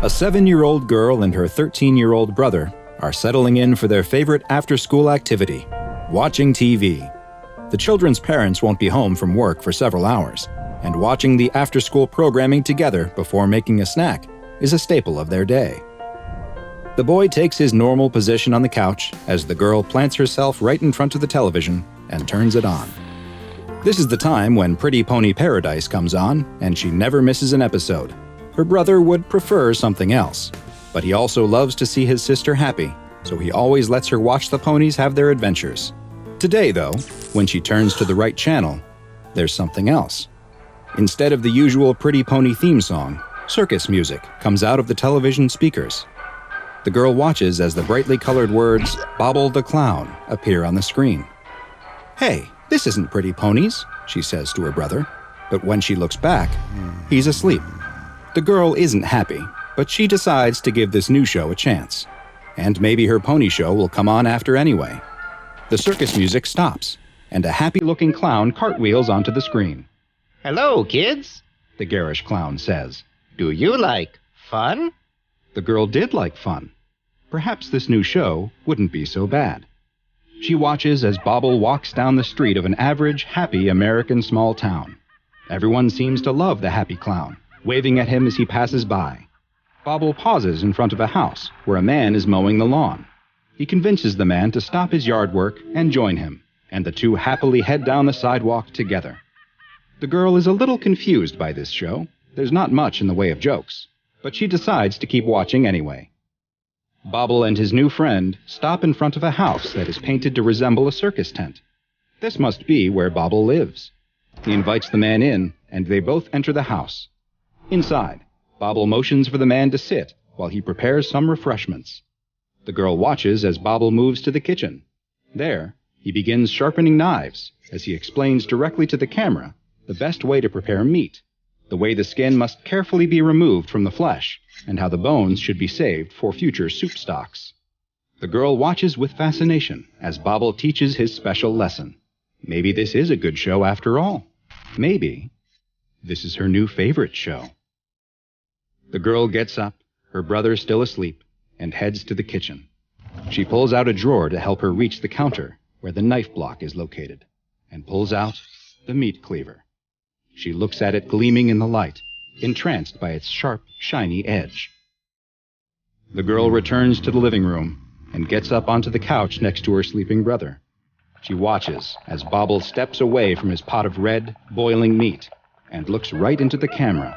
A 7-year-old girl and her 13-year-old brother are settling in for their favorite after-school activity, watching TV. The children's parents won't be home from work for several hours, and watching the after-school programming together before making a snack is a staple of their day. The boy takes his normal position on the couch as the girl plants herself right in front of the television and turns it on. This is the time when Pretty Pony Paradise comes on, and she never misses an episode. Her brother would prefer something else, but he also loves to see his sister happy, so he always lets her watch the ponies have their adventures. Today, though, when she turns to the right channel, there's something else. Instead of the usual Pretty Pony theme song, circus music comes out of the television speakers. The girl watches as the brightly colored words, "Bobble the Clown," appear on the screen. "Hey, this isn't Pretty Ponies," she says to her brother, but when she looks back, he's asleep. The girl isn't happy, but she decides to give this new show a chance. And maybe her pony show will come on after anyway. The circus music stops, and a happy-looking clown cartwheels onto the screen. "Hello, kids," the garish clown says. "Do you like fun?" The girl did like fun. Perhaps this new show wouldn't be so bad. She watches as Bobble walks down the street of an average, happy American small town. Everyone seems to love the happy clown, waving at him as he passes by. Bobble pauses in front of a house where a man is mowing the lawn. He convinces the man to stop his yard work and join him, and the two happily head down the sidewalk together. The girl is a little confused by this show. There's not much in the way of jokes, but she decides to keep watching anyway. Bobble and his new friend stop in front of a house that is painted to resemble a circus tent. This must be where Bobble lives. He invites the man in, and they both enter the house. Inside, Bobble motions for the man to sit while he prepares some refreshments. The girl watches as Bobble moves to the kitchen. There, he begins sharpening knives as he explains directly to the camera the best way to prepare meat, the way the skin must carefully be removed from the flesh, and how the bones should be saved for future soup stocks. The girl watches with fascination as Bobble teaches his special lesson. Maybe this is a good show after all. Maybe this is her new favorite show. The girl gets up, her brother still asleep, and heads to the kitchen. She pulls out a drawer to help her reach the counter where the knife block is located, and pulls out the meat cleaver. She looks at it gleaming in the light, entranced by its sharp, shiny edge. The girl returns to the living room and gets up onto the couch next to her sleeping brother. She watches as Bobble steps away from his pot of red, boiling meat and looks right into the camera.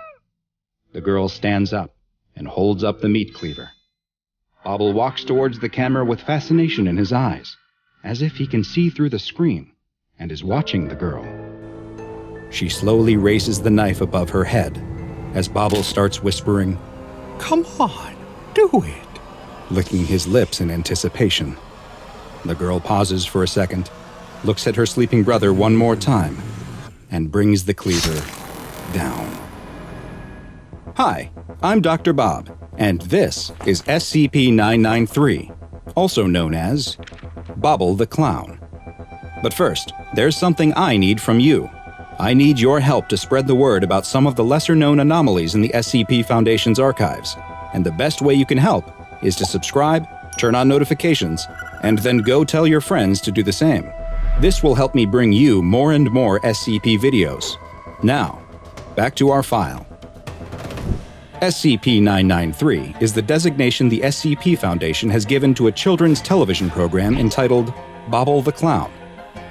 The girl stands up and holds up the meat cleaver. Bobble walks towards the camera with fascination in his eyes, as if he can see through the screen, and is watching the girl. She slowly raises the knife above her head as Bobble starts whispering, "Come on, do it," licking his lips in anticipation. The girl pauses for a second, looks at her sleeping brother one more time, and brings the cleaver down. Hi, I'm Dr. Bob, and this is SCP-993, also known as Bobble the Clown. But first, there's something I need from you. I need your help to spread the word about some of the lesser-known anomalies in the SCP Foundation's archives, and the best way you can help is to subscribe, turn on notifications, and then go tell your friends to do the same. This will help me bring you more and more SCP videos. Now, back to our file. SCP-993 is the designation the SCP Foundation has given to a children's television program entitled Bobble the Clown.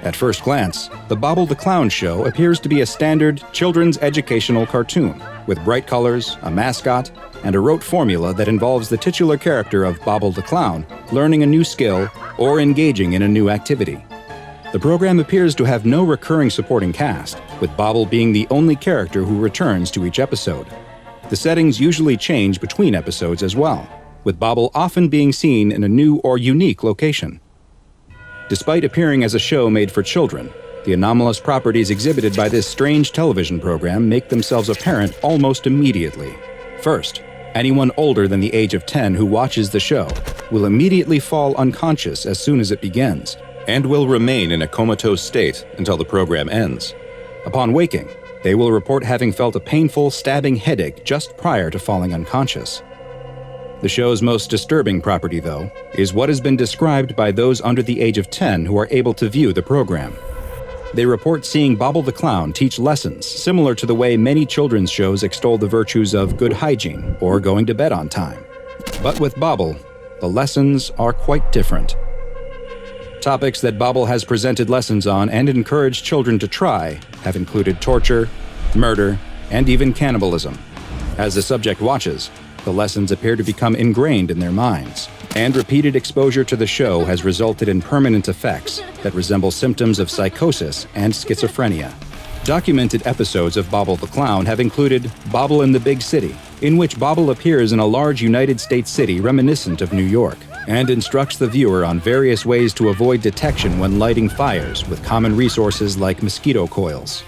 At first glance, the Bobble the Clown show appears to be a standard children's educational cartoon, with bright colors, a mascot, and a rote formula that involves the titular character of Bobble the Clown learning a new skill or engaging in a new activity. The program appears to have no recurring supporting cast, with Bobble being the only character who returns to each episode. The settings usually change between episodes as well, with Bobble often being seen in a new or unique location. Despite appearing as a show made for children, the anomalous properties exhibited by this strange television program make themselves apparent almost immediately. First, anyone older than the age of 10 who watches the show will immediately fall unconscious as soon as it begins, and will remain in a comatose state until the program ends. Upon waking, they will report having felt a painful, stabbing headache just prior to falling unconscious. The show's most disturbing property, though, is what has been described by those under the age of 10 who are able to view the program. They report seeing Bobble the Clown teach lessons similar to the way many children's shows extol the virtues of good hygiene or going to bed on time. But with Bobble, the lessons are quite different. Topics that Bobble has presented lessons on and encouraged children to try have included torture, murder, and even cannibalism. As the subject watches, the lessons appear to become ingrained in their minds, and repeated exposure to the show has resulted in permanent effects that resemble symptoms of psychosis and schizophrenia. Documented episodes of Bobble the Clown have included Bobble in the Big City, in which Bobble appears in a large United States city reminiscent of New York, and instructs the viewer on various ways to avoid detection when lighting fires with common resources like mosquito coils.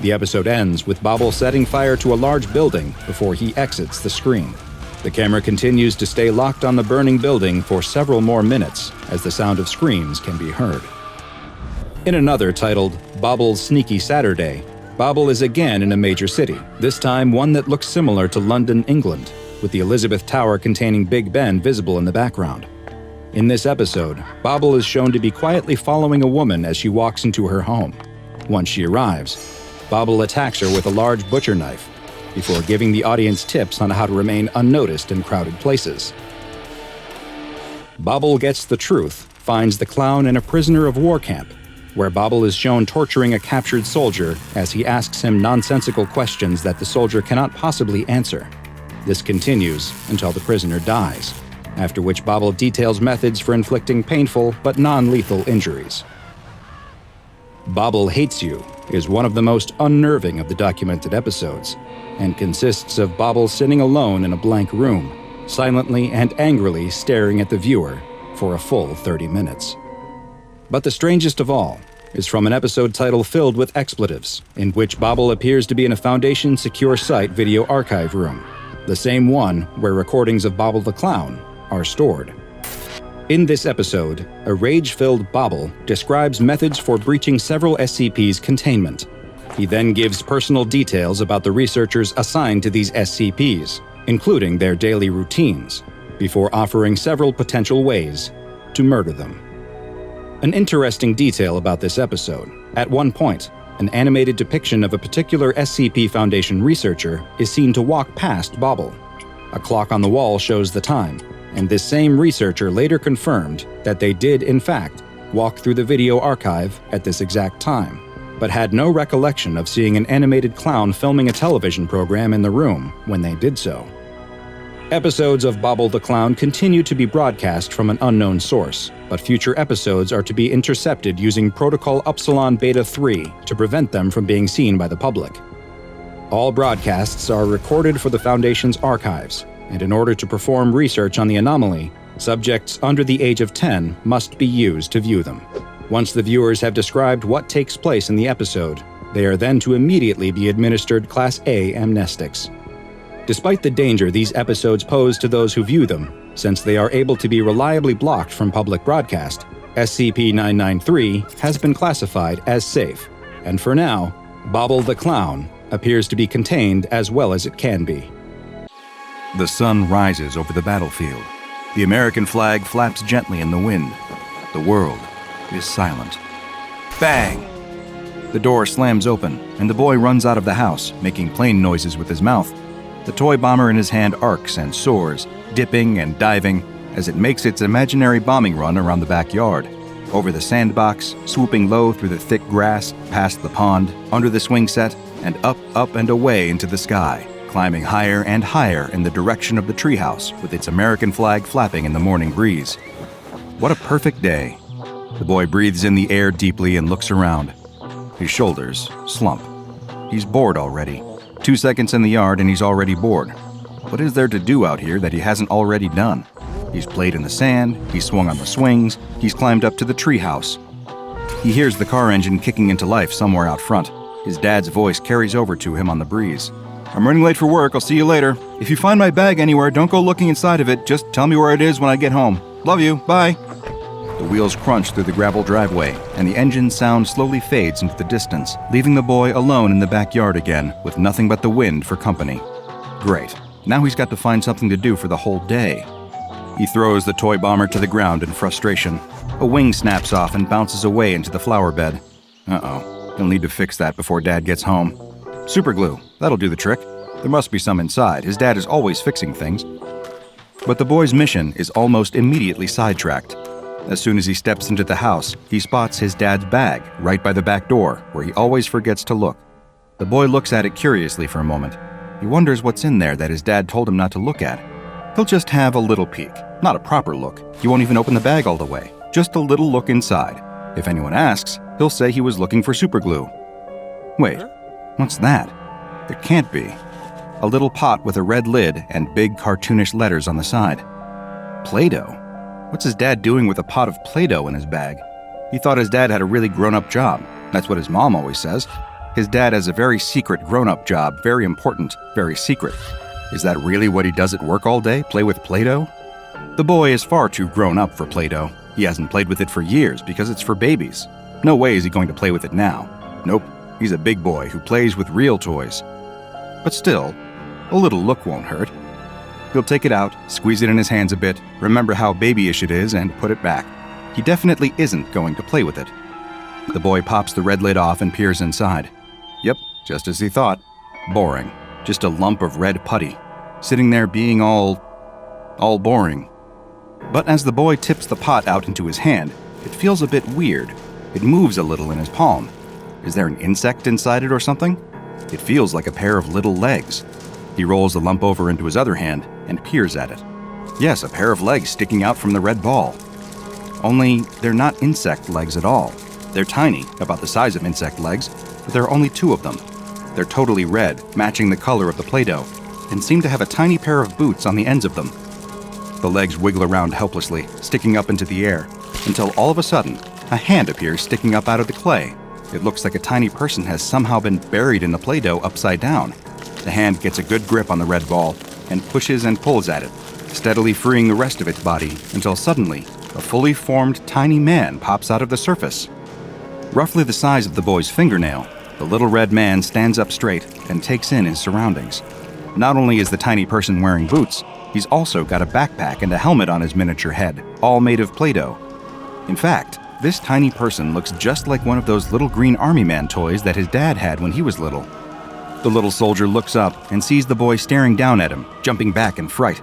The episode ends with Bobble setting fire to a large building before he exits the screen. The camera continues to stay locked on the burning building for several more minutes as the sound of screams can be heard. In another titled Bobble's Sneaky Saturday, Bobble is again in a major city, this time one that looks similar to London, England, with the Elizabeth Tower containing Big Ben visible in the background. In this episode, Bobble is shown to be quietly following a woman as she walks into her home. Once she arrives, Bobble attacks her with a large butcher knife, before giving the audience tips on how to remain unnoticed in crowded places. Bobble Gets the Truth finds the clown in a prisoner of war camp, where Bobble is shown torturing a captured soldier as he asks him nonsensical questions that the soldier cannot possibly answer. This continues until the prisoner dies, after which Bobble details methods for inflicting painful but non-lethal injuries. Bobble Hates You is one of the most unnerving of the documented episodes, and consists of Bobble sitting alone in a blank room, silently and angrily staring at the viewer for a full 30 minutes. But the strangest of all is from an episode title filled with expletives, in which Bobble appears to be in a Foundation Secure Site video archive room, the same one where recordings of Bobble the Clown are stored. In this episode, a rage-filled Bobble describes methods for breaching several SCPs' containment. He then gives personal details about the researchers assigned to these SCPs, including their daily routines, before offering several potential ways to murder them. An interesting detail about this episode: at one point, an animated depiction of a particular SCP Foundation researcher is seen to walk past Bobble. A clock on the wall shows the time, and this same researcher later confirmed that they did, in fact, walk through the video archive at this exact time, but had no recollection of seeing an animated clown filming a television program in the room when they did so. Episodes of Bobble the Clown continue to be broadcast from an unknown source, but future episodes are to be intercepted using Protocol Upsilon Beta 3 to prevent them from being seen by the public. All broadcasts are recorded for the Foundation's archives, and in order to perform research on the anomaly, subjects under the age of 10 must be used to view them. Once the viewers have described what takes place in the episode, they are then to immediately be administered Class A amnestics. Despite the danger these episodes pose to those who view them, since they are able to be reliably blocked from public broadcast, SCP-993 has been classified as safe, and for now, Bobble the Clown appears to be contained as well as it can be. The sun rises over the battlefield. The American flag flaps gently in the wind. The world is silent. Bang! The door slams open, and the boy runs out of the house, making plane noises with his mouth. The toy bomber in his hand arcs and soars, dipping and diving, as it makes its imaginary bombing run around the backyard, over the sandbox, swooping low through the thick grass, past the pond, under the swing set, and up and away into the sky, climbing higher and higher in the direction of the treehouse with its American flag flapping in the morning breeze. What a perfect day. The boy breathes in the air deeply and looks around. His shoulders slump. He's bored already. 2 seconds in the yard and he's already bored. What is there to do out here that he hasn't already done? He's played in the sand, he's swung on the swings, he's climbed up to the treehouse. He hears the car engine kicking into life somewhere out front. His dad's voice carries over to him on the breeze. "I'm running late for work, I'll see you later. If you find my bag anywhere, don't go looking inside of it, just tell me where it is when I get home. Love you, bye." The wheels crunch through the gravel driveway, and the engine sound slowly fades into the distance, leaving the boy alone in the backyard again, with nothing but the wind for company. Great. Now he's got to find something to do for the whole day. He throws the toy bomber to the ground in frustration. A wing snaps off and bounces away into the flower bed. Uh-oh, he'll need to fix that before Dad gets home. Superglue, that'll do the trick. There must be some inside. His dad is always fixing things. But the boy's mission is almost immediately sidetracked. As soon as he steps into the house, he spots his dad's bag right by the back door, where he always forgets to look. The boy looks at it curiously for a moment. He wonders what's in there that his dad told him not to look at. He'll just have a little peek, not a proper look. He won't even open the bag all the way, just a little look inside. If anyone asks, he'll say he was looking for superglue. Wait, what's that? It can't be. A little pot with a red lid and big cartoonish letters on the side. Play-Doh? What's his dad doing with a pot of Play-Doh in his bag? He thought his dad had a really grown-up job. That's what his mom always says. His dad has a very secret grown-up job, very important, very secret. Is that really what he does at work all day, play with Play-Doh? The boy is far too grown up for Play-Doh. He hasn't played with it for years because it's for babies. No way is he going to play with it now. Nope, he's a big boy who plays with real toys. But still, a little look won't hurt. He'll take it out, squeeze it in his hands a bit, remember how babyish it is, and put it back. He definitely isn't going to play with it. The boy pops the red lid off and peers inside. Yep, just as he thought. Boring. Just a lump of red putty, sitting there being all boring. But as the boy tips the pot out into his hand, it feels a bit weird. It moves a little in his palm. Is there an insect inside it or something? It feels like a pair of little legs. He rolls the lump over into his other hand and peers at it. Yes, a pair of legs sticking out from the red ball. Only they're not insect legs at all. They're tiny, about the size of insect legs, but there are only 2 of them. They're totally red, matching the color of the Play-Doh, and seem to have a tiny pair of boots on the ends of them. The legs wiggle around helplessly, sticking up into the air, until all of a sudden, a hand appears sticking up out of the clay. It looks like a tiny person has somehow been buried in the Play-Doh upside down. The hand gets a good grip on the red ball and pushes and pulls at it, steadily freeing the rest of its body until suddenly, a fully formed tiny man pops out of the surface. Roughly the size of the boy's fingernail, the little red man stands up straight and takes in his surroundings. Not only is the tiny person wearing boots, he's also got a backpack and a helmet on his miniature head, all made of Play-Doh. In fact, this tiny person looks just like one of those little green army man toys that his dad had when he was little. The little soldier looks up and sees the boy staring down at him, jumping back in fright.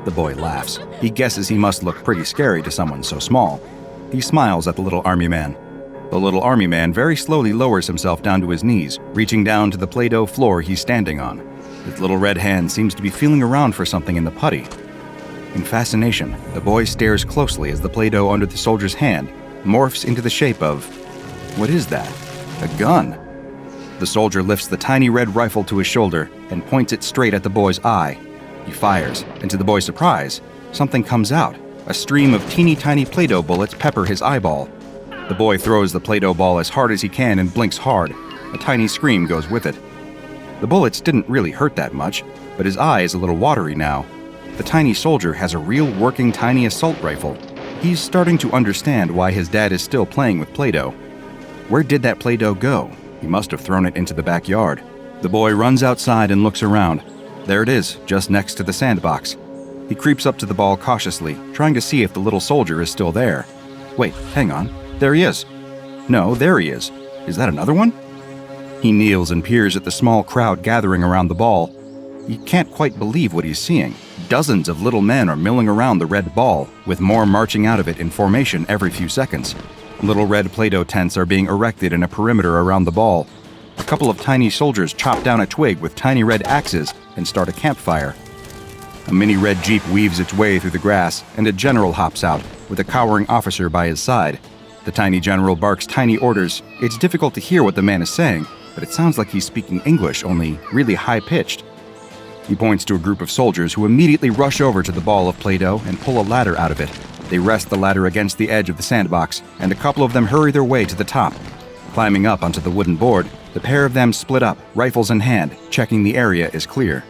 The boy laughs. He guesses he must look pretty scary to someone so small. He smiles at the little army man. The little army man very slowly lowers himself down to his knees, reaching down to the Play-Doh floor he's standing on. His little red hand seems to be feeling around for something in the putty. In fascination, the boy stares closely as the Play-Doh under the soldier's hand morphs into the shape of... what is that? A gun. The soldier lifts the tiny red rifle to his shoulder and points it straight at the boy's eye. He fires, and to the boy's surprise, something comes out. A stream of teeny tiny Play-Doh bullets pepper his eyeball. The boy throws the Play-Doh ball as hard as he can and blinks hard. A tiny scream goes with it. The bullets didn't really hurt that much, but his eye is a little watery now. The tiny soldier has a real working tiny assault rifle. He's starting to understand why his dad is still playing with Play-Doh. Where did that Play-Doh go? He must have thrown it into the backyard. The boy runs outside and looks around. There it is, just next to the sandbox. He creeps up to the ball cautiously, trying to see if the little soldier is still there. Wait, hang on. There he is. No, there he is. Is that another one? He kneels and peers at the small crowd gathering around the ball. He can't quite believe what he's seeing. Dozens of little men are milling around the red ball, with more marching out of it in formation every few seconds. Little red Play-Doh tents are being erected in a perimeter around the ball. A couple of tiny soldiers chop down a twig with tiny red axes and start a campfire. A mini red jeep weaves its way through the grass, and a general hops out, with a cowering officer by his side. The tiny general barks tiny orders. It's difficult to hear what the man is saying, but it sounds like he's speaking English, only really high-pitched. He points to a group of soldiers who immediately rush over to the ball of Play-Doh and pull a ladder out of it. They rest the ladder against the edge of the sandbox, and a couple of them hurry their way to the top. Climbing up onto the wooden board, the pair of them split up, rifles in hand, checking the area is clear.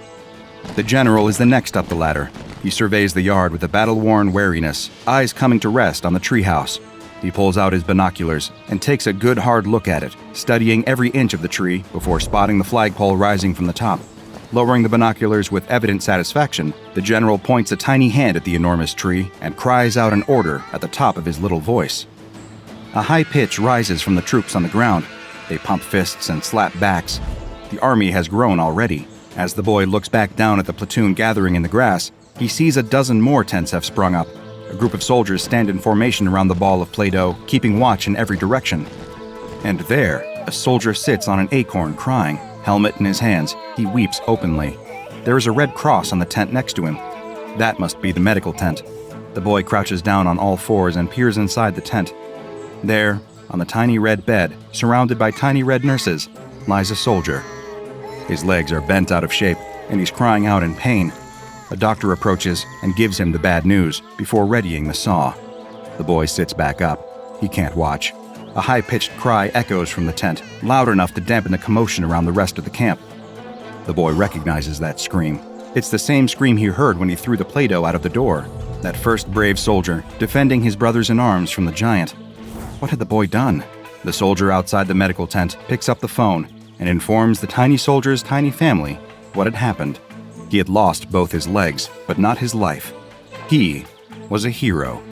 The general is the next up the ladder. He surveys the yard with a battle-worn wariness, eyes coming to rest on the treehouse. He pulls out his binoculars and takes a good hard look at it, studying every inch of the tree before spotting the flagpole rising from the top. Lowering the binoculars with evident satisfaction, the general points a tiny hand at the enormous tree and cries out an order at the top of his little voice. A high pitch rises from the troops on the ground. They pump fists and slap backs. The army has grown already. As the boy looks back down at the platoon gathering in the grass, he sees a dozen more tents have sprung up. A group of soldiers stand in formation around the ball of Play-Doh, keeping watch in every direction. And there, a soldier sits on an acorn crying. Helmet in his hands, he weeps openly. There is a red cross on the tent next to him. That must be the medical tent. The boy crouches down on all fours and peers inside the tent. There, on the tiny red bed, surrounded by tiny red nurses, lies a soldier. His legs are bent out of shape, and he's crying out in pain. A doctor approaches and gives him the bad news before readying the saw. The boy sits back up. He can't watch. A high-pitched cry echoes from the tent, loud enough to dampen the commotion around the rest of the camp. The boy recognizes that scream. It's the same scream he heard when he threw the Play-Doh out of the door. That first brave soldier, defending his brothers in arms from the giant. What had the boy done? The soldier outside the medical tent picks up the phone and informs the tiny soldier's tiny family what had happened. He had lost both his legs, but not his life. He was a hero.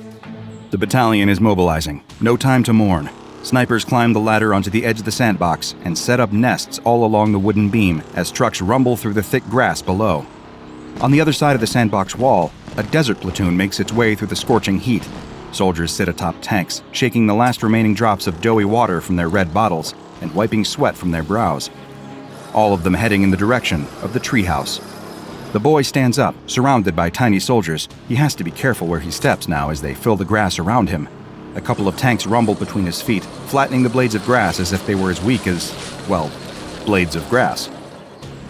The battalion is mobilizing. No time to mourn. Snipers climb the ladder onto the edge of the sandbox and set up nests all along the wooden beam as trucks rumble through the thick grass below. On the other side of the sandbox wall, a desert platoon makes its way through the scorching heat. Soldiers sit atop tanks, shaking the last remaining drops of doughy water from their red bottles and wiping sweat from their brows. All of them heading in the direction of the treehouse. The boy stands up, surrounded by tiny soldiers. He has to be careful where he steps now as they fill the grass around him. A couple of tanks rumble between his feet, flattening the blades of grass as if they were as weak as, well, blades of grass.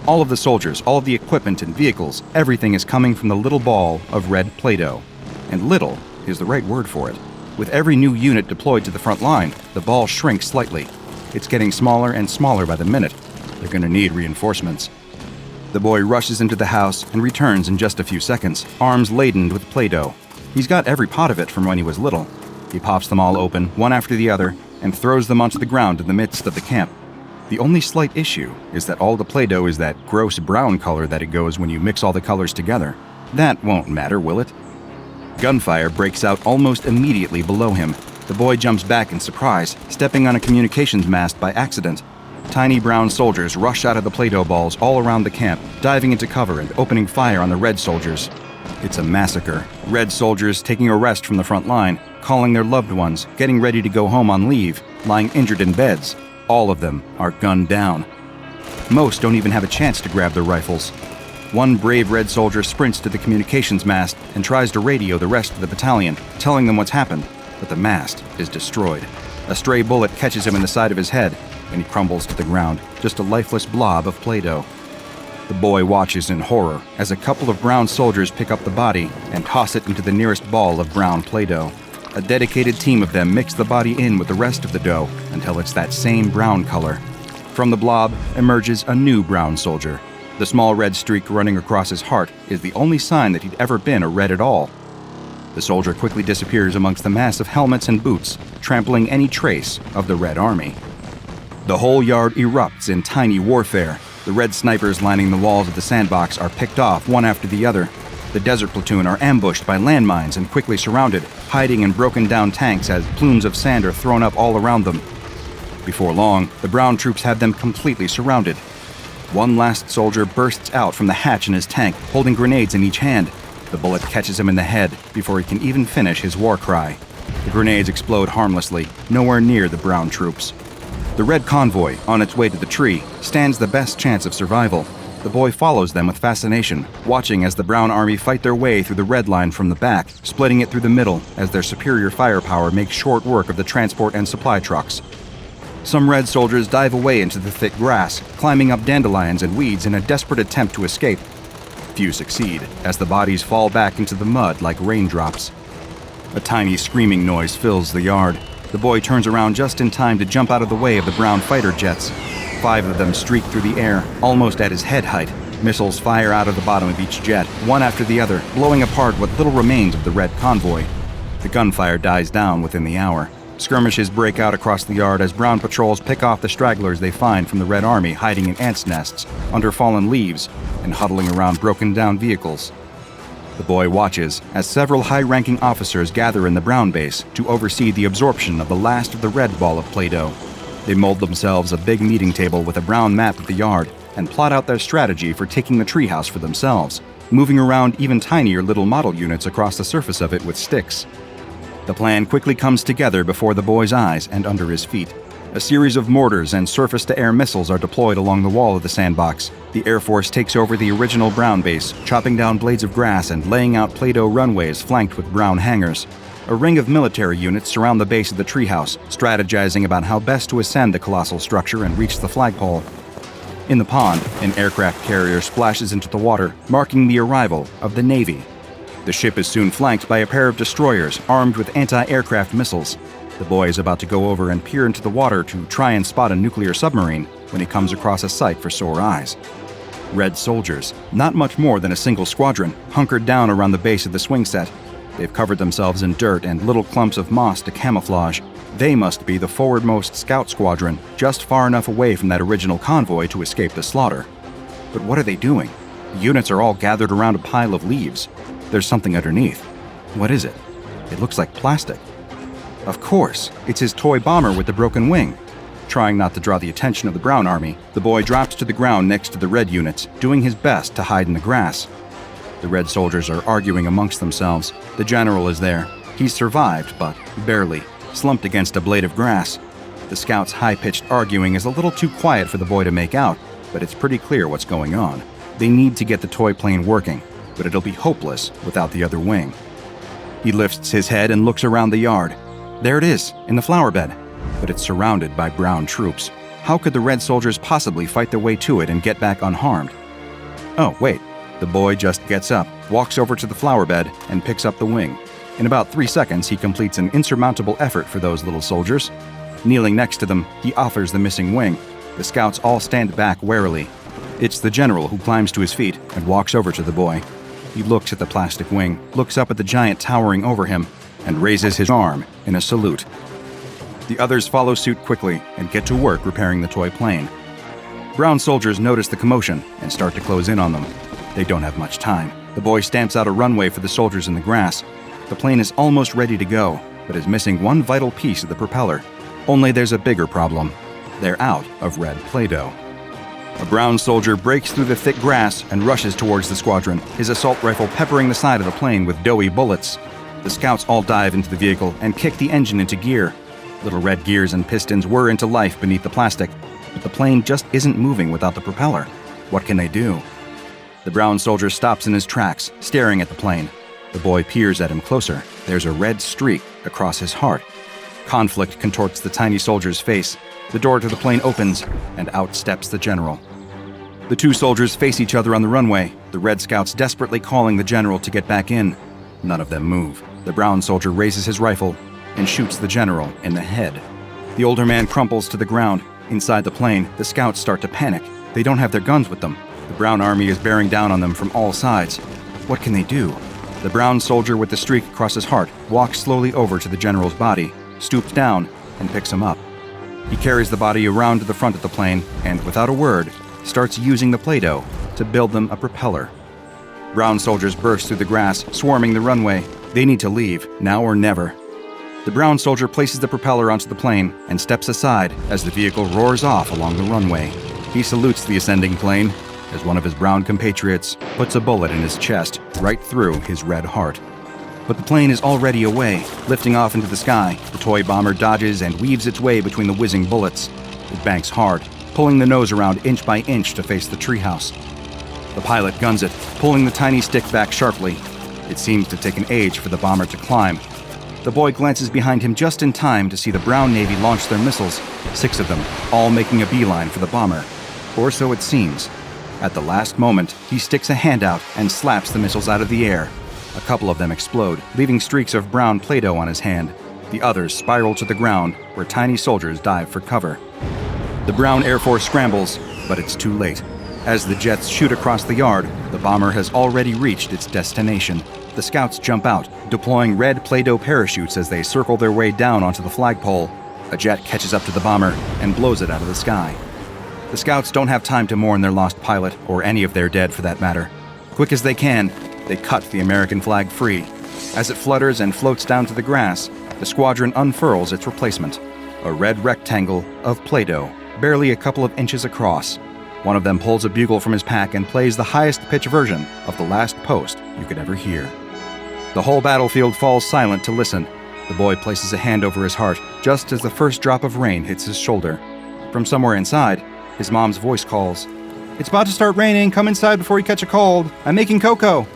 All of the soldiers, all of the equipment and vehicles, everything is coming from the little ball of red Play-Doh. And little is the right word for it. With every new unit deployed to the front line, the ball shrinks slightly. It's getting smaller and smaller by the minute. They're going to need reinforcements. The boy rushes into the house and returns in just a few seconds, arms laden with Play-Doh. He's got every pot of it from when he was little. He pops them all open, one after the other, and throws them onto the ground in the midst of the camp. The only slight issue is that all the Play-Doh is that gross brown color that it goes when you mix all the colors together. That won't matter, will it? Gunfire breaks out almost immediately below him. The boy jumps back in surprise, stepping on a communications mast by accident. Tiny brown soldiers rush out of the Play-Doh balls all around the camp, diving into cover and opening fire on the red soldiers. It's a massacre. Red soldiers taking a rest from the front line, calling their loved ones, getting ready to go home on leave, lying injured in beds. All of them are gunned down. Most don't even have a chance to grab their rifles. One brave red soldier sprints to the communications mast and tries to radio the rest of the battalion, telling them what's happened, but the mast is destroyed. A stray bullet catches him in the side of his head, and he crumbles to the ground, just a lifeless blob of Play-Doh. The boy watches in horror as a couple of brown soldiers pick up the body and toss it into the nearest ball of brown Play-Doh. A dedicated team of them mix the body in with the rest of the dough until it's that same brown color. From the blob emerges a new brown soldier. The small red streak running across his heart is the only sign that he'd ever been a red at all. The soldier quickly disappears amongst the mass of helmets and boots, trampling any trace of the Red Army. The whole yard erupts in tiny warfare. The red snipers lining the walls of the sandbox are picked off one after the other. The desert platoon are ambushed by landmines and quickly surrounded, hiding in broken down tanks as plumes of sand are thrown up all around them. Before long, the brown troops have them completely surrounded. One last soldier bursts out from the hatch in his tank, holding grenades in each hand. The bullet catches him in the head before he can even finish his war cry. The grenades explode harmlessly, nowhere near the brown troops. The red convoy, on its way to the tree, stands the best chance of survival. The boy follows them with fascination, watching as the brown army fight their way through the red line from the back, splitting it through the middle as their superior firepower makes short work of the transport and supply trucks. Some red soldiers dive away into the thick grass, climbing up dandelions and weeds in a desperate attempt to escape. Few succeed, as the bodies fall back into the mud like raindrops. A tiny screaming noise fills the yard. The boy turns around just in time to jump out of the way of the brown fighter jets. 5 of them streak through the air, almost at his head height. Missiles fire out of the bottom of each jet, one after the other, blowing apart what little remains of the red convoy. The gunfire dies down within the hour. Skirmishes break out across the yard as Brown patrols pick off the stragglers they find from the Red Army hiding in ants' nests, under fallen leaves, and huddling around broken-down vehicles. The boy watches as several high-ranking officers gather in the Brown base to oversee the absorption of the last of the red ball of Play-Doh. They mold themselves a big meeting table with a brown map of the yard and plot out their strategy for taking the treehouse for themselves, moving around even tinier little model units across the surface of it with sticks. The plan quickly comes together before the boy's eyes and under his feet. A series of mortars and surface-to-air missiles are deployed along the wall of the sandbox. The Air Force takes over the original Brown base, chopping down blades of grass and laying out Play-Doh runways flanked with brown hangars. A ring of military units surround the base of the treehouse, strategizing about how best to ascend the colossal structure and reach the flagpole. In the pond, an aircraft carrier splashes into the water, marking the arrival of the Navy. The ship is soon flanked by a pair of destroyers armed with anti-aircraft missiles. The boy is about to go over and peer into the water to try and spot a nuclear submarine when he comes across a sight for sore eyes. Red soldiers, not much more than a single squadron, hunkered down around the base of the swing set. They've covered themselves in dirt and little clumps of moss to camouflage. They must be the forwardmost scout squadron, just far enough away from that original convoy to escape the slaughter. But what are they doing? The units are all gathered around a pile of leaves. There's something underneath. What is it? It looks like plastic. Of course, it's his toy bomber with the broken wing. Trying not to draw the attention of the Brown Army, the boy drops to the ground next to the red units, doing his best to hide in the grass. The red soldiers are arguing amongst themselves. The general is there. He's survived, but barely, slumped against a blade of grass. The scouts' high-pitched arguing is a little too quiet for the boy to make out, but it's pretty clear what's going on. They need to get the toy plane working, but it'll be hopeless without the other wing. He lifts his head and looks around the yard. There it is, in the flower bed, but it's surrounded by brown troops. How could the red soldiers possibly fight their way to it and get back unharmed? Oh, wait. The boy just gets up, walks over to the flower bed, and picks up the wing. In about 3 seconds, he completes an insurmountable effort for those little soldiers. Kneeling next to them, he offers the missing wing. The scouts all stand back warily. It's the general who climbs to his feet and walks over to the boy. He looks at the plastic wing, looks up at the giant towering over him, and raises his arm in a salute. The others follow suit quickly and get to work repairing the toy plane. Brown soldiers notice the commotion and start to close in on them. They don't have much time. The boy stamps out a runway for the soldiers in the grass. The plane is almost ready to go, but is missing one vital piece of the propeller. Only there's a bigger problem. They're out of red Play-Doh. A brown soldier breaks through the thick grass and rushes towards the squadron, his assault rifle peppering the side of the plane with doughy bullets. The scouts all dive into the vehicle and kick the engine into gear. Little red gears and pistons whir into life beneath the plastic, but the plane just isn't moving without the propeller. What can they do? The brown soldier stops in his tracks, staring at the plane. The boy peers at him closer. There's a red streak across his heart. Conflict contorts the tiny soldier's face. The door to the plane opens, and out steps the general. The two soldiers face each other on the runway, the red scouts desperately calling the general to get back in. None of them move. The brown soldier raises his rifle and shoots the general in the head. The older man crumples to the ground. Inside the plane, the scouts start to panic. They don't have their guns with them. The Brown Army is bearing down on them from all sides. What can they do? The brown soldier with the streak across his heart walks slowly over to the general's body, stoops down, and picks him up. He carries the body around to the front of the plane and, without a word, starts using the Play-Doh to build them a propeller. Brown soldiers burst through the grass, swarming the runway. They need to leave, now or never. The brown soldier places the propeller onto the plane and steps aside as the vehicle roars off along the runway. He salutes the ascending plane as one of his brown compatriots puts a bullet in his chest, right through his red heart. But the plane is already away. Lifting off into the sky, the toy bomber dodges and weaves its way between the whizzing bullets. It banks hard, pulling the nose around inch by inch to face the treehouse. The pilot guns it, pulling the tiny stick back sharply. It seems to take an age for the bomber to climb. The boy glances behind him just in time to see the Brown Navy launch their missiles, 6 of them, all making a beeline for the bomber. Or so it seems. At the last moment, he sticks a hand out and slaps the missiles out of the air. A couple of them explode, leaving streaks of brown Play-Doh on his hand. The others spiral to the ground, where tiny soldiers dive for cover. The Brown Air Force scrambles, but it's too late. As the jets shoot across the yard, the bomber has already reached its destination. The scouts jump out, deploying red Play-Doh parachutes as they circle their way down onto the flagpole. A jet catches up to the bomber and blows it out of the sky. The scouts don't have time to mourn their lost pilot, or any of their dead for that matter. Quick as they can, they cut the American flag free. As it flutters and floats down to the grass, the squadron unfurls its replacement, a red rectangle of Play-Doh, barely a couple of inches across. One of them pulls a bugle from his pack and plays the highest pitch version of The Last Post you could ever hear. The whole battlefield falls silent to listen. The boy places a hand over his heart just as the first drop of rain hits his shoulder. From somewhere inside, his mom's voice calls, "It's about to start raining. Come inside before you catch a cold. I'm making cocoa."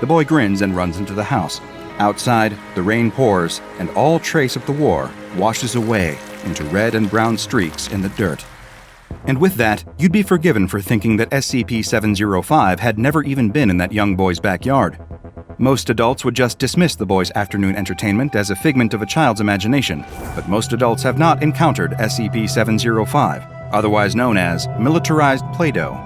The boy grins and runs into the house. Outside, the rain pours, and all trace of the war washes away into red and brown streaks in the dirt. And with that, you'd be forgiven for thinking that SCP-705 had never even been in that young boy's backyard. Most adults would just dismiss the boy's afternoon entertainment as a figment of a child's imagination, but most adults have not encountered SCP-705, otherwise known as Militarized Play-Doh.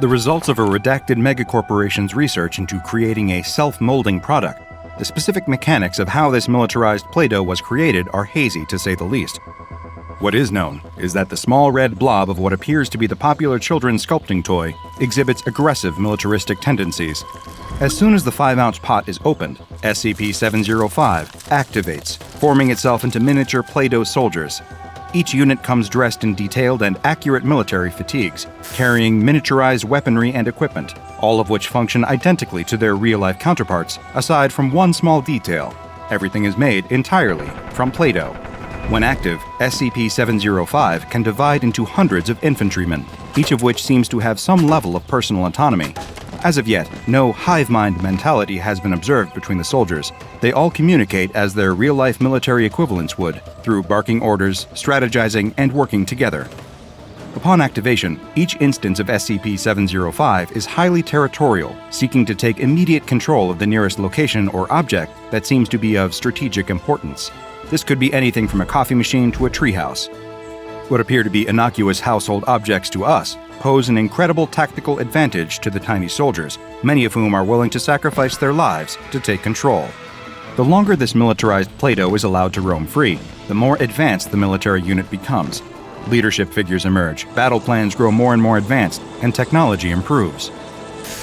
The results of a redacted megacorporation's research into creating a self-molding product. The specific mechanics of how this militarized Play-Doh was created are hazy, to say the least. What is known is that the small red blob of what appears to be the popular children's sculpting toy exhibits aggressive militaristic tendencies. As soon as the 5-ounce pot is opened, SCP-705 activates, forming itself into miniature Play-Doh soldiers. Each unit comes dressed in detailed and accurate military fatigues, carrying miniaturized weaponry and equipment, all of which function identically to their real-life counterparts, aside from one small detail. Everything is made entirely from Play-Doh. When active, SCP-705 can divide into hundreds of infantrymen, each of which seems to have some level of personal autonomy. As of yet, no hive mind mentality has been observed between the soldiers. They all communicate as their real-life military equivalents would, through barking orders, strategizing, and working together. Upon activation, each instance of SCP-705 is highly territorial, seeking to take immediate control of the nearest location or object that seems to be of strategic importance. This could be anything from a coffee machine to a treehouse. What appear to be innocuous household objects to us pose an incredible tactical advantage to the tiny soldiers, many of whom are willing to sacrifice their lives to take control. The longer this militarized Play-Doh is allowed to roam free, the more advanced the military unit becomes. Leadership figures emerge, battle plans grow more and more advanced, and technology improves.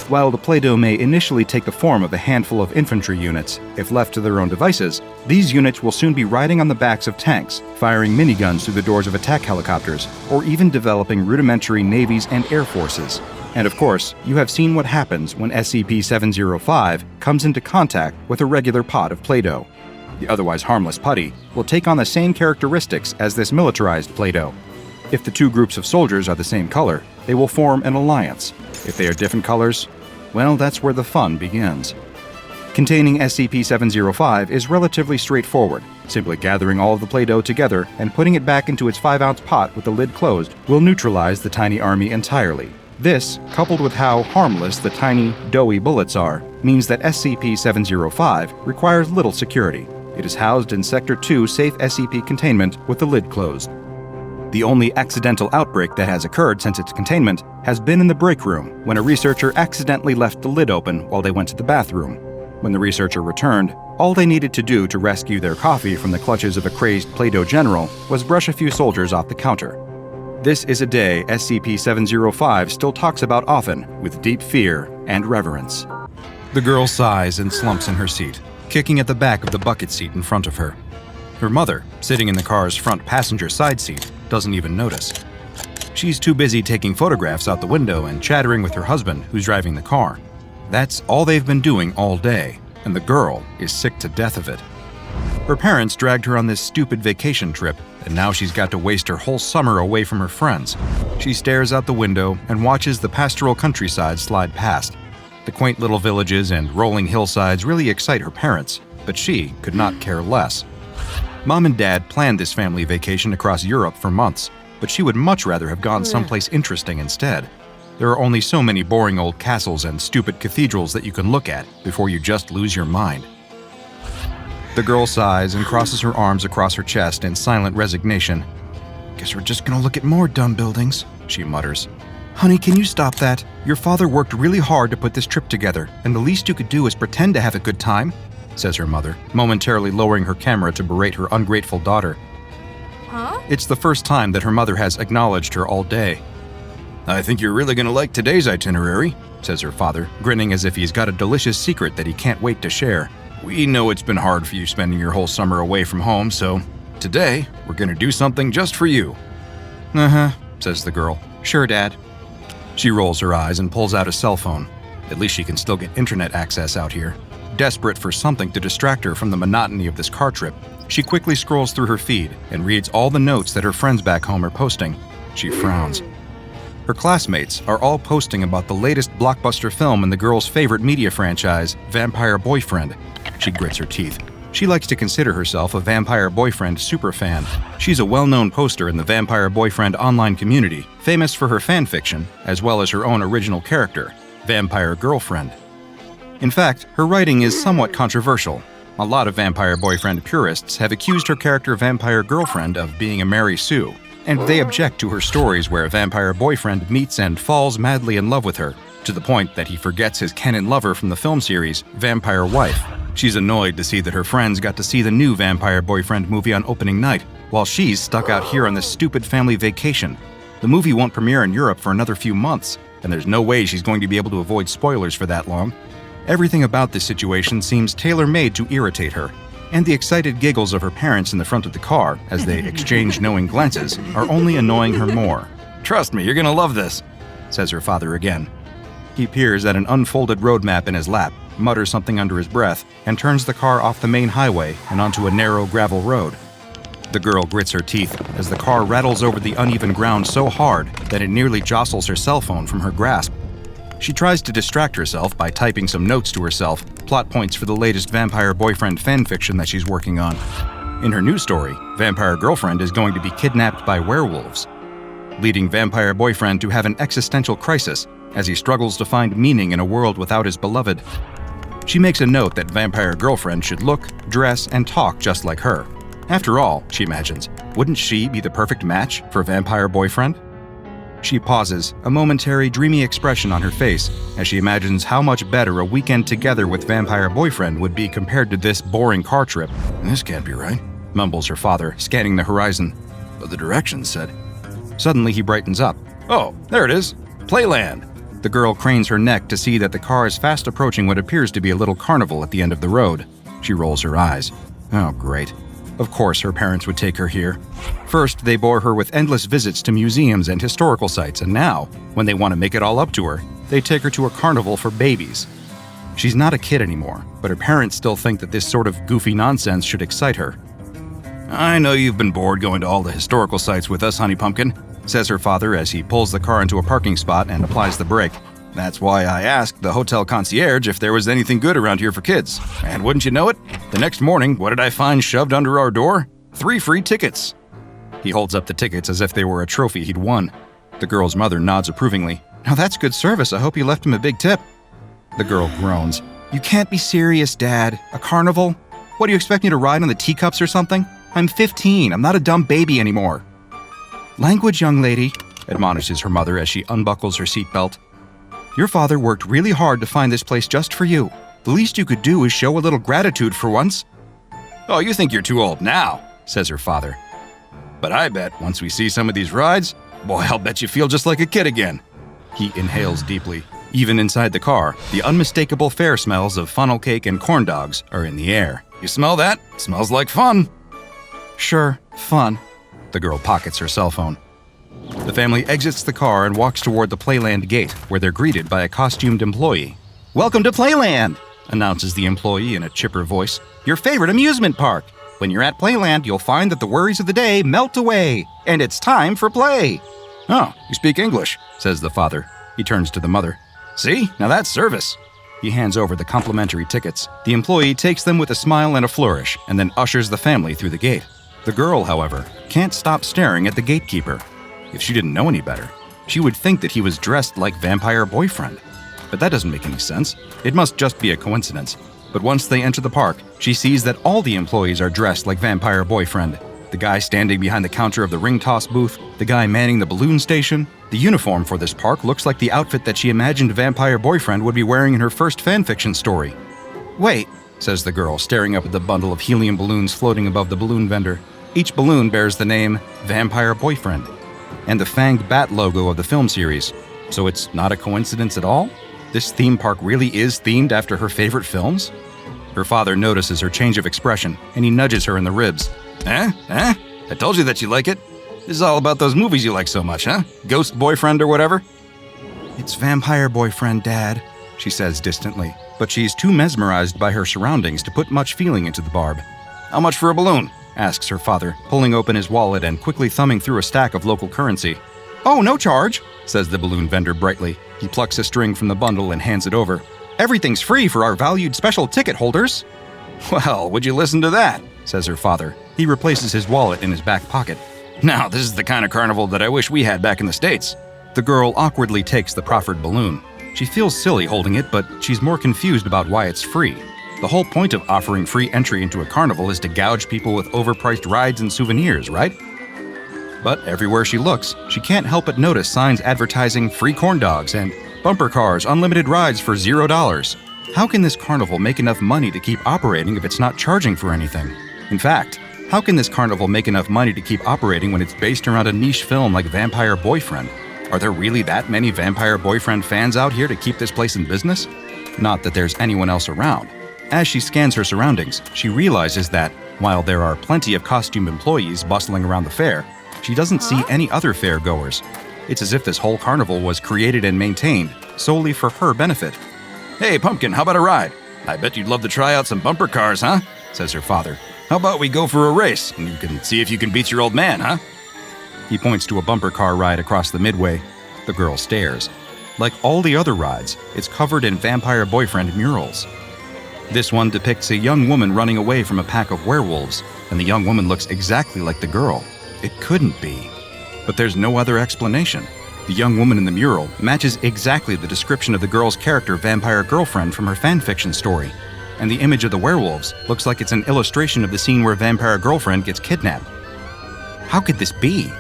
While the Play-Doh may initially take the form of a handful of infantry units, if left to their own devices, these units will soon be riding on the backs of tanks, firing miniguns through the doors of attack helicopters, or even developing rudimentary navies and air forces. And of course, you have seen what happens when SCP-705 comes into contact with a regular pot of Play-Doh. The otherwise harmless putty will take on the same characteristics as this militarized Play-Doh. If the two groups of soldiers are the same color, they will form an alliance. If they are different colors, well, that's where the fun begins. Containing SCP-705 is relatively straightforward. Simply gathering all of the Play-Doh together and putting it back into its 5-ounce pot with the lid closed will neutralize the tiny army entirely. This, coupled with how harmless the tiny, doughy bullets are, means that SCP-705 requires little security. It is housed in Sector 2 safe SCP containment with the lid closed. The only accidental outbreak that has occurred since its containment has been in the break room, when a researcher accidentally left the lid open while they went to the bathroom. When the researcher returned, all they needed to do to rescue their coffee from the clutches of a crazed Play-Doh general was brush a few soldiers off the counter. This is a day SCP-705 still talks about often, with deep fear and reverence. The girl sighs and slumps in her seat, kicking at the back of the bucket seat in front of her. Her mother, sitting in the car's front passenger side seat, doesn't even notice. She's too busy taking photographs out the window and chattering with her husband, who's driving the car. That's all they've been doing all day, and the girl is sick to death of it. Her parents dragged her on this stupid vacation trip, and now she's got to waste her whole summer away from her friends. She stares out the window and watches the pastoral countryside slide past. The quaint little villages and rolling hillsides really excite her parents, but she could not care less. Mom and Dad planned this family vacation across Europe for months, but she would much rather have gone someplace interesting instead. There are only so many boring old castles and stupid cathedrals that you can look at before you just lose your mind. The girl sighs and crosses her arms across her chest in silent resignation. "Guess we're just gonna look at more dumb buildings," she mutters. "Honey, can you stop that? Your father worked really hard to put this trip together, and the least you could do is pretend to have a good time," says her mother, momentarily lowering her camera to berate her ungrateful daughter. Huh? It's the first time that her mother has acknowledged her all day. "I think you're really gonna like today's itinerary," says her father, grinning as if he's got a delicious secret that he can't wait to share. "We know it's been hard for you spending your whole summer away from home, so today we're gonna do something just for you." "Uh-huh," says the girl. "Sure, Dad." She rolls her eyes and pulls out a cell phone. At least she can still get internet access out here. Desperate for something to distract her from the monotony of this car trip, she quickly scrolls through her feed and reads all the notes that her friends back home are posting. She frowns. Her classmates are all posting about the latest blockbuster film in the girl's favorite media franchise, Vampire Boyfriend. She grits her teeth. She likes to consider herself a Vampire Boyfriend superfan. She's a well-known poster in the Vampire Boyfriend online community, famous for her fanfiction, as well as her own original character, Vampire Girlfriend. In fact, her writing is somewhat controversial. A lot of Vampire Boyfriend purists have accused her character Vampire Girlfriend of being a Mary Sue, and they object to her stories where a Vampire Boyfriend meets and falls madly in love with her, to the point that he forgets his canon lover from the film series, Vampire Wife. She's annoyed to see that her friends got to see the new Vampire Boyfriend movie on opening night, while she's stuck out here on this stupid family vacation. The movie won't premiere in Europe for another few months, and there's no way she's going to be able to avoid spoilers for that long. Everything about this situation seems tailor-made to irritate her, and the excited giggles of her parents in the front of the car as they exchange knowing glances are only annoying her more. "Trust me, you're gonna love this," says her father again. He peers at an unfolded road map in his lap, mutters something under his breath, and turns the car off the main highway and onto a narrow gravel road. The girl grits her teeth as the car rattles over the uneven ground so hard that it nearly jostles her cell phone from her grasp. She tries to distract herself by typing some notes to herself, plot points for the latest Vampire Boyfriend fanfiction that she's working on. In her new story, Vampire Girlfriend is going to be kidnapped by werewolves, leading Vampire Boyfriend to have an existential crisis as he struggles to find meaning in a world without his beloved. She makes a note that Vampire Girlfriend should look, dress, and talk just like her. After all, she imagines, wouldn't she be the perfect match for Vampire Boyfriend? She pauses, a momentary dreamy expression on her face, as she imagines how much better a weekend together with Vampire Boyfriend would be compared to this boring car trip. "This can't be right," mumbles her father, scanning the horizon. "But the directions said..." Suddenly he brightens up. "Oh, there it is! Playland!" The girl cranes her neck to see that the car is fast approaching what appears to be a little carnival at the end of the road. She rolls her eyes. Oh, great. Of course her parents would take her here. First, they bore her with endless visits to museums and historical sites, and now, when they want to make it all up to her, they take her to a carnival for babies. She's not a kid anymore, but her parents still think that this sort of goofy nonsense should excite her. "I know you've been bored going to all the historical sites with us, Honey Pumpkin," says her father as he pulls the car into a parking spot and applies the brake. "That's why I asked the hotel concierge if there was anything good around here for kids. And wouldn't you know it, the next morning, what did I find shoved under our door? 3 free tickets." He holds up the tickets as if they were a trophy he'd won. The girl's mother nods approvingly. "Now that's good service. I hope you left him a big tip." The girl groans. "You can't be serious, Dad. A carnival? What, do you expect me to ride on the teacups or something? I'm 15. I'm not a dumb baby anymore." "Language, young lady," admonishes her mother as she unbuckles her seatbelt. "Your father worked really hard to find this place just for you. The least you could do is show a little gratitude for once." "Oh, you think you're too old now," says her father. "But I bet once we see some of these rides, boy, I'll bet you feel just like a kid again." He inhales deeply. Even inside the car, the unmistakable fair smells of funnel cake and corn dogs are in the air. "You smell that? It smells like fun." "Sure, fun." The girl pockets her cell phone. The family exits the car and walks toward the Playland gate, where they're greeted by a costumed employee. "Welcome to Playland," announces the employee in a chipper voice. "Your favorite amusement park. When you're at Playland, you'll find that the worries of the day melt away, and it's time for play." "Oh, you speak English," says the father. He turns to the mother. "See? Now that's service." He hands over the complimentary tickets. The employee takes them with a smile and a flourish, and then ushers the family through the gate. The girl, however, can't stop staring at the gatekeeper. If she didn't know any better, she would think that he was dressed like Vampire Boyfriend. But that doesn't make any sense. It must just be a coincidence. But once they enter the park, she sees that all the employees are dressed like Vampire Boyfriend. The guy standing behind the counter of the ring toss booth, the guy manning the balloon station. The uniform for this park looks like the outfit that she imagined Vampire Boyfriend would be wearing in her first fanfiction story. "Wait," says the girl, staring up at the bundle of helium balloons floating above the balloon vendor. Each balloon bears the name Vampire Boyfriend and the fanged bat logo of the film series. So it's not a coincidence at all? This theme park really is themed after her favorite films? Her father notices her change of expression, and he nudges her in the ribs. Eh? I told you that you like it. This is all about those movies you like so much, huh? Ghost Boyfriend or whatever? "It's Vampire Boyfriend, Dad," she says distantly, but she's too mesmerized by her surroundings to put much feeling into the barb. "How much for a balloon?" asks her father, pulling open his wallet and quickly thumbing through a stack of local currency. "Oh, no charge," says the balloon vendor brightly. He plucks a string from the bundle and hands it over. "Everything's free for our valued special ticket holders." "Well, would you listen to that?" says her father. He replaces his wallet in his back pocket. "Now, this is the kind of carnival that I wish we had back in the States." The girl awkwardly takes the proffered balloon. She feels silly holding it, but she's more confused about why it's free. The whole point of offering free entry into a carnival is to gouge people with overpriced rides and souvenirs, right? But everywhere she looks, she can't help but notice signs advertising free corn dogs and bumper cars, unlimited rides for $0. How can this carnival make enough money to keep operating if it's not charging for anything? In fact, how can this carnival make enough money to keep operating when it's based around a niche film like Vampire Boyfriend? Are there really that many Vampire Boyfriend fans out here to keep this place in business? Not that there's anyone else around. As she scans her surroundings, she realizes that, while there are plenty of costumed employees bustling around the fair, she doesn't see any other fair goers. It's as if this whole carnival was created and maintained solely for her benefit. "Hey, Pumpkin, how about a ride? I bet you'd love to try out some bumper cars, huh?" says her father. "How about we go for a race, and you can see if you can beat your old man, huh?" He points to a bumper car ride across the midway. The girl stares. Like all the other rides, it's covered in Vampire Boyfriend murals. This one depicts a young woman running away from a pack of werewolves, and the young woman looks exactly like the girl. It couldn't be. But there's no other explanation. The young woman in the mural matches exactly the description of the girl's character Vampire Girlfriend from her fanfiction story, and the image of the werewolves looks like it's an illustration of the scene where Vampire Girlfriend gets kidnapped. How could this be?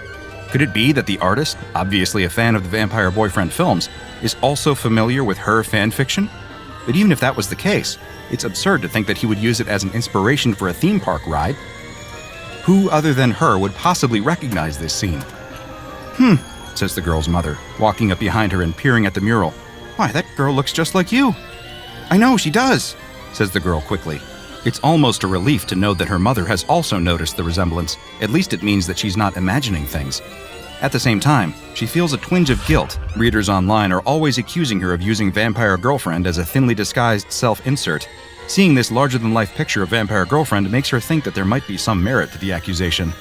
Could it be that the artist, obviously a fan of the Vampire Boyfriend films, is also familiar with her fanfiction? But even if that was the case, it's absurd to think that he would use it as an inspiration for a theme park ride. Who other than her would possibly recognize this scene? Says the girl's mother, walking up behind her and peering at the mural. "Why, that girl looks just like you." "I know, she does," says the girl quickly. It's almost a relief to know that her mother has also noticed the resemblance. At least it means that she's not imagining things. At the same time, she feels a twinge of guilt. Readers online are always accusing her of using Vampire Girlfriend as a thinly disguised self-insert. Seeing this larger-than-life picture of Vampire Girlfriend makes her think that there might be some merit to the accusation.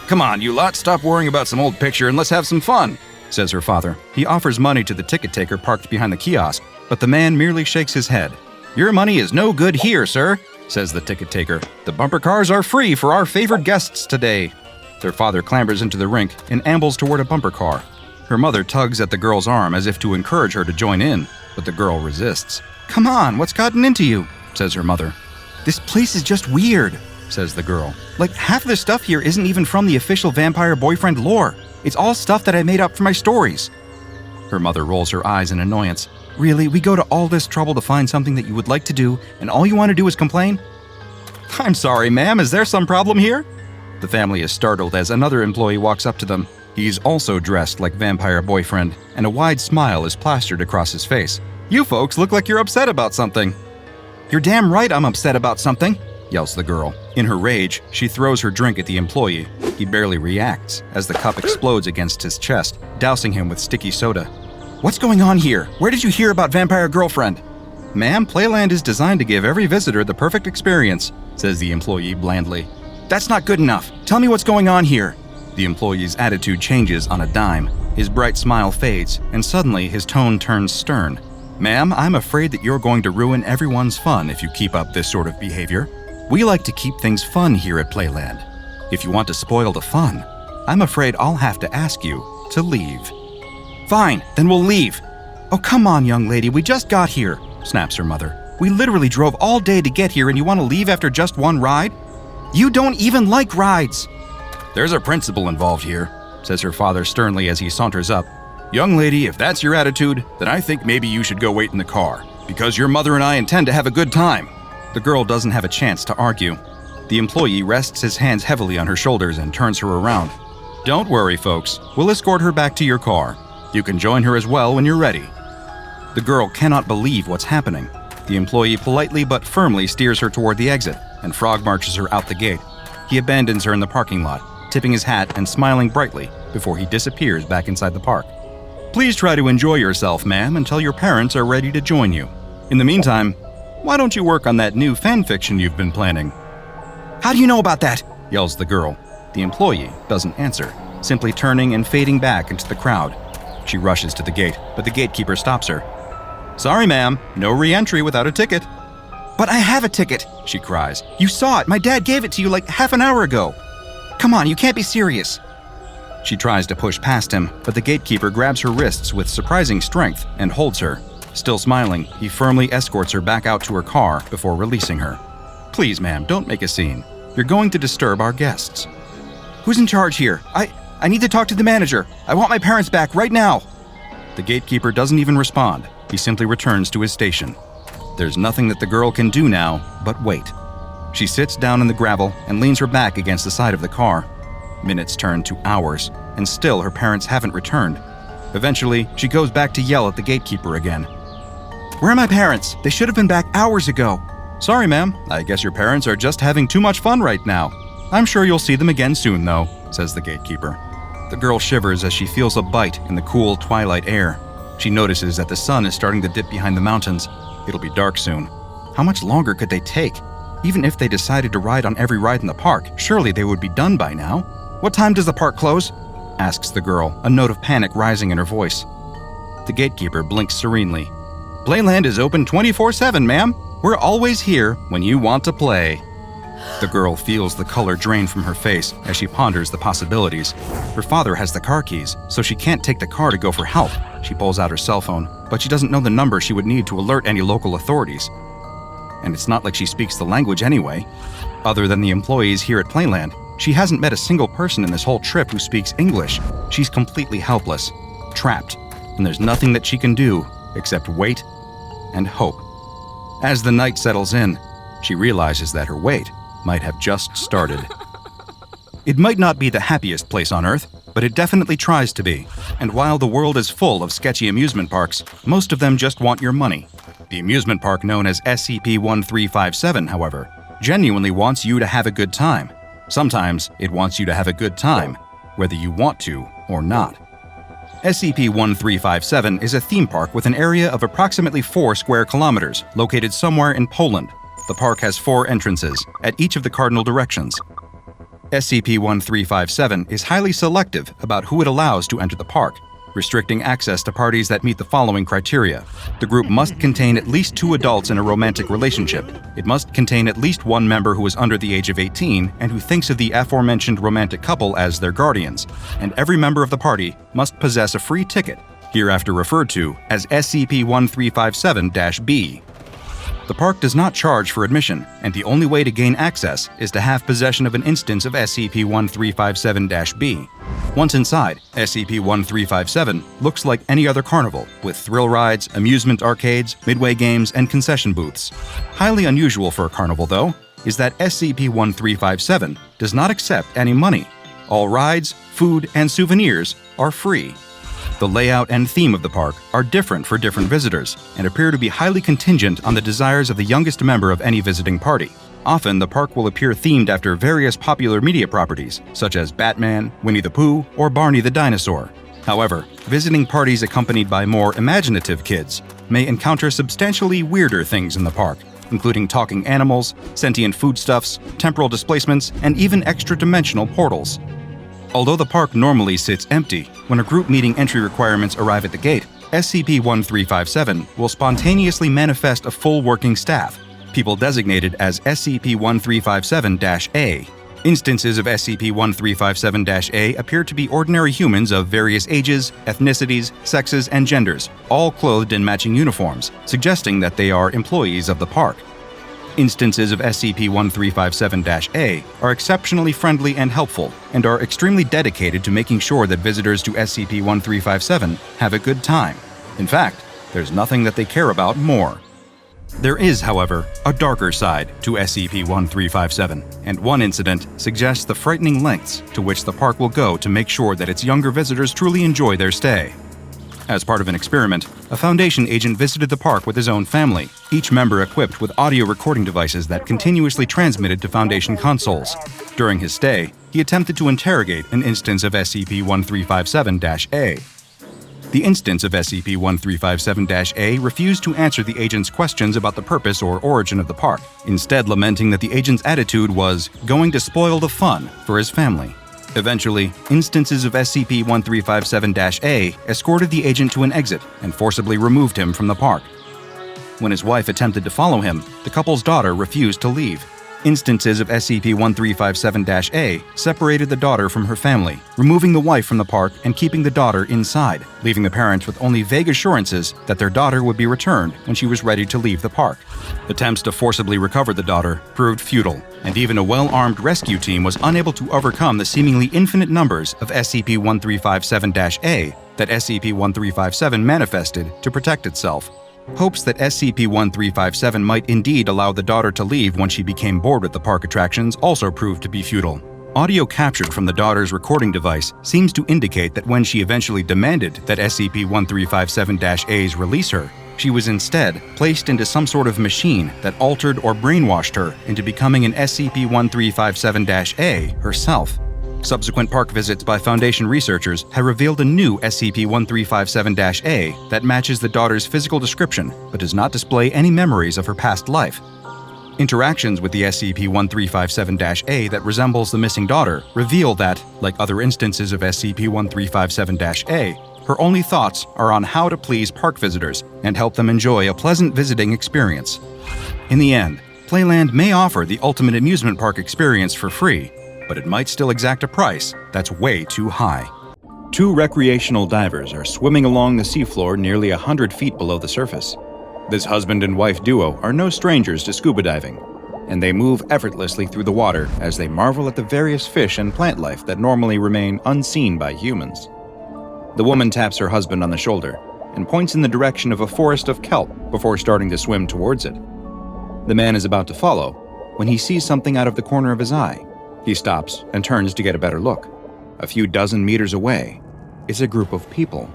"Come on, you lot, stop worrying about some old picture and let's have some fun," says her father. He offers money to the ticket taker parked behind the kiosk, but the man merely shakes his head. "Your money is no good here, sir," says the ticket taker. "The bumper cars are free for our favored guests today." Their father clambers into the rink and ambles toward a bumper car. Her mother tugs at the girl's arm as if to encourage her to join in, but the girl resists. "Come on, what's gotten into you?" says her mother. "This place is just weird," says the girl. "Like, half the stuff here isn't even from the official Vampire Boyfriend lore. It's all stuff that I made up for my stories." Her mother rolls her eyes in annoyance. "Really, we go to all this trouble to find something that you would like to do, and all you want to do is complain?" "I'm sorry, ma'am, is there some problem here?" The family is startled as another employee walks up to them. He's also dressed like Vampire Boyfriend, and a wide smile is plastered across his face. "You folks look like you're upset about something." "You're damn right I'm upset about something," yells the girl. In her rage, she throws her drink at the employee. He barely reacts as the cup explodes against his chest, dousing him with sticky soda. "What's going on here? Where did you hear about Vampire Girlfriend?" "Ma'am, Playland is designed to give every visitor the perfect experience," says the employee blandly. "That's not good enough. Tell me what's going on here." The employee's attitude changes on a dime. His bright smile fades, and suddenly his tone turns stern. "Ma'am, I'm afraid that you're going to ruin everyone's fun if you keep up this sort of behavior. We like to keep things fun here at Playland. If you want to spoil the fun, I'm afraid I'll have to ask you to leave." "Fine, then we'll leave." "Oh, come on, young lady, we just got here," snaps her mother. "We literally drove all day to get here and you want to leave after just one ride? You don't even like rides." There's a principal involved here," says her father sternly as he saunters up. "Young lady, if that's your attitude, then I think maybe you should go wait in the car, because your mother and I intend to have a good time." The girl doesn't have a chance to argue. The employee rests his hands heavily on her shoulders and turns her around. "Don't worry, folks. We'll escort her back to your car. You can join her as well when you're ready." The girl cannot believe what's happening. The employee politely but firmly steers her toward the exit, and Frog marches her out the gate. He abandons her in the parking lot, tipping his hat and smiling brightly before he disappears back inside the park. "Please try to enjoy yourself, ma'am, until your parents are ready to join you. In the meantime, why don't you work on that new fanfiction you've been planning?" "How do you know about that?" yells the girl. The employee doesn't answer, simply turning and fading back into the crowd. She rushes to the gate, but the gatekeeper stops her. "Sorry, ma'am, no re-entry without a ticket." "But I have a ticket," she cries. "You saw it. My dad gave it to you like half an hour ago. Come on, you can't be serious." She tries to push past him, but the gatekeeper grabs her wrists with surprising strength and holds her. Still smiling, he firmly escorts her back out to her car before releasing her. "Please, ma'am, don't make a scene. You're going to disturb our guests." "Who's in charge here? I need to talk to the manager. I want my parents back right now." The gatekeeper doesn't even respond. He simply returns to his station. There's nothing that the girl can do now but wait. She sits down in the gravel and leans her back against the side of the car. Minutes turn to hours, and still her parents haven't returned. Eventually, she goes back to yell at the gatekeeper again. "Where are my parents? They should have been back hours ago." "Sorry, ma'am. I guess your parents are just having too much fun right now. I'm sure you'll see them again soon, though," says the gatekeeper. The girl shivers as she feels a bite in the cool twilight air. She notices that the sun is starting to dip behind the mountains. It'll be dark soon. How much longer could they take? Even if they decided to ride on every ride in the park, surely they would be done by now. "What time does the park close?" asks the girl, a note of panic rising in her voice. The gatekeeper blinks serenely. "Playland is open 24/7, ma'am. We're always here when you want to play." The girl feels the color drain from her face as she ponders the possibilities. Her father has the car keys, so she can't take the car to go for help. She pulls out her cell phone, but she doesn't know the number she would need to alert any local authorities. And it's not like she speaks the language anyway. Other than the employees here at Playland, she hasn't met a single person in this whole trip who speaks English. She's completely helpless, trapped, and there's nothing that she can do except wait and hope. As the night settles in, she realizes that her wait might have just started. It might not be the happiest place on Earth, but it definitely tries to be. And while the world is full of sketchy amusement parks, most of them just want your money. The amusement park known as SCP-1357, however, genuinely wants you to have a good time. Sometimes it wants you to have a good time, whether you want to or not. SCP-1357 is a theme park with an area of approximately 4 square kilometers, located somewhere in Poland. The park has 4 entrances, at each of the cardinal directions. SCP-1357 is highly selective about who it allows to enter the park, restricting access to parties that meet the following criteria. The group must contain at least 2 adults in a romantic relationship. It must contain at least 1 member who is under the age of 18 and who thinks of the aforementioned romantic couple as their guardians. And every member of the party must possess a free ticket, hereafter referred to as SCP-1357-B. The park does not charge for admission, and the only way to gain access is to have possession of an instance of SCP-1357-B. Once inside, SCP-1357 looks like any other carnival, with thrill rides, amusement arcades, midway games, and concession booths. Highly unusual for a carnival, though, is that SCP-1357 does not accept any money. All rides, food, and souvenirs are free. The layout and theme of the park are different for different visitors and appear to be highly contingent on the desires of the youngest member of any visiting party. Often, the park will appear themed after various popular media properties, such as Batman, Winnie the Pooh, or Barney the Dinosaur. However, visiting parties accompanied by more imaginative kids may encounter substantially weirder things in the park, including talking animals, sentient foodstuffs, temporal displacements, and even extra-dimensional portals. Although the park normally sits empty, when a group meeting entry requirements arrive at the gate, SCP-1357 will spontaneously manifest a full working staff, people designated as SCP-1357-A. Instances of SCP-1357-A appear to be ordinary humans of various ages, ethnicities, sexes, and genders, all clothed in matching uniforms, suggesting that they are employees of the park. Instances of SCP-1357-A are exceptionally friendly and helpful, and are extremely dedicated to making sure that visitors to SCP-1357 have a good time. In fact, there's nothing that they care about more. There is, however, a darker side to SCP-1357, and one incident suggests the frightening lengths to which the park will go to make sure that its younger visitors truly enjoy their stay. As part of an experiment, a Foundation agent visited the park with his own family, each member equipped with audio recording devices that continuously transmitted to Foundation consoles. During his stay, he attempted to interrogate an instance of SCP-1357-A. The instance of SCP-1357-A refused to answer the agent's questions about the purpose or origin of the park, instead lamenting that the agent's attitude was going to spoil the fun for his family. Eventually, instances of SCP-1357-A escorted the agent to an exit and forcibly removed him from the park. When his wife attempted to follow him, the couple's daughter refused to leave. Instances of SCP-1357-A separated the daughter from her family, removing the wife from the park and keeping the daughter inside, leaving the parents with only vague assurances that their daughter would be returned when she was ready to leave the park. Attempts to forcibly recover the daughter proved futile, and even a well-armed rescue team was unable to overcome the seemingly infinite numbers of SCP-1357-A that SCP-1357 manifested to protect itself. Hopes that SCP-1357 might indeed allow the daughter to leave when she became bored with the park attractions also proved to be futile. Audio captured from the daughter's recording device seems to indicate that when she eventually demanded that SCP-1357-A's release her, she was instead placed into some sort of machine that altered or brainwashed her into becoming an SCP-1357-A herself. Subsequent park visits by Foundation researchers have revealed a new SCP-1357-A that matches the daughter's physical description but does not display any memories of her past life. Interactions with the SCP-1357-A that resembles the missing daughter reveal that, like other instances of SCP-1357-A, her only thoughts are on how to please park visitors and help them enjoy a pleasant visiting experience. In the end, Playland may offer the ultimate amusement park experience for free, but it might still exact a price that's way too high. Two recreational divers are swimming along the seafloor nearly 100 feet below the surface. This husband and wife duo are no strangers to scuba diving, and they move effortlessly through the water as they marvel at the various fish and plant life that normally remain unseen by humans. The woman taps her husband on the shoulder and points in the direction of a forest of kelp before starting to swim towards it. The man is about to follow when he sees something out of the corner of his eye. He stops and turns to get a better look. A few dozen meters away is a group of people.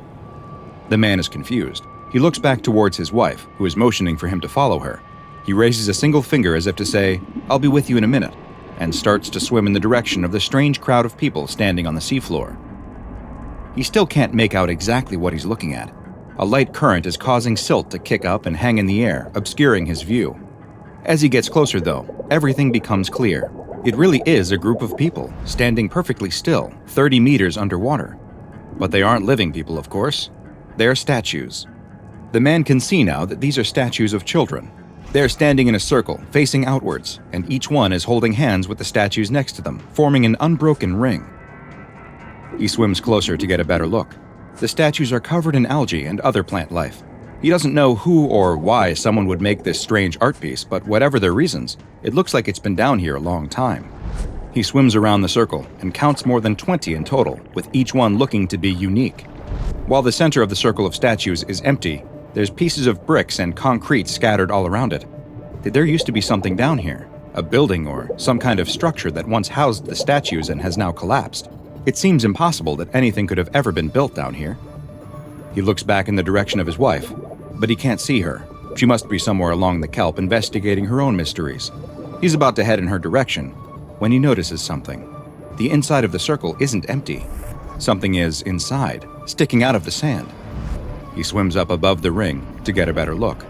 The man is confused. He looks back towards his wife, who is motioning for him to follow her. He raises a single finger as if to say, "I'll be with you in a minute," and starts to swim in the direction of the strange crowd of people standing on the seafloor. He still can't make out exactly what he's looking at. A light current is causing silt to kick up and hang in the air, obscuring his view. As he gets closer, though, everything becomes clear. It really is a group of people, standing perfectly still, 30 meters underwater. But they aren't living people, of course. They are statues. The man can see now that these are statues of children. They are standing in a circle, facing outwards, and each one is holding hands with the statues next to them, forming an unbroken ring. He swims closer to get a better look. The statues are covered in algae and other plant life. He doesn't know who or why someone would make this strange art piece, but whatever their reasons, it looks like it's been down here a long time. He swims around the circle and counts more than 20 in total, with each one looking to be unique. While the center of the circle of statues is empty, there's pieces of bricks and concrete scattered all around it. There used to be something down here, a building or some kind of structure that once housed the statues and has now collapsed. It seems impossible that anything could have ever been built down here. He looks back in the direction of his wife, but he can't see her. She must be somewhere along the kelp investigating her own mysteries. He's about to head in her direction when he notices something. The inside of the circle isn't empty. Something is inside, sticking out of the sand. He swims up above the ring to get a better look.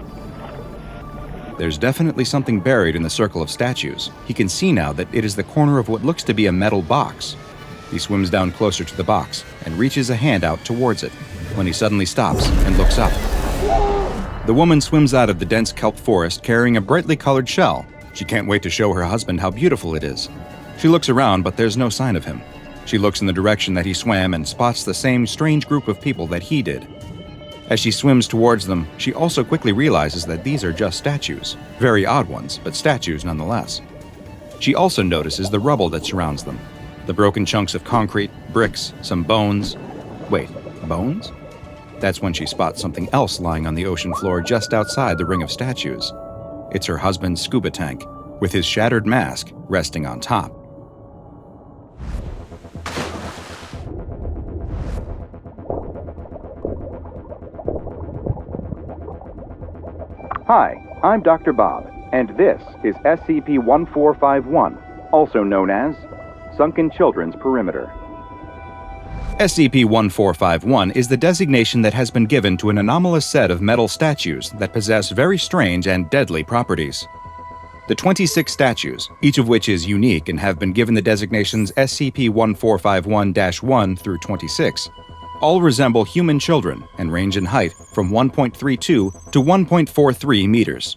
There's definitely something buried in the circle of statues. He can see now that it is the corner of what looks to be a metal box. He swims down closer to the box and reaches a hand out towards it, when he suddenly stops and looks up. The woman swims out of the dense kelp forest carrying a brightly colored shell. She can't wait to show her husband how beautiful it is. She looks around, but there's no sign of him. She looks in the direction that he swam and spots the same strange group of people that he did. As she swims towards them, she also quickly realizes that these are just statues. Very odd ones, but statues nonetheless. She also notices the rubble that surrounds them. The broken chunks of concrete, bricks, some bones. Wait, bones? That's when she spots something else lying on the ocean floor just outside the ring of statues. It's her husband's scuba tank, with his shattered mask resting on top. Hi, I'm Dr. Bob, and this is SCP-1451, also known as Sunken Children's Perimeter. SCP-1451 is the designation that has been given to an anomalous set of metal statues that possess very strange and deadly properties. The 26 statues, each of which is unique and have been given the designations SCP-1451-1 through 26, all resemble human children and range in height from 1.32 to 1.43 meters.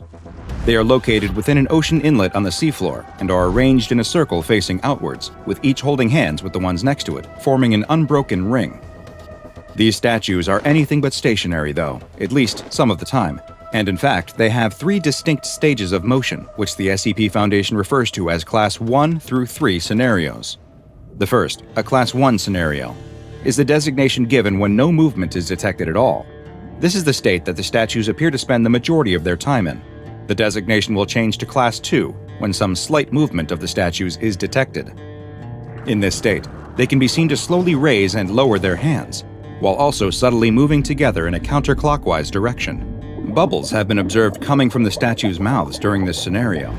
They are located within an ocean inlet on the seafloor and are arranged in a circle facing outwards, with each holding hands with the ones next to it, forming an unbroken ring. These statues are anything but stationary, though, at least some of the time, and in fact, they have 3 distinct stages of motion, which the SCP Foundation refers to as Class 1 through 3 scenarios. The first, a Class 1 scenario, is the designation given when no movement is detected at all. This is the state that the statues appear to spend the majority of their time in. The designation will change to Class 2 when some slight movement of the statues is detected. In this state, they can be seen to slowly raise and lower their hands, while also subtly moving together in a counterclockwise direction. Bubbles have been observed coming from the statues' mouths during this scenario.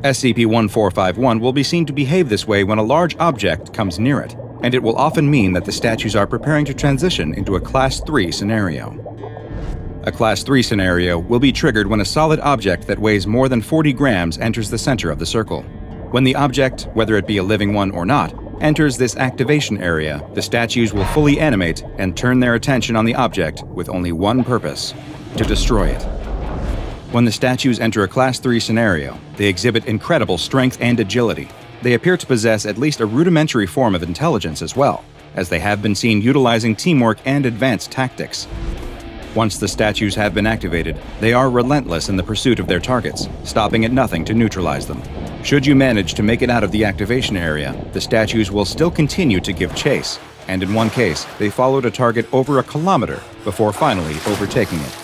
SCP-1451 will be seen to behave this way when a large object comes near it, and it will often mean that the statues are preparing to transition into a Class 3 scenario. A Class 3 scenario will be triggered when a solid object that weighs more than 40 grams enters the center of the circle. When the object, whether it be a living one or not, enters this activation area, the statues will fully animate and turn their attention on the object with only one purpose: to destroy it. When the statues enter a Class 3 scenario, they exhibit incredible strength and agility. They appear to possess at least a rudimentary form of intelligence as well, as they have been seen utilizing teamwork and advanced tactics. Once the statues have been activated, they are relentless in the pursuit of their targets, stopping at nothing to neutralize them. Should you manage to make it out of the activation area, the statues will still continue to give chase, and in one case, they followed a target over a kilometer before finally overtaking it.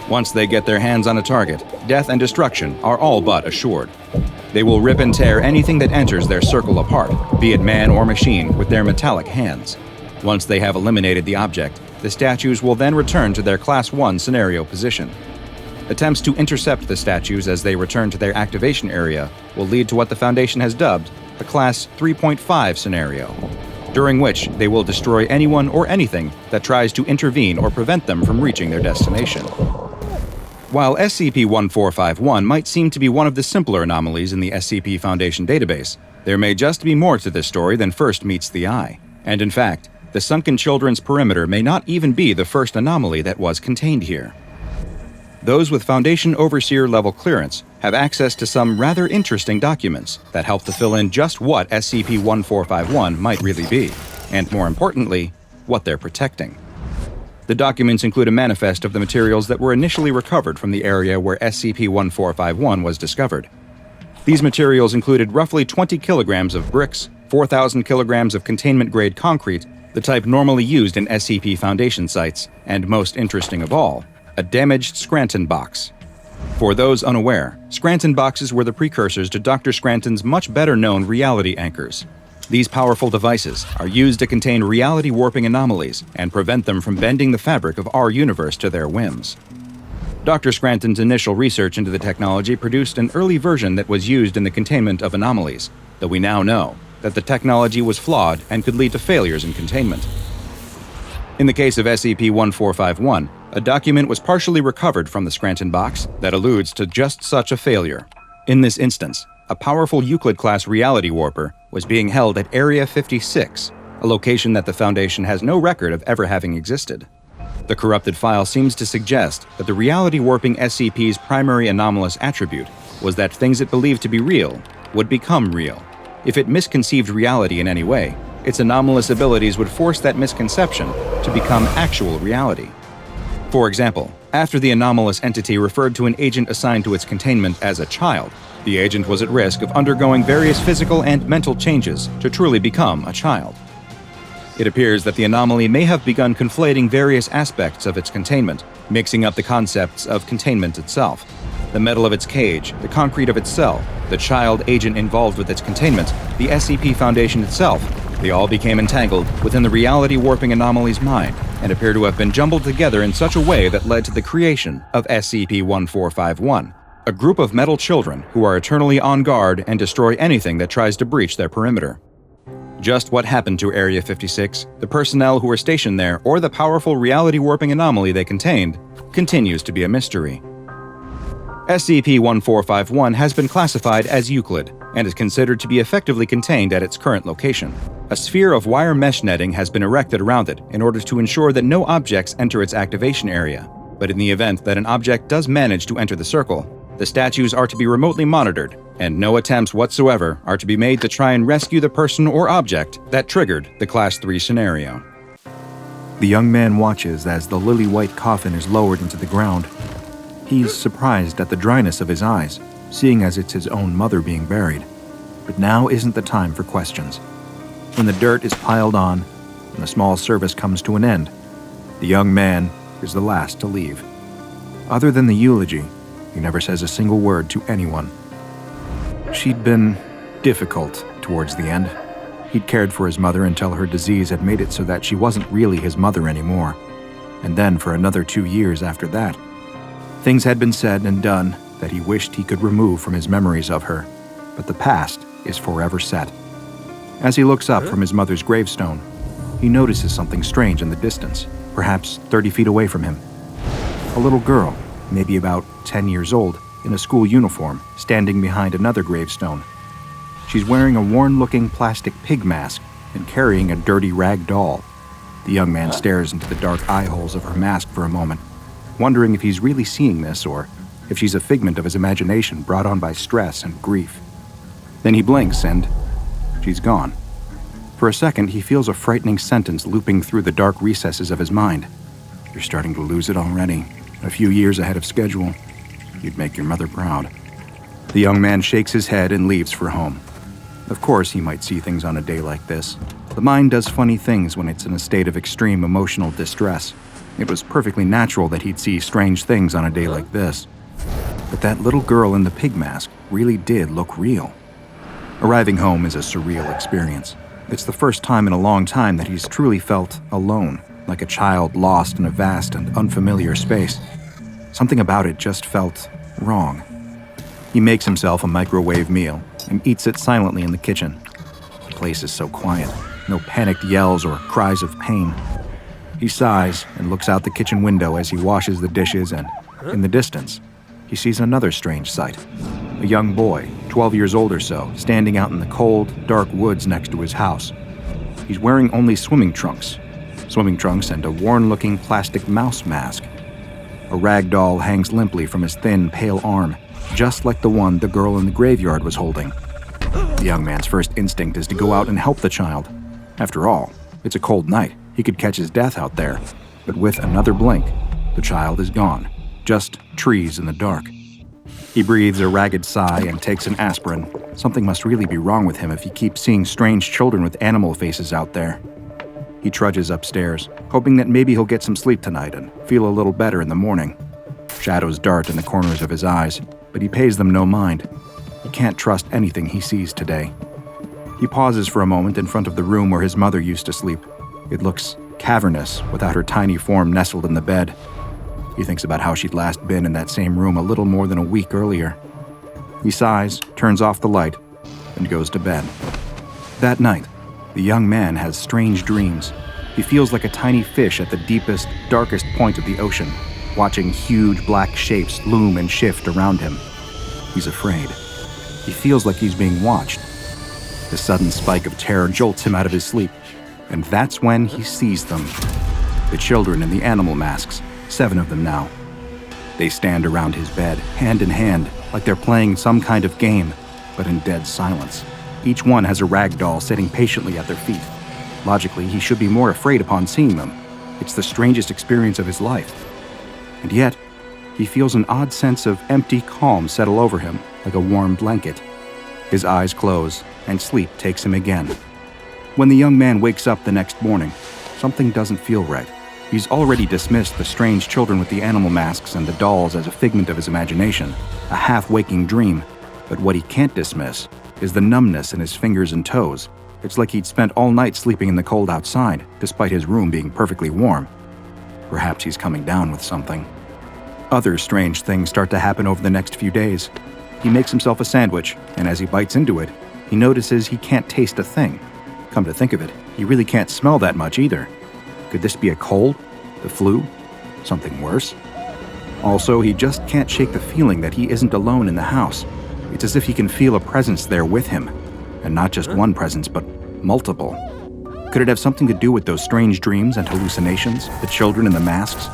Once they get their hands on a target, death and destruction are all but assured. They will rip and tear anything that enters their circle apart, be it man or machine, with their metallic hands. Once they have eliminated the object, the statues will then return to their Class 1 scenario position. Attempts to intercept the statues as they return to their activation area will lead to what the Foundation has dubbed a Class 3.5 scenario, during which they will destroy anyone or anything that tries to intervene or prevent them from reaching their destination. While SCP-1451 might seem to be one of the simpler anomalies in the SCP Foundation database, there may just be more to this story than first meets the eye. And in fact, the Sunken Children's Perimeter may not even be the first anomaly that was contained here. Those with Foundation Overseer level clearance have access to some rather interesting documents that help to fill in just what SCP-1451 might really be, and more importantly, what they're protecting. The documents include a manifest of the materials that were initially recovered from the area where SCP-1451 was discovered. These materials included roughly 20 kilograms of bricks, 4,000 kilograms of containment-grade concrete, the type normally used in SCP Foundation sites, and most interesting of all, a damaged Scranton box. For those unaware, Scranton boxes were the precursors to Dr. Scranton's much better-known reality anchors. These powerful devices are used to contain reality warping anomalies and prevent them from bending the fabric of our universe to their whims. Dr. Scranton's initial research into the technology produced an early version that was used in the containment of anomalies, though we now know that the technology was flawed and could lead to failures in containment. In the case of SCP-1451, a document was partially recovered from the Scranton box that alludes to just such a failure. In this instance, a powerful Euclid-class reality warper was being held at Area 56, a location that the Foundation has no record of ever having existed. The corrupted file seems to suggest that the reality warping SCP's primary anomalous attribute was that things it believed to be real would become real. If it misconceived reality in any way, its anomalous abilities would force that misconception to become actual reality. For example, after the anomalous entity referred to an agent assigned to its containment as a child, the agent was at risk of undergoing various physical and mental changes to truly become a child. It appears that the anomaly may have begun conflating various aspects of its containment, mixing up the concepts of containment itself. The metal of its cage, the concrete of its cell, the child agent involved with its containment, the SCP Foundation itself, they all became entangled within the reality-warping anomaly's mind and appear to have been jumbled together in such a way that led to the creation of SCP-1451, a group of metal children who are eternally on guard and destroy anything that tries to breach their perimeter. Just what happened to Area 56, the personnel who were stationed there, or the powerful reality-warping anomaly they contained, continues to be a mystery. SCP-1451 has been classified as Euclid and is considered to be effectively contained at its current location. A sphere of wire mesh netting has been erected around it in order to ensure that no objects enter its activation area, but in the event that an object does manage to enter the circle, the statues are to be remotely monitored, and no attempts whatsoever are to be made to try and rescue the person or object that triggered the Class 3 scenario. The young man watches as the lily-white coffin is lowered into the ground. He's surprised at the dryness of his eyes, seeing as it's his own mother being buried. But now isn't the time for questions. When the dirt is piled on and the small service comes to an end, the young man is the last to leave. Other than the eulogy, he never says a single word to anyone. She'd been difficult towards the end. He'd cared for his mother until her disease had made it so that she wasn't really his mother anymore. And then for another 2 years after that, things had been said and done that he wished he could remove from his memories of her, but the past is forever set. As he looks up from his mother's gravestone, he notices something strange in the distance, perhaps 30 feet away from him. A little girl, maybe about 10 years old, in a school uniform, standing behind another gravestone. She's wearing a worn-looking plastic pig mask and carrying a dirty rag doll. The young man stares into the dark eye holes of her mask for a moment, wondering if he's really seeing this or if she's a figment of his imagination brought on by stress and grief. Then he blinks and she's gone. For a second, he feels a frightening sentence looping through the dark recesses of his mind. You're starting to lose it already. A few years ahead of schedule. You'd make your mother proud. The young man shakes his head and leaves for home. Of course, he might see things on a day like this. The mind does funny things when it's in a state of extreme emotional distress. It was perfectly natural that he'd see strange things on a day like this. But that little girl in the pig mask really did look real. Arriving home is a surreal experience. It's the first time in a long time that he's truly felt alone, like a child lost in a vast and unfamiliar space. Something about it just felt wrong. He makes himself a microwave meal and eats it silently in the kitchen. The place is so quiet, no panicked yells or cries of pain. He sighs and looks out the kitchen window as he washes the dishes, and in the distance, he sees another strange sight. A young boy, 12 years old or so, standing out in the cold, dark woods next to his house. He's wearing only swimming trunks and a worn-looking plastic mouse mask. A rag doll hangs limply from his thin, pale arm, just like the one the girl in the graveyard was holding. The young man's first instinct is to go out and help the child. After all, it's a cold night. He could catch his death out there. But with another blink, the child is gone. Just trees in the dark. He breathes a ragged sigh and takes an aspirin. Something must really be wrong with him if he keeps seeing strange children with animal faces out there. He trudges upstairs, hoping that maybe he'll get some sleep tonight and feel a little better in the morning. Shadows dart in the corners of his eyes, but he pays them no mind. He can't trust anything he sees today. He pauses for a moment in front of the room where his mother used to sleep. It looks cavernous without her tiny form nestled in the bed. He thinks about how she'd last been in that same room a little more than a week earlier. He sighs, turns off the light, and goes to bed. That night, the young man has strange dreams. He feels like a tiny fish at the deepest, darkest point of the ocean, watching huge black shapes loom and shift around him. He's afraid. He feels like he's being watched. The sudden spike of terror jolts him out of his sleep, and that's when he sees them. The children in the animal masks, 7 of them now. They stand around his bed, hand in hand, like they're playing some kind of game, but in dead silence. Each one has a rag doll sitting patiently at their feet. Logically, he should be more afraid upon seeing them. It's the strangest experience of his life. And yet, he feels an odd sense of empty calm settle over him like a warm blanket. His eyes close, and sleep takes him again. When the young man wakes up the next morning, something doesn't feel right. He's already dismissed the strange children with the animal masks and the dolls as a figment of his imagination, a half-waking dream. But what he can't dismiss is the numbness in his fingers and toes. It's like he'd spent all night sleeping in the cold outside, despite his room being perfectly warm. Perhaps he's coming down with something. Other strange things start to happen over the next few days. He makes himself a sandwich, and as he bites into it, he notices he can't taste a thing. Come to think of it, he really can't smell that much either. Could this be a cold? The flu? Something worse? Also, he just can't shake the feeling that he isn't alone in the house. It's as if he can feel a presence there with him. And not just one presence, but multiple. Could it have something to do with those strange dreams and hallucinations, the children in the masks?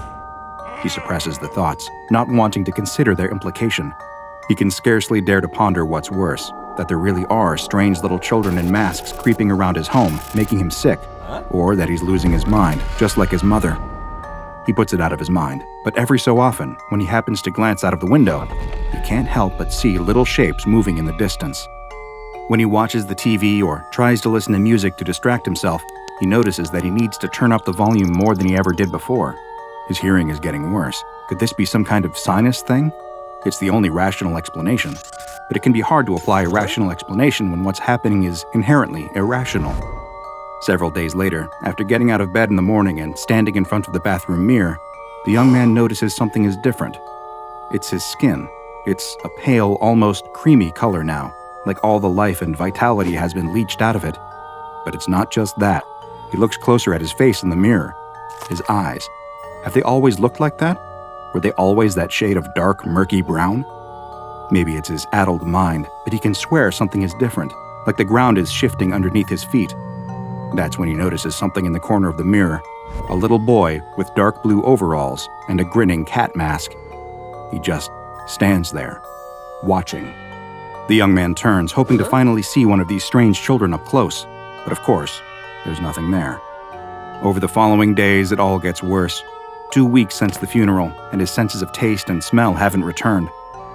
He suppresses the thoughts, not wanting to consider their implication. He can scarcely dare to ponder what's worse, that there really are strange little children in masks creeping around his home, making him sick, or that he's losing his mind, just like his mother. He puts it out of his mind, but every so often, when he happens to glance out of the window, he can't help but see little shapes moving in the distance. When he watches the TV or tries to listen to music to distract himself, he notices that he needs to turn up the volume more than he ever did before. His hearing is getting worse. Could this be some kind of sinus thing? It's the only rational explanation, but it can be hard to apply a rational explanation when what's happening is inherently irrational. Several days later, after getting out of bed in the morning and standing in front of the bathroom mirror, the young man notices something is different. It's his skin. It's a pale, almost creamy color now, like all the life and vitality has been leached out of it. But it's not just that. He looks closer at his face in the mirror. His eyes. Have they always looked like that? Were they always that shade of dark, murky brown? Maybe it's his addled mind, but he can swear something is different, like the ground is shifting underneath his feet. That's when he notices something in the corner of the mirror, a little boy with dark blue overalls and a grinning cat mask. He just stands there, watching. The young man turns, hoping to finally see one of these strange children up close, but of course, there's nothing there. Over the following days, it all gets worse. 2 weeks since the funeral, and his senses of taste and smell haven't returned.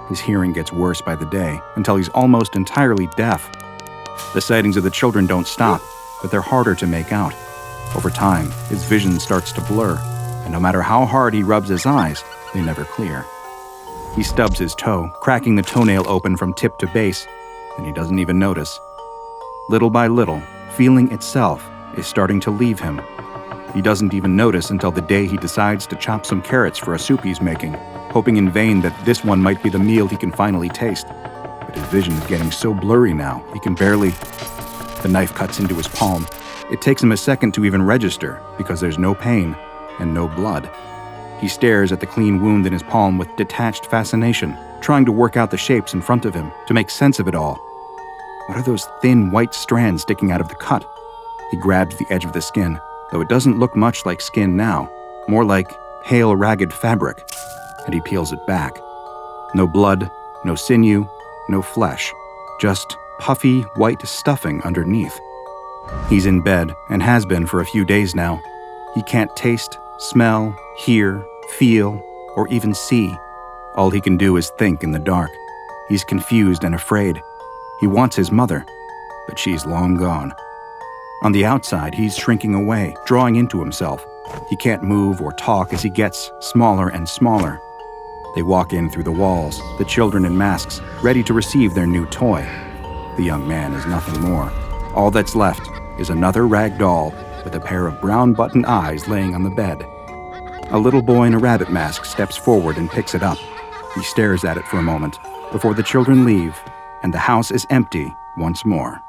His hearing gets worse by the day, until he's almost entirely deaf. The sightings of the children don't stop, but they're harder to make out. Over time, his vision starts to blur, and no matter how hard he rubs his eyes, they never clear. He stubs his toe, cracking the toenail open from tip to base, and he doesn't even notice. Little by little, feeling itself is starting to leave him. He doesn't even notice until the day he decides to chop some carrots for a soup he's making, hoping in vain that this one might be the meal he can finally taste. But his vision is getting so blurry now, he can barely... The knife cuts into his palm. It takes him a second to even register, because there's no pain and no blood. He stares at the clean wound in his palm with detached fascination, trying to work out the shapes in front of him, to make sense of it all. What are those thin white strands sticking out of the cut? He grabs the edge of the skin, though it doesn't look much like skin now, more like pale, ragged fabric, and he peels it back. No blood, no sinew, no flesh, just puffy white stuffing underneath. He's in bed, and has been for a few days now. He can't taste, smell, hear, feel, or even see. All he can do is think in the dark. He's confused and afraid. He wants his mother, but she's long gone. On the outside, he's shrinking away, drawing into himself. He can't move or talk as he gets smaller and smaller. They walk in through the walls, the children in masks, ready to receive their new toy. The young man is nothing more. All that's left is another rag doll with a pair of brown button eyes laying on the bed. A little boy in a rabbit mask steps forward and picks it up. He stares at it for a moment before the children leave, and the house is empty once more.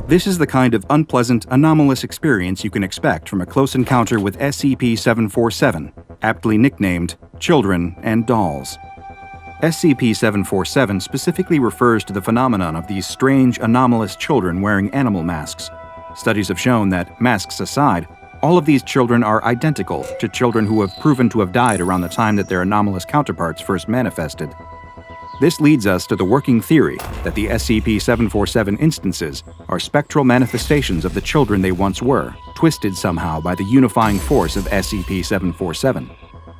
This is the kind of unpleasant, anomalous experience you can expect from a close encounter with SCP-747, aptly nicknamed Children and Dolls. SCP-747 specifically refers to the phenomenon of these strange, anomalous children wearing animal masks. Studies have shown that, masks aside, all of these children are identical to children who have proven to have died around the time that their anomalous counterparts first manifested. This leads us to the working theory that the SCP-747 instances are spectral manifestations of the children they once were, twisted somehow by the unifying force of SCP-747.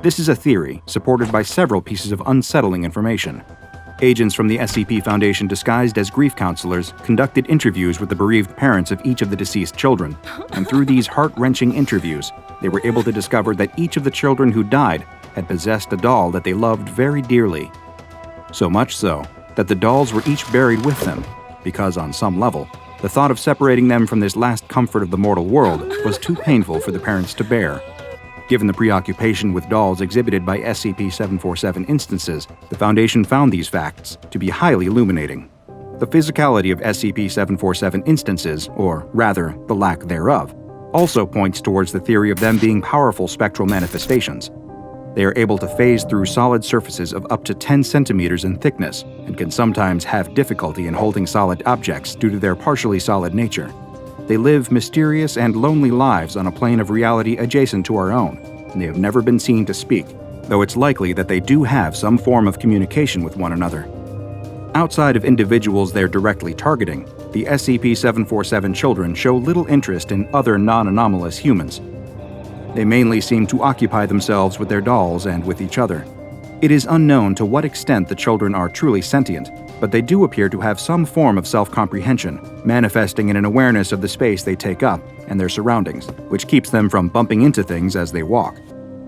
This is a theory supported by several pieces of unsettling information. Agents from the SCP Foundation disguised as grief counselors conducted interviews with the bereaved parents of each of the deceased children, and through these heart-wrenching interviews, they were able to discover that each of the children who died had possessed a doll that they loved very dearly. So much so that the dolls were each buried with them, because on some level, the thought of separating them from this last comfort of the mortal world was too painful for the parents to bear. Given the preoccupation with dolls exhibited by SCP-747 instances, the Foundation found these facts to be highly illuminating. The physicality of SCP-747 instances, or rather, the lack thereof, also points towards the theory of them being powerful spectral manifestations. They are able to phase through solid surfaces of up to 10 centimeters in thickness and can sometimes have difficulty in holding solid objects due to their partially solid nature. They live mysterious and lonely lives on a plane of reality adjacent to our own, and they have never been seen to speak, though it's likely that they do have some form of communication with one another. Outside of individuals they're directly targeting, the SCP-747 children show little interest in other non-anomalous humans. They mainly seem to occupy themselves with their dolls and with each other. It is unknown to what extent the children are truly sentient, but they do appear to have some form of self-comprehension, manifesting in an awareness of the space they take up and their surroundings, which keeps them from bumping into things as they walk.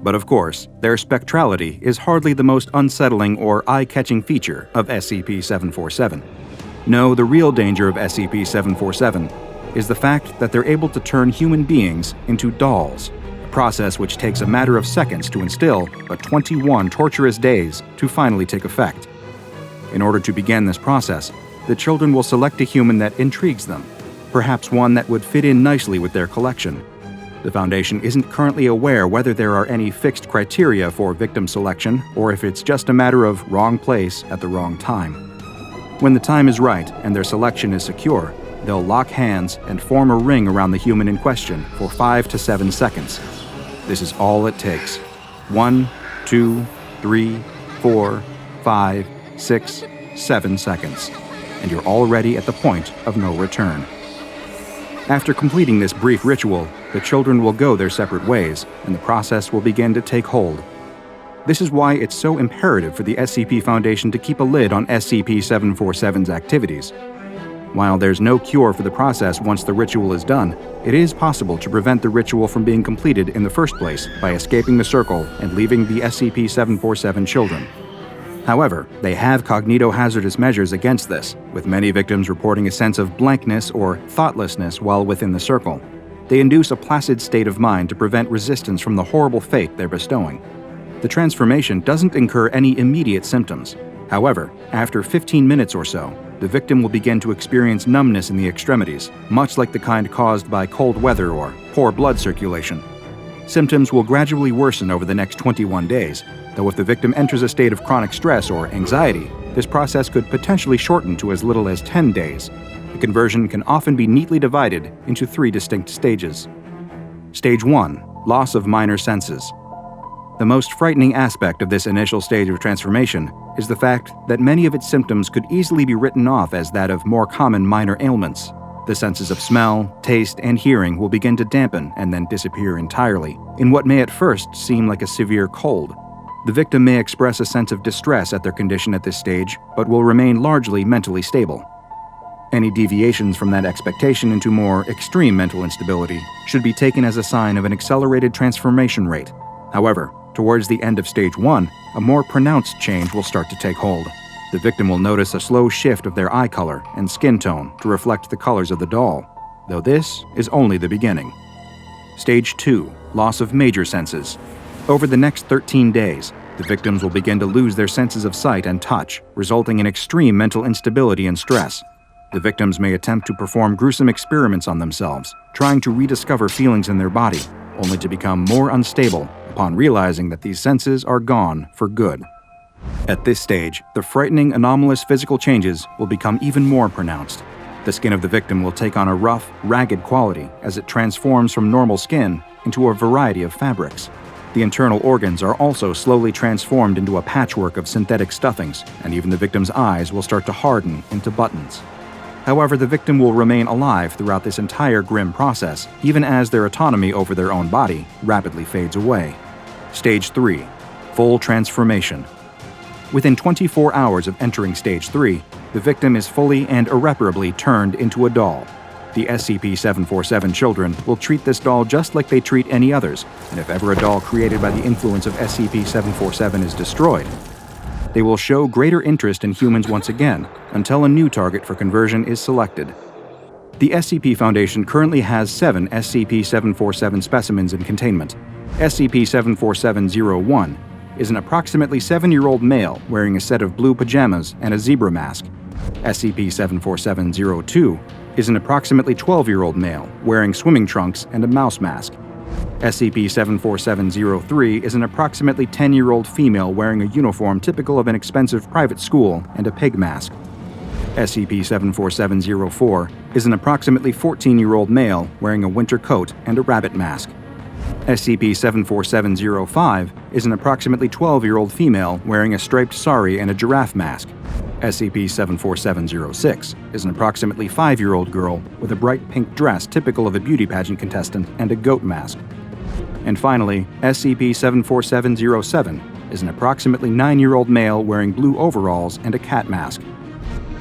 But of course, their spectrality is hardly the most unsettling or eye-catching feature of SCP-747. No, the real danger of SCP-747 is the fact that they're able to turn human beings into dolls, a process which takes a matter of seconds to instill, but 21 torturous days to finally take effect. In order to begin this process, the children will select a human that intrigues them, perhaps one that would fit in nicely with their collection. The Foundation isn't currently aware whether there are any fixed criteria for victim selection or if it's just a matter of wrong place at the wrong time. When the time is right and their selection is secure, they'll lock hands and form a ring around the human in question for 5 to 7 seconds. This is all it takes. 1, 2, 3, 4, 5, 6, 7 seconds, and you're already at the point of no return. After completing this brief ritual, the children will go their separate ways, and the process will begin to take hold. This is why it's so imperative for the SCP Foundation to keep a lid on SCP-747's activities. While there's no cure for the process once the ritual is done, it is possible to prevent the ritual from being completed in the first place by escaping the circle and leaving the SCP-747 children. However, they have cognitohazardous measures against this, with many victims reporting a sense of blankness or thoughtlessness while within the circle. They induce a placid state of mind to prevent resistance from the horrible fate they're bestowing. The transformation doesn't incur any immediate symptoms. However, after 15 minutes or so, the victim will begin to experience numbness in the extremities, much like the kind caused by cold weather or poor blood circulation. Symptoms will gradually worsen over the next 21 days, though if the victim enters a state of chronic stress or anxiety, this process could potentially shorten to as little as 10 days. The conversion can often be neatly divided into 3 distinct stages. Stage 1. Loss of minor senses. The most frightening aspect of this initial stage of transformation is the fact that many of its symptoms could easily be written off as that of more common minor ailments. The senses of smell, taste, and hearing will begin to dampen and then disappear entirely, in what may at first seem like a severe cold. The victim may express a sense of distress at their condition at this stage, but will remain largely mentally stable. Any deviations from that expectation into more extreme mental instability should be taken as a sign of an accelerated transformation rate. However, towards the end of Stage 1, a more pronounced change will start to take hold. The victim will notice a slow shift of their eye color and skin tone to reflect the colors of the doll, though this is only the beginning. Stage 2. Loss of major senses. Over the next 13 days, the victims will begin to lose their senses of sight and touch, resulting in extreme mental instability and stress. The victims may attempt to perform gruesome experiments on themselves, trying to rediscover feelings in their body, only to become more unstable upon realizing that these senses are gone for good. At this stage, the frightening anomalous physical changes will become even more pronounced. The skin of the victim will take on a rough, ragged quality as it transforms from normal skin into a variety of fabrics. The internal organs are also slowly transformed into a patchwork of synthetic stuffings, and even the victim's eyes will start to harden into buttons. However, the victim will remain alive throughout this entire grim process, even as their autonomy over their own body rapidly fades away. Stage 3. full transformation. Within 24 hours of entering Stage 3, the victim is fully and irreparably turned into a doll. The SCP-747 children will treat this doll just like they treat any others, and if ever a doll created by the influence of SCP-747 is destroyed, they will show greater interest in humans once again until a new target for conversion is selected. The SCP Foundation currently has 7 SCP-747 specimens in containment. SCP-747-01 is an approximately 7-year-old male wearing a set of blue pajamas and a zebra mask. SCP-747-02 is an approximately 12-year-old male wearing swimming trunks and a mouse mask. SCP-747-03 is an approximately 10-year-old female wearing a uniform typical of an expensive private school and a pig mask. SCP-747-04 is an approximately 14-year-old male wearing a winter coat and a rabbit mask. SCP-747-05 is an approximately 12-year-old female wearing a striped sari and a giraffe mask. SCP-747-06 is an approximately 5-year-old girl with a bright pink dress typical of a beauty pageant contestant and a goat mask. And finally, SCP-747-07 is an approximately 9-year-old male wearing blue overalls and a cat mask.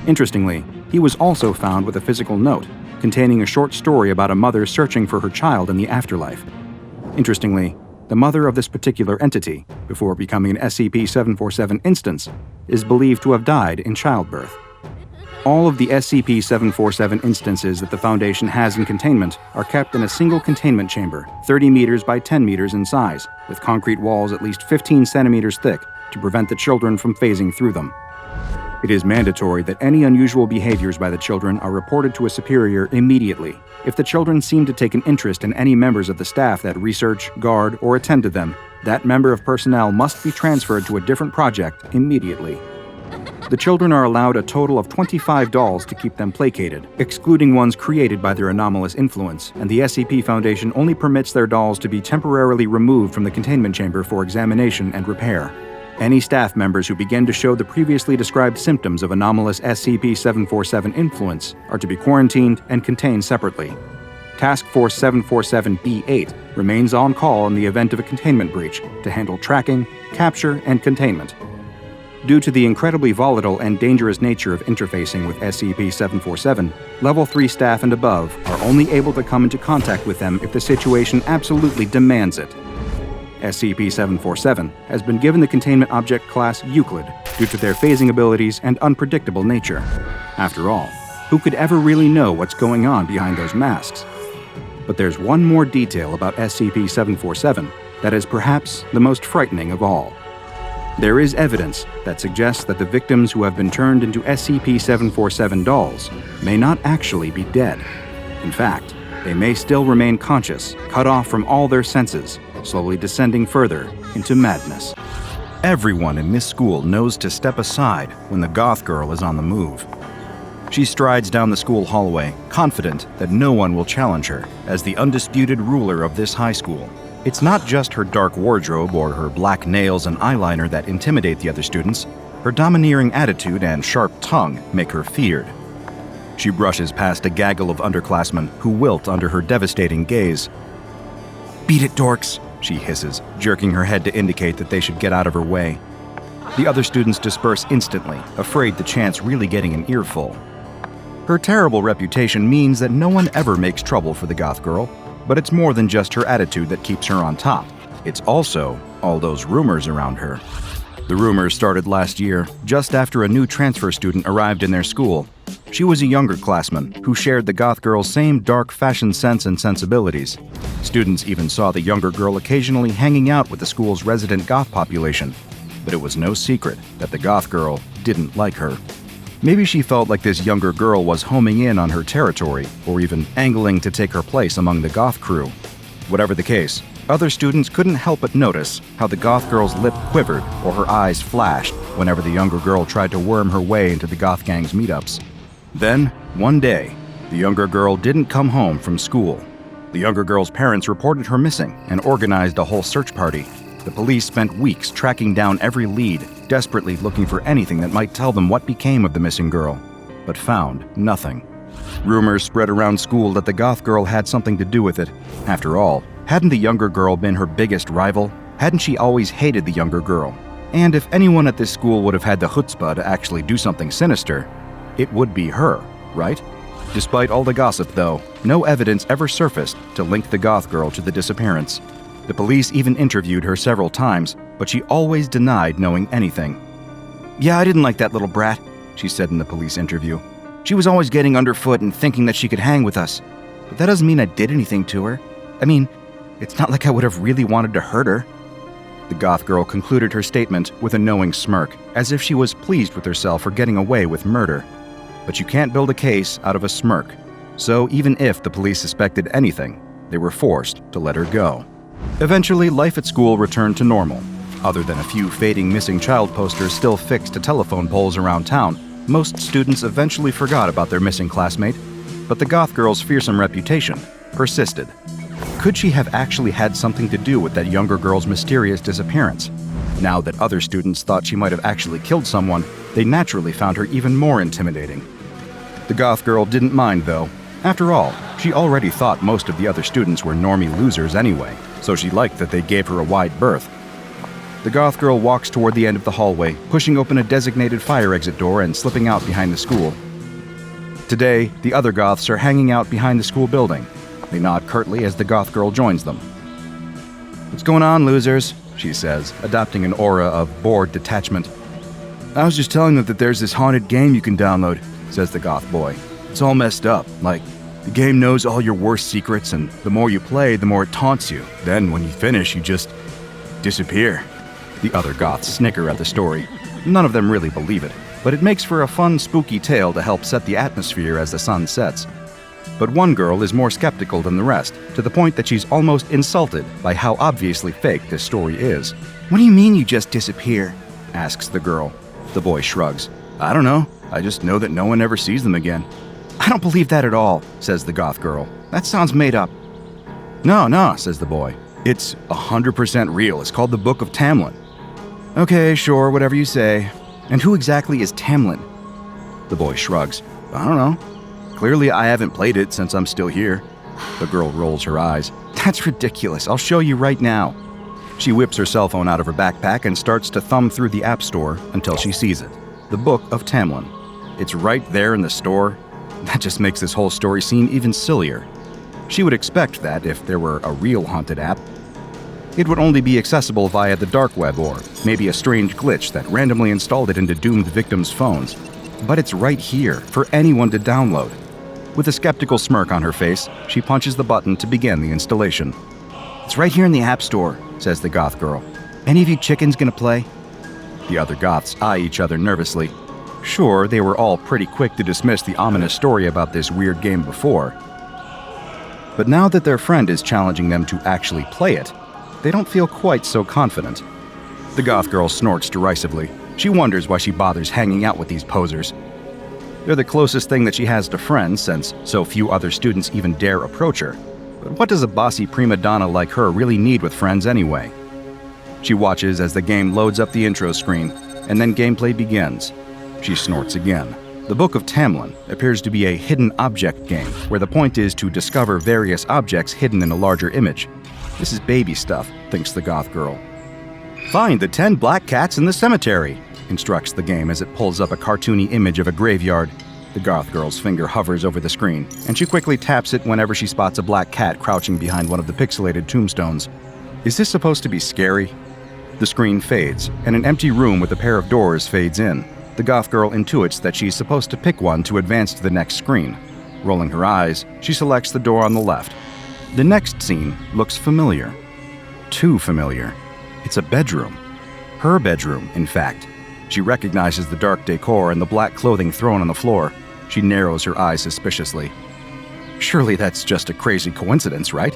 Interestingly, he was also found with a physical note containing a short story about a mother searching for her child in the afterlife. Interestingly, the mother of this particular entity, before becoming an SCP-747 instance, is believed to have died in childbirth. All of the SCP-747 instances that the Foundation has in containment are kept in a single containment chamber, 30 meters by 10 meters in size, with concrete walls at least 15 centimeters thick to prevent the children from phasing through them. It is mandatory that any unusual behaviors by the children are reported to a superior immediately. If the children seem to take an interest in any members of the staff that research, guard, or attend to them, that member of personnel must be transferred to a different project immediately. The children are allowed a total of 25 dolls to keep them placated, excluding ones created by their anomalous influence, and the SCP Foundation only permits their dolls to be temporarily removed from the containment chamber for examination and repair. Any staff members who begin to show the previously described symptoms of anomalous SCP-747 influence are to be quarantined and contained separately. Task Force 747-B8 remains on call in the event of a containment breach to handle tracking, capture, and containment. Due to the incredibly volatile and dangerous nature of interfacing with SCP-747, Level 3 staff and above are only able to come into contact with them if the situation absolutely demands it. SCP-747 has been given the containment object class Euclid due to their phasing abilities and unpredictable nature. After all, who could ever really know what's going on behind those masks? But there's one more detail about SCP-747 that is perhaps the most frightening of all. There is evidence that suggests that the victims who have been turned into SCP-747 dolls may not actually be dead. In fact, they may still remain conscious, cut off from all their senses, slowly descending further into madness. Everyone in this school knows to step aside when the goth girl is on the move. She strides down the school hallway, confident that no one will challenge her as the undisputed ruler of this high school. It's not just her dark wardrobe or her black nails and eyeliner that intimidate the other students. Her domineering attitude and sharp tongue make her feared. She brushes past a gaggle of underclassmen who wilt under her devastating gaze. "Beat it, dorks," she hisses, jerking her head to indicate that they should get out of her way. The other students disperse instantly, afraid the chance really getting an earful. Her terrible reputation means that no one ever makes trouble for the goth girl, but it's more than just her attitude that keeps her on top. It's also all those rumors around her. The rumors started last year, just after a new transfer student arrived in their school. She was a younger classman who shared the goth girl's same dark fashion sense and sensibilities. Students even saw the younger girl occasionally hanging out with the school's resident goth population, but it was no secret that the goth girl didn't like her. Maybe she felt like this younger girl was homing in on her territory, or even angling to take her place among the goth crew. Whatever the case, other students couldn't help but notice how the goth girl's lip quivered or her eyes flashed whenever the younger girl tried to worm her way into the goth gang's meetups. Then, one day, the younger girl didn't come home from school. The younger girl's parents reported her missing and organized a whole search party. The police spent weeks tracking down every lead, desperately looking for anything that might tell them what became of the missing girl, but found nothing. Rumors spread around school that the goth girl had something to do with it. After all, hadn't the younger girl been her biggest rival? Hadn't she always hated the younger girl? And if anyone at this school would have had the chutzpah to actually do something sinister, it would be her, right? Despite all the gossip, though, no evidence ever surfaced to link the goth girl to the disappearance. The police even interviewed her several times, but she always denied knowing anything. "Yeah, I didn't like that little brat," she said in the police interview. "She was always getting underfoot and thinking that she could hang with us. But that doesn't mean I did anything to her. I mean, it's not like I would have really wanted to hurt her." The goth girl concluded her statement with a knowing smirk, as if she was pleased with herself for getting away with murder. But you can't build a case out of a smirk, so even if the police suspected anything, they were forced to let her go. Eventually, life at school returned to normal. Other than a few fading missing child posters still fixed to telephone poles around town, most students eventually forgot about their missing classmate, but the goth girl's fearsome reputation persisted. Could she have actually had something to do with that younger girl's mysterious disappearance? Now that other students thought she might have actually killed someone, they naturally found her even more intimidating. The goth girl didn't mind, though. After all, she already thought most of the other students were normie losers anyway, so she liked that they gave her a wide berth. The goth girl walks toward the end of the hallway, pushing open a designated fire exit door and slipping out behind the school. Today, the other goths are hanging out behind the school building. They nod curtly as the goth girl joins them. "What's going on, losers?" she says, adopting an aura of bored detachment. "I was just telling them that there's this haunted game you can download," says the goth boy. "It's all messed up. Like, the game knows all your worst secrets, and the more you play, the more it taunts you. Then, when you finish, you just disappear." The other goths snicker at the story. None of them really believe it, but it makes for a fun, spooky tale to help set the atmosphere as the sun sets. But one girl is more skeptical than the rest, to the point that she's almost insulted by how obviously fake this story is. "What do you mean you just disappear?" asks the girl. The boy shrugs. "I don't know. I just know that no one ever sees them again." "I don't believe that at all," says the goth girl. "That sounds made up." No, says the boy. "It's 100% real. It's called the Book of Tamlin." "Okay, sure, whatever you say. And who exactly is Tamlin?" The boy shrugs. "I don't know. Clearly I haven't played it since I'm still here." The girl rolls her eyes. "That's ridiculous. I'll show you right now." She whips her cell phone out of her backpack and starts to thumb through the app store until she sees it. The Book of Tamlin. It's right there in the store. That just makes this whole story seem even sillier. She would expect that if there were a real haunted app. It would only be accessible via the dark web or maybe a strange glitch that randomly installed it into doomed victims' phones. But it's right here for anyone to download. With a skeptical smirk on her face, she punches the button to begin the installation. "It's right here in the app store," says the goth girl. "Any of you chickens gonna play?" The other goths eye each other nervously. Sure, they were all pretty quick to dismiss the ominous story about this weird game before. But now that their friend is challenging them to actually play it, they don't feel quite so confident. The goth girl snorts derisively. She wonders why she bothers hanging out with these posers. They're the closest thing that she has to friends, since so few other students even dare approach her. But what does a bossy prima donna like her really need with friends anyway? She watches as the game loads up the intro screen, and then gameplay begins. She snorts again. The Book of Tamlin appears to be a hidden object game, where the point is to discover various objects hidden in a larger image. This is baby stuff, thinks the goth girl. "Find the 10 black cats in the cemetery," instructs the game as it pulls up a cartoony image of a graveyard. The goth girl's finger hovers over the screen, and she quickly taps it whenever she spots a black cat crouching behind one of the pixelated tombstones. Is this supposed to be scary? The screen fades, and an empty room with a pair of doors fades in. The goth girl intuits that she's supposed to pick one to advance to the next screen. Rolling her eyes, she selects the door on the left. The next scene looks familiar. Too familiar. It's a bedroom. Her bedroom, in fact. She recognizes the dark decor and the black clothing thrown on the floor. She narrows her eyes suspiciously. Surely that's just a crazy coincidence, right?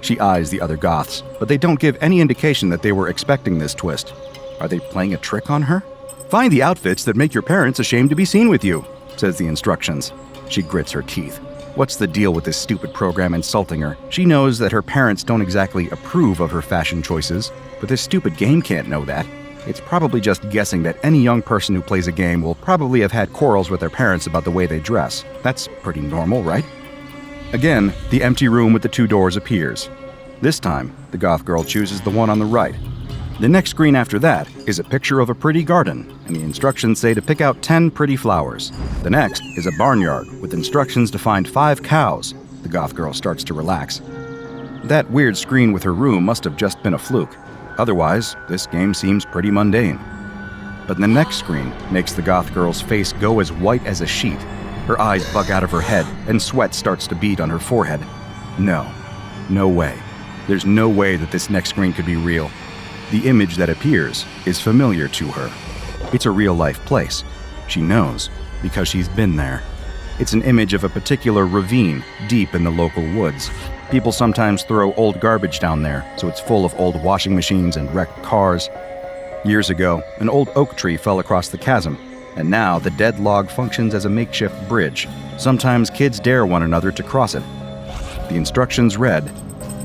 She eyes the other goths, but they don't give any indication that they were expecting this twist. Are they playing a trick on her? "Find the outfits that make your parents ashamed to be seen with you," says the instructions. She grits her teeth. What's the deal with this stupid program insulting her? She knows that her parents don't exactly approve of her fashion choices, but this stupid game can't know that. It's probably just guessing that any young person who plays a game will probably have had quarrels with their parents about the way they dress. That's pretty normal, right? Again, the empty room with the two doors appears. This time, the goth girl chooses the one on the right. The next screen after that is a picture of a pretty garden, and the instructions say to pick out 10 pretty flowers. The next is a barnyard with instructions to find 5 cows. The goth girl starts to relax. That weird screen with her room must have just been a fluke. Otherwise, this game seems pretty mundane. But the next screen makes the goth girl's face go as white as a sheet. Her eyes bug out of her head, and sweat starts to bead on her forehead. No way. There's no way that this next screen could be real. The image that appears is familiar to her. It's a real-life place. She knows, because she's been there. It's an image of a particular ravine deep in the local woods. People sometimes throw old garbage down there, so it's full of old washing machines and wrecked cars. Years ago, an old oak tree fell across the chasm, and now the dead log functions as a makeshift bridge. Sometimes kids dare one another to cross it. The instructions read,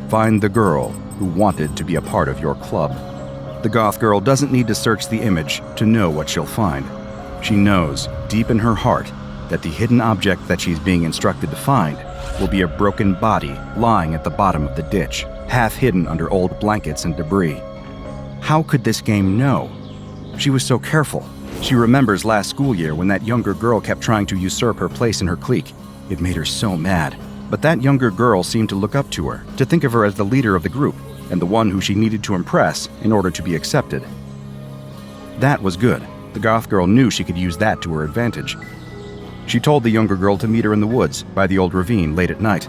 "Find the girl who wanted to be a part of your club." The goth girl doesn't need to search the image to know what she'll find. She knows, deep in her heart, that the hidden object that she's being instructed to find will be a broken body lying at the bottom of the ditch, half hidden under old blankets and debris. How could this game know? She was so careful. She remembers last school year when that younger girl kept trying to usurp her place in her clique. It made her so mad. But that younger girl seemed to look up to her, to think of her as the leader of the group, and the one who she needed to impress in order to be accepted. That was good. The goth girl knew she could use that to her advantage. She told the younger girl to meet her in the woods by the old ravine late at night.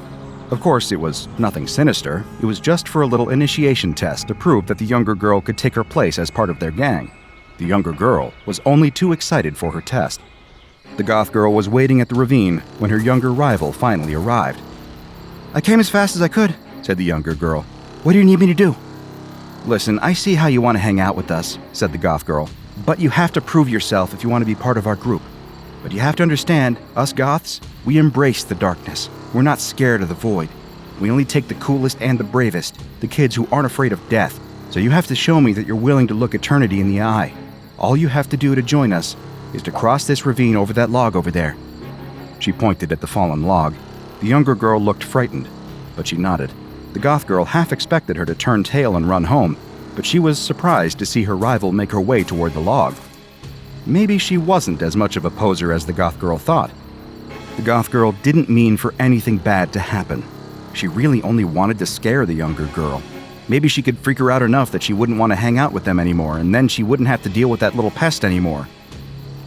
Of course, it was nothing sinister. It was just for a little initiation test to prove that the younger girl could take her place as part of their gang. The younger girl was only too excited for her test. The goth girl was waiting at the ravine when her younger rival finally arrived. "I came as fast as I could," said the younger girl. "What do you need me to do?" "Listen, I see how you want to hang out with us," said the goth girl. "But you have to prove yourself if you want to be part of our group. But you have to understand, us goths, we embrace the darkness. We're not scared of the void. We only take the coolest and the bravest, the kids who aren't afraid of death. So you have to show me that you're willing to look eternity in the eye. All you have to do to join us is to cross this ravine over that log over there." She pointed at the fallen log. The younger girl looked frightened, but she nodded. The goth girl half expected her to turn tail and run home, but she was surprised to see her rival make her way toward the log. Maybe she wasn't as much of a poser as the goth girl thought. The goth girl didn't mean for anything bad to happen. She really only wanted to scare the younger girl. Maybe she could freak her out enough that she wouldn't want to hang out with them anymore, and then she wouldn't have to deal with that little pest anymore.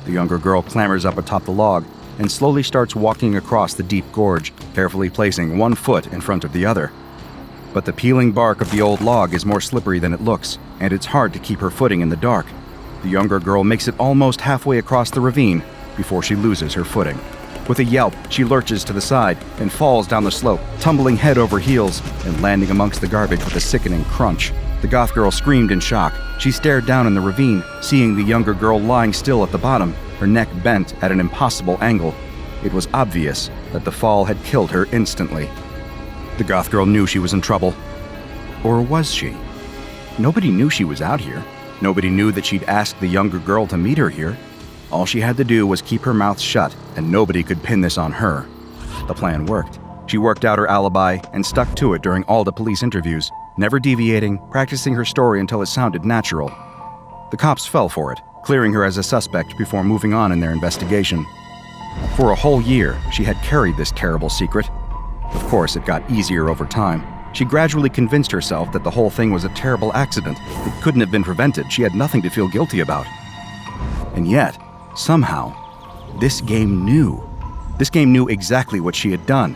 The younger girl clambers up atop the log and slowly starts walking across the deep gorge, carefully placing one foot in front of the other. But the peeling bark of the old log is more slippery than it looks, and it's hard to keep her footing in the dark. The younger girl makes it almost halfway across the ravine before she loses her footing. With a yelp, she lurches to the side and falls down the slope, tumbling head over heels and landing amongst the garbage with a sickening crunch. The goth girl screamed in shock. She stared down in the ravine, seeing the younger girl lying still at the bottom, her neck bent at an impossible angle. It was obvious that the fall had killed her instantly. The goth girl knew she was in trouble. Or was she? Nobody knew she was out here. Nobody knew that she'd asked the younger girl to meet her here. All she had to do was keep her mouth shut, and nobody could pin this on her. The plan worked. She worked out her alibi and stuck to it during all the police interviews, never deviating, practicing her story until it sounded natural. The cops fell for it, clearing her as a suspect before moving on in their investigation. For a whole year, she had carried this terrible secret. Of course, it got easier over time. She gradually convinced herself that the whole thing was a terrible accident. It couldn't have been prevented. She had nothing to feel guilty about. And yet, somehow, this game knew. This game knew exactly what she had done.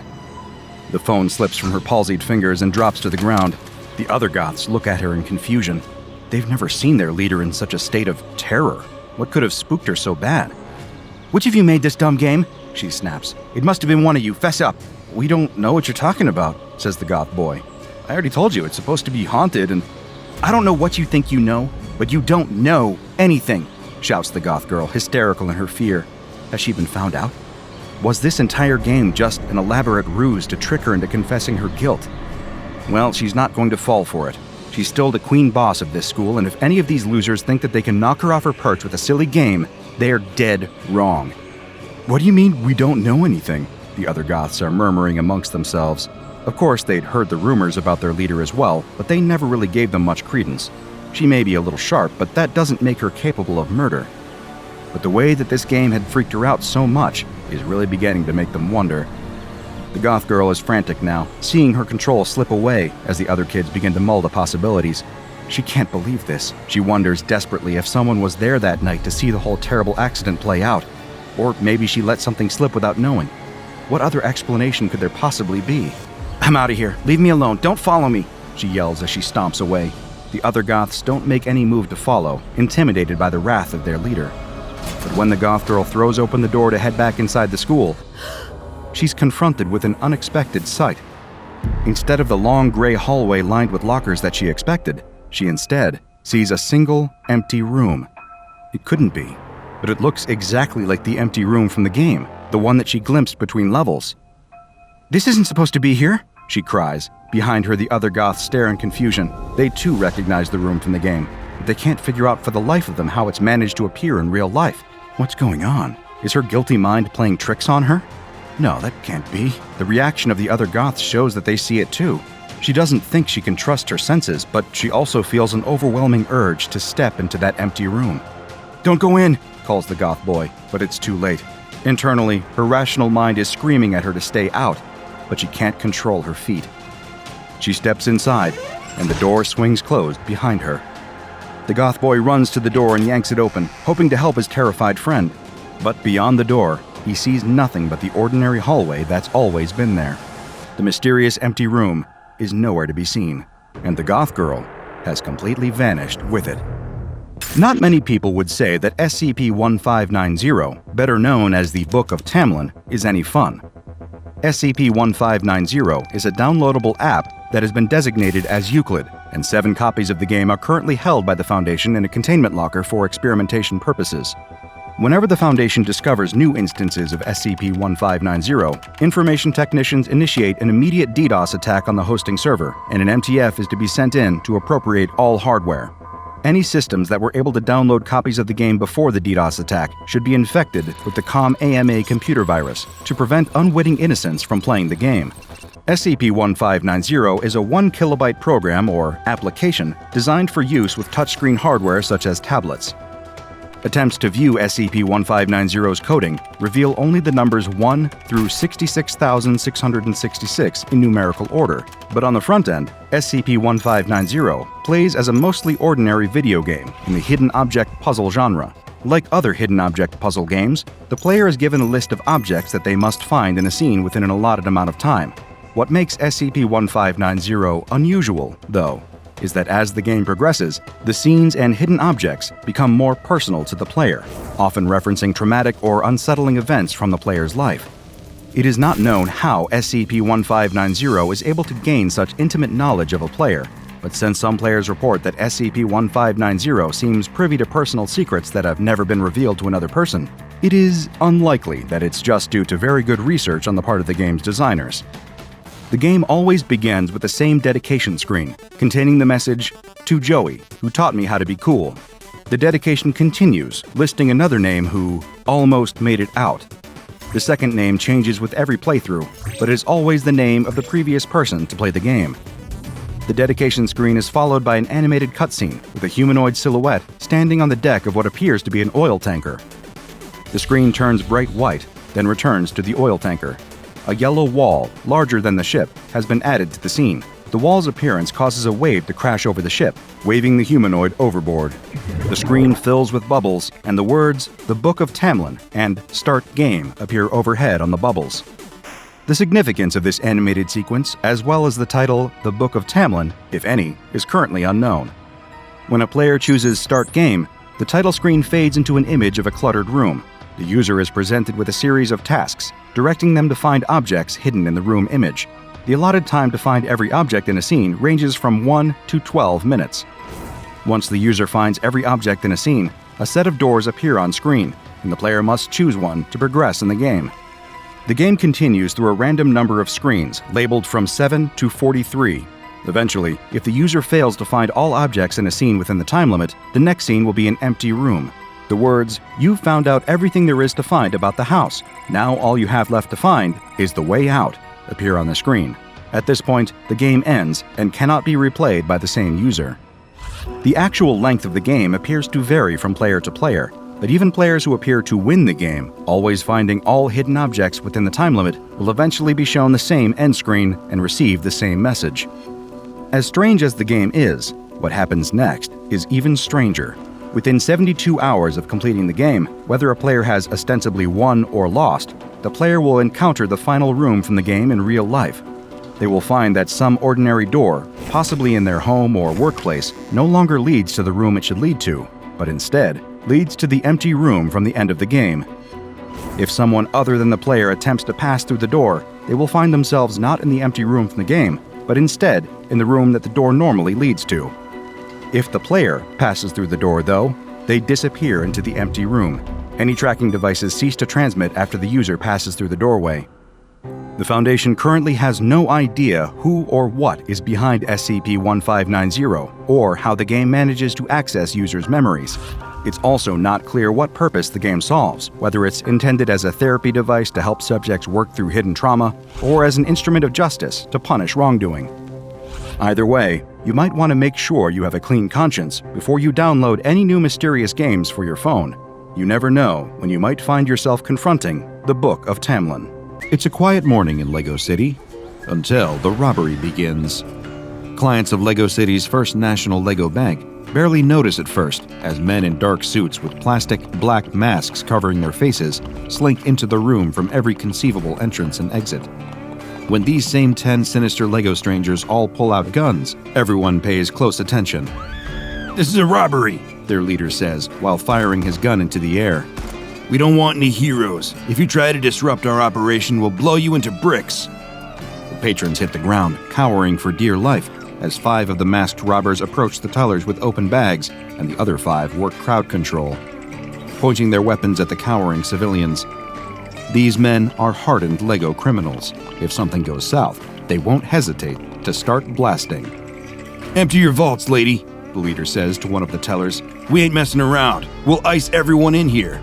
The phone slips from her palsied fingers and drops to the ground. The other goths look at her in confusion. They've never seen their leader in such a state of terror. What could have spooked her so bad? "Which of you made this dumb game?" she snaps. "It must have been one of you. Fess up." "We don't know what you're talking about," says the goth boy. "I already told you, it's supposed to be haunted and—" "I don't know what you think you know, but you don't know anything," shouts the goth girl, hysterical in her fear. Has she been found out? Was this entire game just an elaborate ruse to trick her into confessing her guilt? Well, she's not going to fall for it. She's still the queen boss of this school, and if any of these losers think that they can knock her off her perch with a silly game, they're dead wrong. "What do you mean, we don't know anything?" the other goths are murmuring amongst themselves. Of course, they'd heard the rumors about their leader as well, but they never really gave them much credence. She may be a little sharp, but that doesn't make her capable of murder. But the way that this game had freaked her out so much is really beginning to make them wonder. The goth girl is frantic now, seeing her control slip away as the other kids begin to mull the possibilities. She can't believe this. She wonders desperately if someone was there that night to see the whole terrible accident play out. Or maybe she let something slip without knowing. What other explanation could there possibly be? "I'm out of here. Leave me alone. Don't follow me," she yells as she stomps away. The other goths don't make any move to follow, intimidated by the wrath of their leader. But when the goth girl throws open the door to head back inside the school, she's confronted with an unexpected sight. Instead of the long gray hallway lined with lockers that she expected, she instead sees a single empty room. It couldn't be, but it looks exactly like the empty room from the game, the one that she glimpsed between levels. "This isn't supposed to be here," she cries. Behind her, the other goths stare in confusion. They too recognize the room from the game, but they can't figure out for the life of them how it's managed to appear in real life. What's going on? Is her guilty mind playing tricks on her? No, that can't be. The reaction of the other goths shows that they see it too. She doesn't think she can trust her senses, but she also feels an overwhelming urge to step into that empty room. "Don't go in," calls the goth boy, but it's too late. Internally, her rational mind is screaming at her to stay out, but she can't control her feet. She steps inside, and the door swings closed behind her. The goth boy runs to the door and yanks it open, hoping to help his terrified friend. But beyond the door, he sees nothing but the ordinary hallway that's always been there. The mysterious empty room is nowhere to be seen, and the goth girl has completely vanished with it. Not many people would say that SCP-1590, better known as the Book of Tamlin, is any fun. SCP-1590 is a downloadable app that has been designated as Euclid, and 7 copies of the game are currently held by the Foundation in a containment locker for experimentation purposes. Whenever the Foundation discovers new instances of SCP-1590, information technicians initiate an immediate DDoS attack on the hosting server, and an MTF is to be sent in to appropriate all hardware. Any systems that were able to download copies of the game before the DDoS attack should be infected with the COM-AMA computer virus to prevent unwitting innocents from playing the game. SCP-1590 is a 1 kilobyte program or application designed for use with touchscreen hardware such as tablets. Attempts to view SCP-1590's coding reveal only the numbers 1 through 66,666 in numerical order, but on the front end, SCP-1590 plays as a mostly ordinary video game in the hidden object puzzle genre. Like other hidden object puzzle games, the player is given a list of objects that they must find in a scene within an allotted amount of time. What makes SCP-1590 unusual, though, is that as the game progresses, the scenes and hidden objects become more personal to the player, often referencing traumatic or unsettling events from the player's life. It is not known how SCP-1590 is able to gain such intimate knowledge of a player, but since some players report that SCP-1590 seems privy to personal secrets that have never been revealed to another person, it is unlikely that it's just due to very good research on the part of the game's designers. The game always begins with the same dedication screen, containing the message, "To Joey, who taught me how to be cool." The dedication continues, listing another name who almost made it out. The second name changes with every playthrough, but is always the name of the previous person to play the game. The dedication screen is followed by an animated cutscene with a humanoid silhouette standing on the deck of what appears to be an oil tanker. The screen turns bright white, then returns to the oil tanker. A yellow wall, larger than the ship, has been added to the scene. The wall's appearance causes a wave to crash over the ship, waving the humanoid overboard. The screen fills with bubbles, and the words, "The Book of Tamlin" and "Start Game" appear overhead on the bubbles. The significance of this animated sequence, as well as the title, "The Book of Tamlin," if any, is currently unknown. When a player chooses Start Game, the title screen fades into an image of a cluttered room. The user is presented with a series of tasks, directing them to find objects hidden in the room image. The allotted time to find every object in a scene ranges from 1 to 12 minutes. Once the user finds every object in a scene, a set of doors appear on screen, and the player must choose one to progress in the game. The game continues through a random number of screens, labeled from 7 to 43. Eventually, if the user fails to find all objects in a scene within the time limit, the next scene will be an empty room. The words, "You've found out everything there is to find about the house. Now all you have left to find is the way out," appear on the screen. At this point, the game ends and cannot be replayed by the same user. The actual length of the game appears to vary from player to player, but even players who appear to win the game, always finding all hidden objects within the time limit, will eventually be shown the same end screen and receive the same message. As strange as the game is, what happens next is even stranger. Within 72 hours of completing the game, whether a player has ostensibly won or lost, the player will encounter the final room from the game in real life. They will find that some ordinary door, possibly in their home or workplace, no longer leads to the room it should lead to, but instead leads to the empty room from the end of the game. If someone other than the player attempts to pass through the door, they will find themselves not in the empty room from the game, but instead in the room that the door normally leads to. If the player passes through the door, though, they disappear into the empty room. Any tracking devices cease to transmit after the user passes through the doorway. The Foundation currently has no idea who or what is behind SCP-1590, or how the game manages to access users' memories. It's also not clear what purpose the game solves, whether it's intended as a therapy device to help subjects work through hidden trauma, or as an instrument of justice to punish wrongdoing. Either way, you might want to make sure you have a clean conscience before you download any new mysterious games for your phone. You never know when you might find yourself confronting the Book of Tamlin. It's a quiet morning in Lego City, until the robbery begins. Clients of Lego City's First National Lego Bank barely notice at first as men in dark suits with plastic black masks covering their faces slink into the room from every conceivable entrance and exit. When these same 10 sinister Lego strangers all pull out guns, everyone pays close attention. "This is a robbery," their leader says, while firing his gun into the air. "We don't want any heroes. If you try to disrupt our operation, we'll blow you into bricks." The patrons hit the ground, cowering for dear life, as 5 of the masked robbers approach the tellers with open bags, and the other 5 work crowd control, pointing their weapons at the cowering civilians. These men are hardened Lego criminals. If something goes south, they won't hesitate to start blasting. "Empty your vaults, lady," the leader says to one of the tellers. "We ain't messing around. We'll ice everyone in here."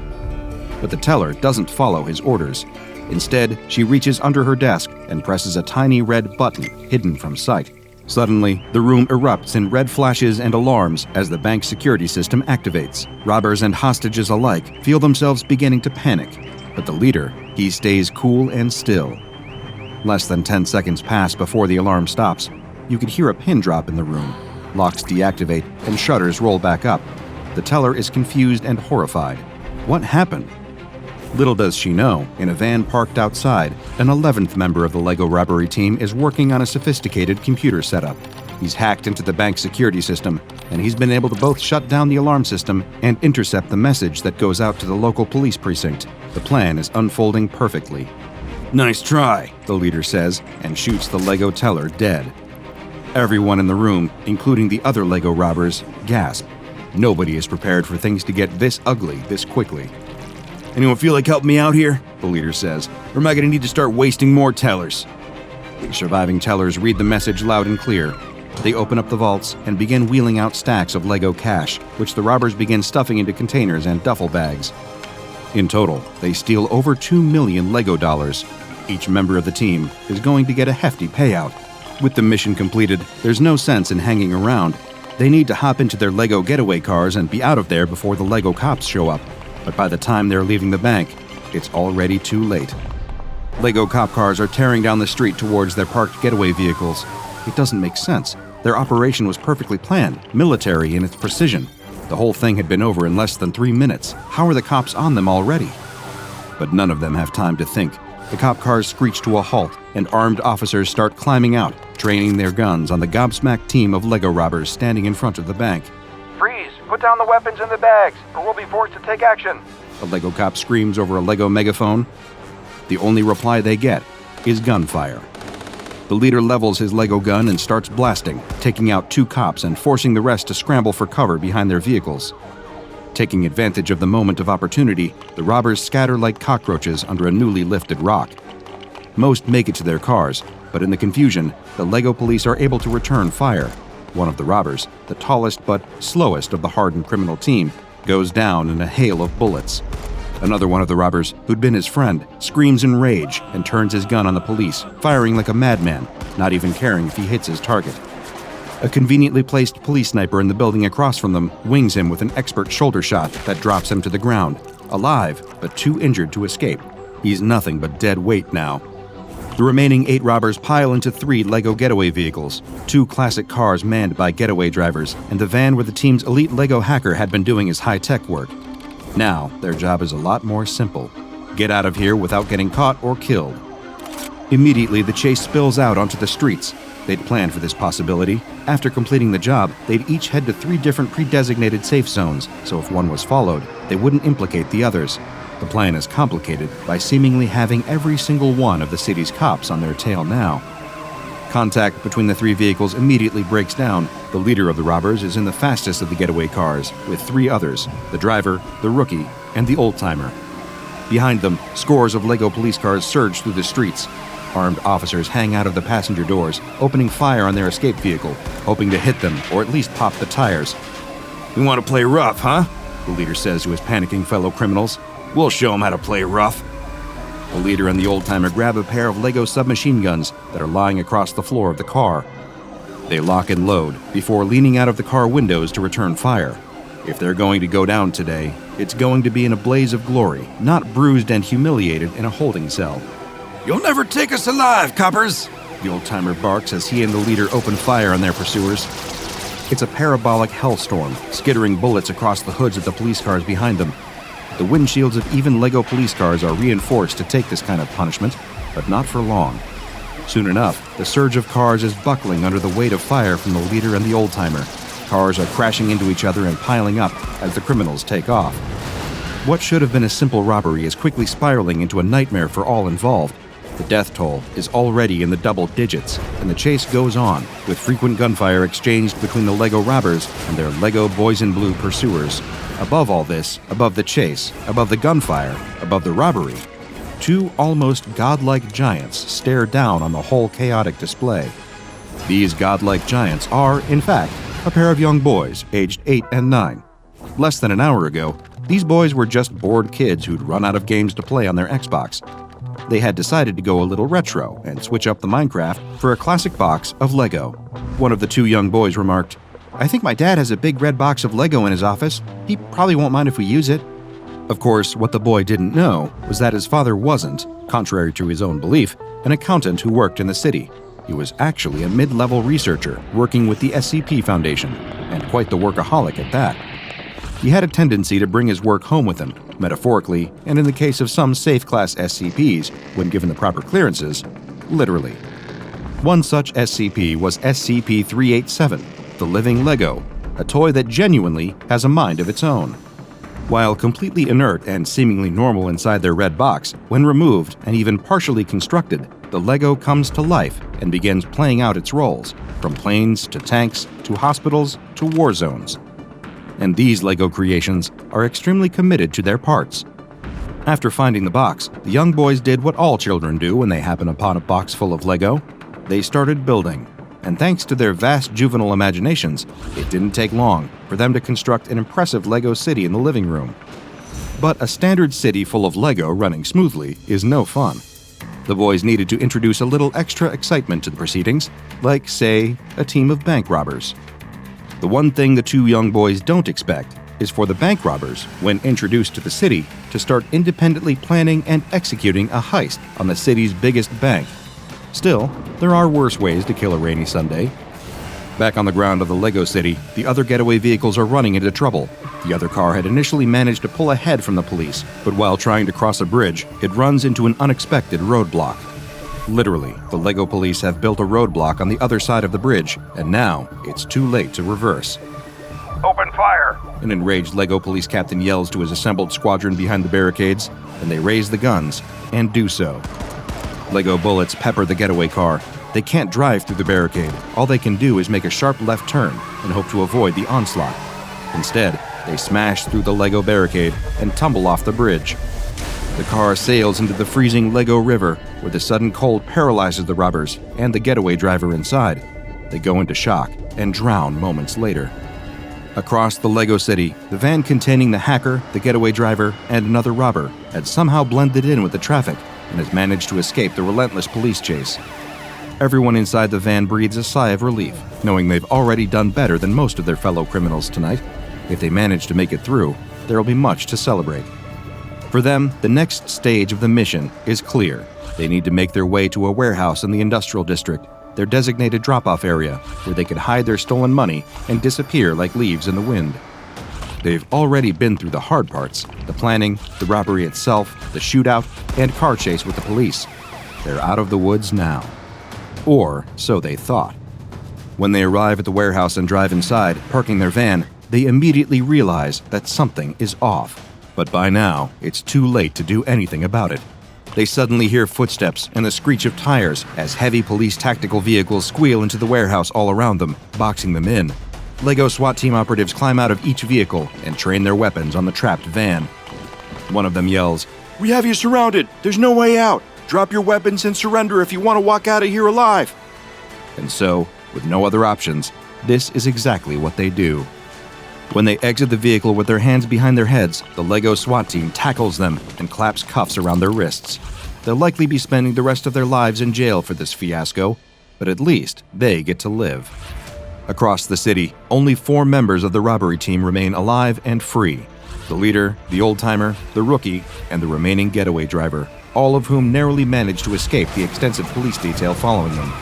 But the teller doesn't follow his orders. Instead, she reaches under her desk and presses a tiny red button hidden from sight. Suddenly, the room erupts in red flashes and alarms as the bank's security system activates. Robbers and hostages alike feel themselves beginning to panic, but the leader, he stays cool and still. Less than 10 seconds pass before the alarm stops. You could hear a pin drop in the room. Locks deactivate and shutters roll back up. The teller is confused and horrified. What happened? Little does she know, in a van parked outside, an 11th member of the Lego robbery team is working on a sophisticated computer setup. He's hacked into the bank security system, and he's been able to both shut down the alarm system and intercept the message that goes out to the local police precinct. The plan is unfolding perfectly. "Nice try," the leader says, and shoots the Lego teller dead. Everyone in the room, including the other Lego robbers, gasp. Nobody is prepared for things to get this ugly this quickly. "Anyone feel like helping me out here?" the leader says. "Or am I going to need to start wasting more tellers?" The surviving tellers read the message loud and clear. They open up the vaults and begin wheeling out stacks of Lego cash, which the robbers begin stuffing into containers and duffel bags. In total, they steal over 2 million Lego dollars. Each member of the team is going to get a hefty payout. With the mission completed, there's no sense in hanging around. They need to hop into their Lego getaway cars and be out of there before the Lego cops show up. But by the time they're leaving the bank, it's already too late. Lego cop cars are tearing down the street towards their parked getaway vehicles. It doesn't make sense. Their operation was perfectly planned, military in its precision. The whole thing had been over in less than 3 minutes. How are the cops on them already? But none of them have time to think. The cop cars screech to a halt, and armed officers start climbing out, training their guns on the gobsmacked team of Lego robbers standing in front of the bank. "Freeze! Put down the weapons in the bags, or we'll be forced to take action!" A Lego cop screams over a Lego megaphone. The only reply they get is gunfire. The leader levels his Lego gun and starts blasting, taking out 2 cops and forcing the rest to scramble for cover behind their vehicles. Taking advantage of the moment of opportunity, the robbers scatter like cockroaches under a newly lifted rock. Most make it to their cars, but in the confusion, the Lego police are able to return fire. One of the robbers, the tallest but slowest of the hardened criminal team, goes down in a hail of bullets. Another one of the robbers, who'd been his friend, screams in rage and turns his gun on the police, firing like a madman, not even caring if he hits his target. A conveniently placed police sniper in the building across from them wings him with an expert shoulder shot that drops him to the ground, alive but too injured to escape. He's nothing but dead weight now. The remaining 8 robbers pile into 3 Lego getaway vehicles, 2 classic cars manned by getaway drivers, and the van where the team's elite Lego hacker had been doing his high-tech work. Now, their job is a lot more simple. Get out of here without getting caught or killed. Immediately, the chase spills out onto the streets. They'd planned for this possibility. After completing the job, they'd each head to 3 different pre-designated safe zones, so if one was followed, they wouldn't implicate the others. The plan is complicated by seemingly having every single one of the city's cops on their tail now. Contact between the 3 vehicles immediately breaks down. The leader of the robbers is in the fastest of the getaway cars, with 3 others, the driver, the rookie, and the old-timer. Behind them, scores of Lego police cars surge through the streets. Armed officers hang out of the passenger doors, opening fire on their escape vehicle, hoping to hit them or at least pop the tires. "You want to play rough, huh?" the leader says to his panicking fellow criminals. "We'll show them how to play rough." The leader and the old-timer grab a pair of Lego submachine guns that are lying across the floor of the car. They lock and load before leaning out of the car windows to return fire. If they're going to go down today, it's going to be in a blaze of glory, not bruised and humiliated in a holding cell. "You'll never take us alive, coppers!" the old-timer barks as he and the leader open fire on their pursuers. It's a parabolic hellstorm, skittering bullets across the hoods of the police cars behind them. The windshields of even Lego police cars are reinforced to take this kind of punishment, but not for long. Soon enough, the surge of cars is buckling under the weight of fire from the leader and the old-timer. Cars are crashing into each other and piling up as the criminals take off. What should have been a simple robbery is quickly spiraling into a nightmare for all involved. The death toll is already in the double digits, and the chase goes on, with frequent gunfire exchanged between the Lego robbers and their Lego boys in blue pursuers. Above all this, above the chase, above the gunfire, above the robbery, 2 almost godlike giants stare down on the whole chaotic display. These godlike giants are, in fact, a pair of young boys aged 8 and 9. Less than an hour ago, these boys were just bored kids who'd run out of games to play on their Xbox. They had decided to go a little retro and switch up the Minecraft for a classic box of Lego. One of the 2 young boys remarked, "I think my dad has a big red box of Lego in his office. He probably won't mind if we use it." Of course, what the boy didn't know was that his father wasn't, contrary to his own belief, an accountant who worked in the city. He was actually a mid-level researcher working with the SCP Foundation, and quite the workaholic at that. He had a tendency to bring his work home with him, metaphorically, and in the case of some safe-class SCPs, when given the proper clearances, literally. One such SCP was SCP-387, the Living Lego, a toy that genuinely has a mind of its own. While completely inert and seemingly normal inside their red box, when removed and even partially constructed, the Lego comes to life and begins playing out its roles, from planes to tanks to hospitals to war zones. And these Lego creations are extremely committed to their parts. After finding the box, the young boys did what all children do when they happen upon a box full of Lego. They started building. And thanks to their vast juvenile imaginations, it didn't take long for them to construct an impressive Lego city in the living room. But a standard city full of Lego running smoothly is no fun. The boys needed to introduce a little extra excitement to the proceedings, like, say, a team of bank robbers. The one thing the 2 young boys don't expect is for the bank robbers, when introduced to the city, to start independently planning and executing a heist on the city's biggest bank. Still, there are worse ways to kill a rainy Sunday. Back on the ground of the Lego City, the other getaway vehicles are running into trouble. The other car had initially managed to pull ahead from the police, but while trying to cross a bridge, it runs into an unexpected roadblock. Literally, the Lego police have built a roadblock on the other side of the bridge, and now it's too late to reverse. "Open fire!" An enraged Lego police captain yells to his assembled squadron behind the barricades, and they raise the guns, and do so. Lego bullets pepper the getaway car. They can't drive through the barricade. All they can do is make a sharp left turn and hope to avoid the onslaught. Instead, they smash through the Lego barricade and tumble off the bridge. The car sails into the freezing Lego River, where the sudden cold paralyzes the robbers and the getaway driver inside. They go into shock and drown moments later. Across the Lego City, the van containing the hacker, the getaway driver, and another robber had somehow blended in with the traffic and has managed to escape the relentless police chase. Everyone inside the van breathes a sigh of relief, knowing they've already done better than most of their fellow criminals tonight. If they manage to make it through, there will be much to celebrate. For them, the next stage of the mission is clear. They need to make their way to a warehouse in the industrial district, their designated drop-off area, where they could hide their stolen money and disappear like leaves in the wind. They've already been through the hard parts, the planning, the robbery itself, the shootout, and car chase with the police. They're out of the woods now. Or so they thought. When they arrive at the warehouse and drive inside, parking their van, they immediately realize that something is off. But by now, it's too late to do anything about it. They suddenly hear footsteps and the screech of tires as heavy police tactical vehicles squeal into the warehouse all around them, boxing them in. Lego SWAT team operatives climb out of each vehicle and train their weapons on the trapped van. One of them yells, "We have you surrounded! There's no way out! Drop your weapons and surrender if you want to walk out of here alive!" And so, with no other options, this is exactly what they do. When they exit the vehicle with their hands behind their heads, the Lego SWAT team tackles them and claps cuffs around their wrists. They'll likely be spending the rest of their lives in jail for this fiasco, but at least they get to live. Across the city, only 4 members of the robbery team remain alive and free. The leader, the old-timer, the rookie, and the remaining getaway driver, all of whom narrowly managed to escape the extensive police detail following them.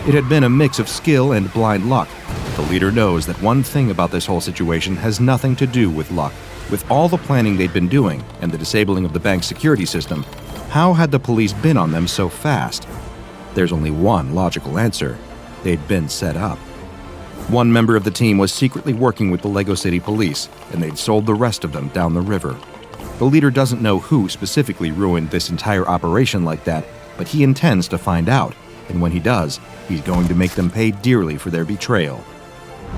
It had been a mix of skill and blind luck. The leader knows that one thing about this whole situation has nothing to do with luck. With all the planning they'd been doing and the disabling of the bank's security system, how had the police been on them so fast? There's only one logical answer. They'd been set up. One member of the team was secretly working with the Lego City police, and they'd sold the rest of them down the river. The leader doesn't know who specifically ruined this entire operation like that, but he intends to find out, and when he does, he's going to make them pay dearly for their betrayal.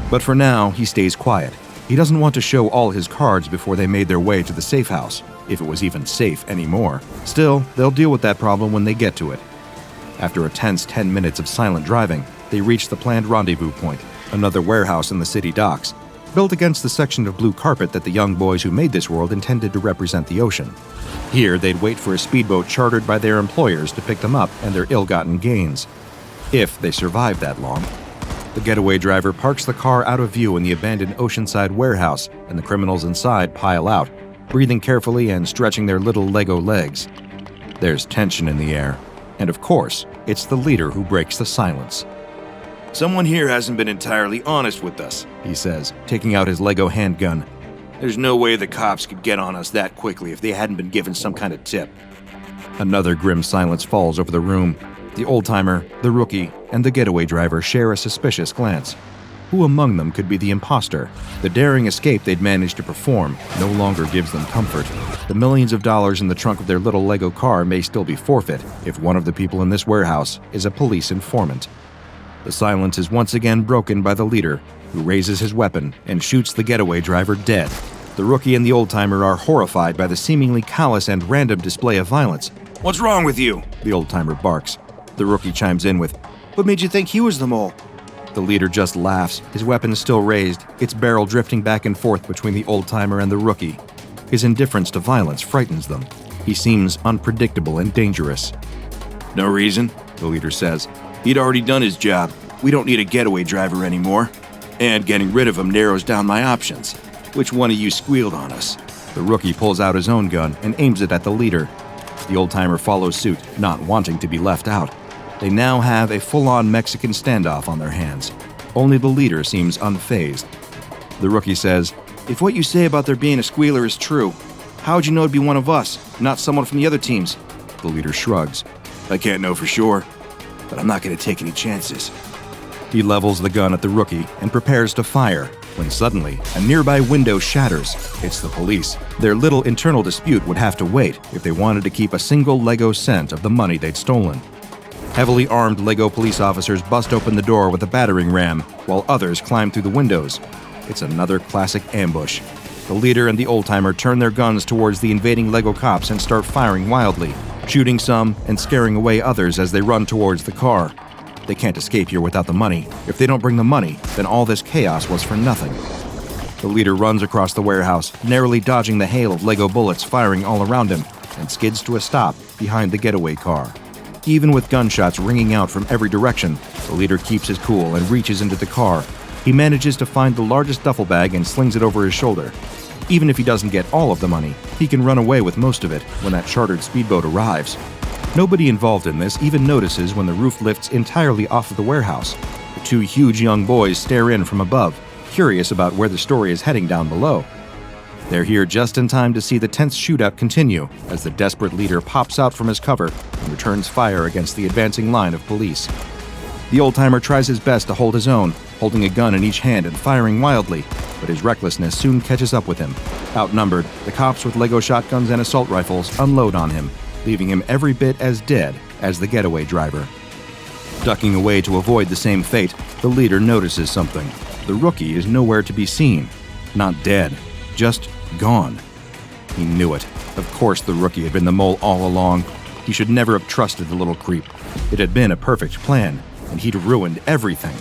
But for now, he stays quiet. He doesn't want to show all his cards before they made their way to the safe house, if it was even safe anymore. Still, they'll deal with that problem when they get to it. After a tense 10 minutes of silent driving, they reach the planned rendezvous point, another warehouse in the city docks, built against the section of blue carpet that the young boys who made this world intended to represent the ocean. Here, they'd wait for a speedboat chartered by their employers to pick them up and their ill-gotten gains. If they survive that long. The getaway driver parks the car out of view in the abandoned oceanside warehouse, and the criminals inside pile out, breathing carefully and stretching their little Lego legs. There's tension in the air, and of course, it's the leader who breaks the silence. "Someone here hasn't been entirely honest with us," he says, taking out his Lego handgun. "There's no way the cops could get on us that quickly if they hadn't been given some kind of tip." Another grim silence falls over the room. The old-timer, the rookie, and the getaway driver share a suspicious glance. Who among them could be the imposter? The daring escape they'd managed to perform no longer gives them comfort. The millions of dollars in the trunk of their little Lego car may still be forfeit if one of the people in this warehouse is a police informant. The silence is once again broken by the leader, who raises his weapon and shoots the getaway driver dead. The rookie and the old-timer are horrified by the seemingly callous and random display of violence. "What's wrong with you?" the old-timer barks. The rookie chimes in with, "What made you think he was the mole?" The leader just laughs, his weapon still raised, its barrel drifting back and forth between the old-timer and the rookie. His indifference to violence frightens them. He seems unpredictable and dangerous. "No reason," the leader says. "He'd already done his job. We don't need a getaway driver anymore. And getting rid of him narrows down my options. Which one of you squealed on us?" The rookie pulls out his own gun and aims it at the leader. The old-timer follows suit, not wanting to be left out. They now have a full-on Mexican standoff on their hands. Only the leader seems unfazed. The rookie says, "If what you say about there being a squealer is true, how'd you know it'd be one of us, not someone from the other teams?" The leader shrugs. "I can't know for sure, but I'm not going to take any chances." He levels the gun at the rookie and prepares to fire, when suddenly a nearby window shatters. It's the police. Their little internal dispute would have to wait if they wanted to keep a single Lego cent of the money they'd stolen. Heavily armed Lego police officers bust open the door with a battering ram, while others climb through the windows. It's another classic ambush. The leader and the old-timer turn their guns towards the invading Lego cops and start firing wildly, shooting some and scaring away others as they run towards the car. They can't escape here without the money. If they don't bring the money, then all this chaos was for nothing. The leader runs across the warehouse, narrowly dodging the hail of Lego bullets firing all around him, and skids to a stop behind the getaway car. Even with gunshots ringing out from every direction, the leader keeps his cool and reaches into the car. He manages to find the largest duffel bag and slings it over his shoulder. Even if he doesn't get all of the money, he can run away with most of it when that chartered speedboat arrives. Nobody involved in this even notices when the roof lifts entirely off of the warehouse. The two huge young boys stare in from above, curious about where the story is heading down below. They're here just in time to see the tense shootout continue as the desperate leader pops out from his cover and returns fire against the advancing line of police. The old-timer tries his best to hold his own, holding a gun in each hand and firing wildly, but his recklessness soon catches up with him. Outnumbered, the cops with Lego shotguns and assault rifles unload on him, leaving him every bit as dead as the getaway driver. Ducking away to avoid the same fate, the leader notices something. The rookie is nowhere to be seen. Not dead, just gone. He knew it. Of course the rookie had been the mole all along. He should never have trusted the little creep. It had been a perfect plan, and he'd ruined everything.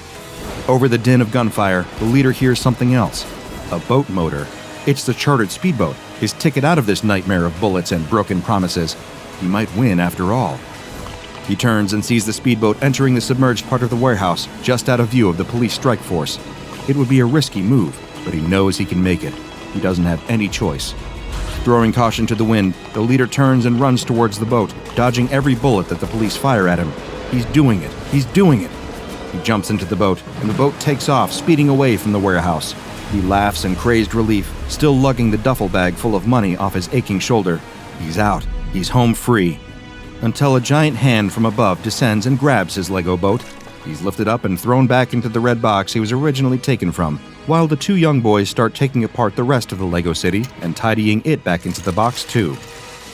Over the din of gunfire, the leader hears something else. A boat motor. It's the chartered speedboat, his ticket out of this nightmare of bullets and broken promises. He might win after all. He turns and sees the speedboat entering the submerged part of the warehouse, just out of view of the police strike force. It would be a risky move, but he knows he can make it. He doesn't have any choice. Throwing caution to the wind, the leader turns and runs towards the boat, dodging every bullet that the police fire at him. He's doing it. He's doing it. He jumps into the boat, and the boat takes off, speeding away from the warehouse. He laughs in crazed relief, still lugging the duffel bag full of money off his aching shoulder. He's out. He's home free. Until a giant hand from above descends and grabs his Lego boat. He's lifted up and thrown back into the red box he was originally taken from, while the two young boys start taking apart the rest of the Lego city and tidying it back into the box too.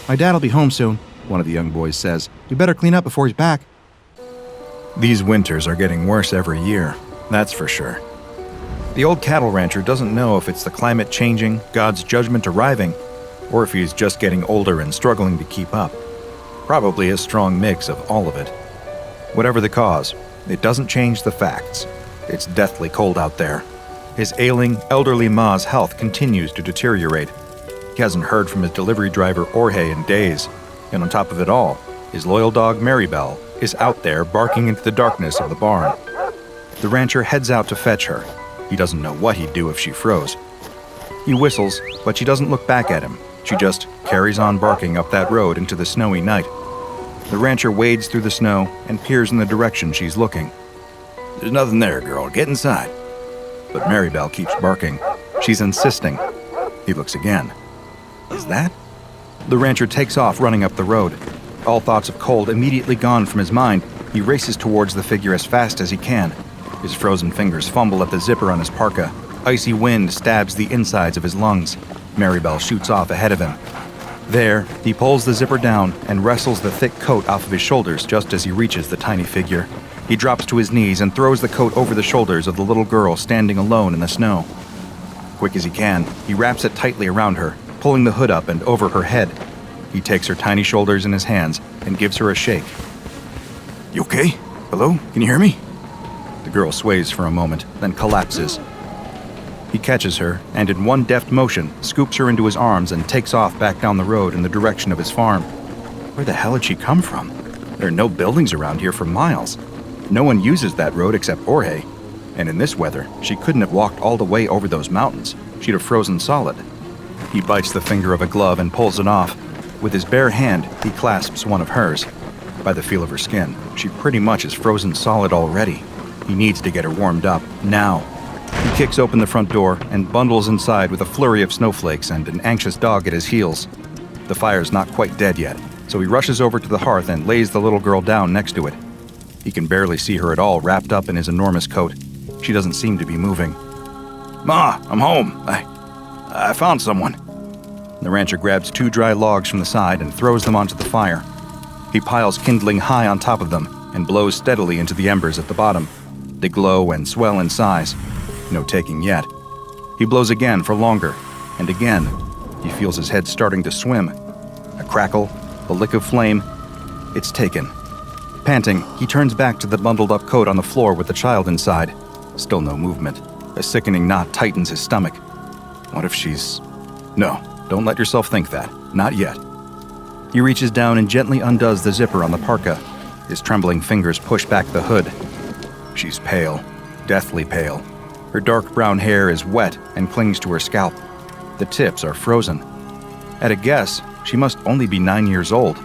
"My dad'll be home soon," one of the young boys says. "We better clean up before he's back." These winters are getting worse every year, that's for sure. The old cattle rancher doesn't know if it's the climate changing, God's judgment arriving, or if he's just getting older and struggling to keep up. Probably a strong mix of all of it. Whatever the cause, it doesn't change the facts. It's deathly cold out there. His ailing, elderly ma's health continues to deteriorate. He hasn't heard from his delivery driver Jorge in days, and on top of it all, his loyal dog Maribel is out there barking into the darkness of the barn. The rancher heads out to fetch her. He doesn't know what he'd do if she froze. He whistles, but she doesn't look back at him. She just carries on barking up that road into the snowy night. The rancher wades through the snow and peers in the direction she's looking. "There's nothing there, girl. Get inside." But Maribel keeps barking. She's insisting. He looks again. Is that? The rancher takes off running up the road. All thoughts of cold immediately gone from his mind, he races towards the figure as fast as he can. His frozen fingers fumble at the zipper on his parka. Icy wind stabs the insides of his lungs. Maribel shoots off ahead of him. There, he pulls the zipper down and wrestles the thick coat off of his shoulders just as he reaches the tiny figure. He drops to his knees and throws the coat over the shoulders of the little girl standing alone in the snow. Quick as he can, he wraps it tightly around her, pulling the hood up and over her head. He takes her tiny shoulders in his hands and gives her a shake. "You okay? Hello? Can you hear me?" The girl sways for a moment, then collapses. He catches her, and in one deft motion, scoops her into his arms and takes off back down the road in the direction of his farm. Where the hell had she come from? There are no buildings around here for miles. No one uses that road except Jorge. And in this weather, she couldn't have walked all the way over those mountains. She'd have frozen solid. He bites the finger of a glove and pulls it off. With his bare hand, he clasps one of hers. By the feel of her skin, she pretty much is frozen solid already. He needs to get her warmed up, now. He kicks open the front door and bundles inside with a flurry of snowflakes and an anxious dog at his heels. The fire's not quite dead yet, so he rushes over to the hearth and lays the little girl down next to it. He can barely see her at all wrapped up in his enormous coat. She doesn't seem to be moving. "Ma, I'm home. I found someone." The rancher grabs 2 dry logs from the side and throws them onto the fire. He piles kindling high on top of them and blows steadily into the embers at the bottom. They glow and swell in size. No taking yet. He blows again for longer, and again. He feels his head starting to swim. A crackle, a lick of flame. It's taken. Panting, he turns back to the bundled-up coat on the floor with the child inside. Still no movement. A sickening knot tightens his stomach. What if she's... No, don't let yourself think that. Not yet. He reaches down and gently undoes the zipper on the parka. His trembling fingers push back the hood. She's pale, deathly pale. Her dark brown hair is wet and clings to her scalp. The tips are frozen. At a guess, she must only be 9 years old.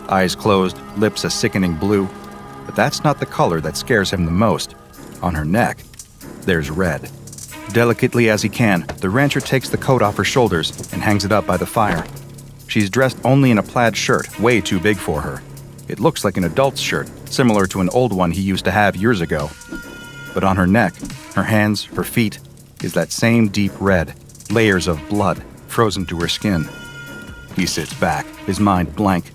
Eyes closed, lips a sickening blue. But that's not the color that scares him the most. On her neck, there's red. Delicately as he can, the rancher takes the coat off her shoulders and hangs it up by the fire. She's dressed only in a plaid shirt, way too big for her. It looks like an adult's shirt, similar to an old one he used to have years ago. But on her neck, her hands, her feet, is that same deep red, layers of blood frozen to her skin. He sits back, his mind blank.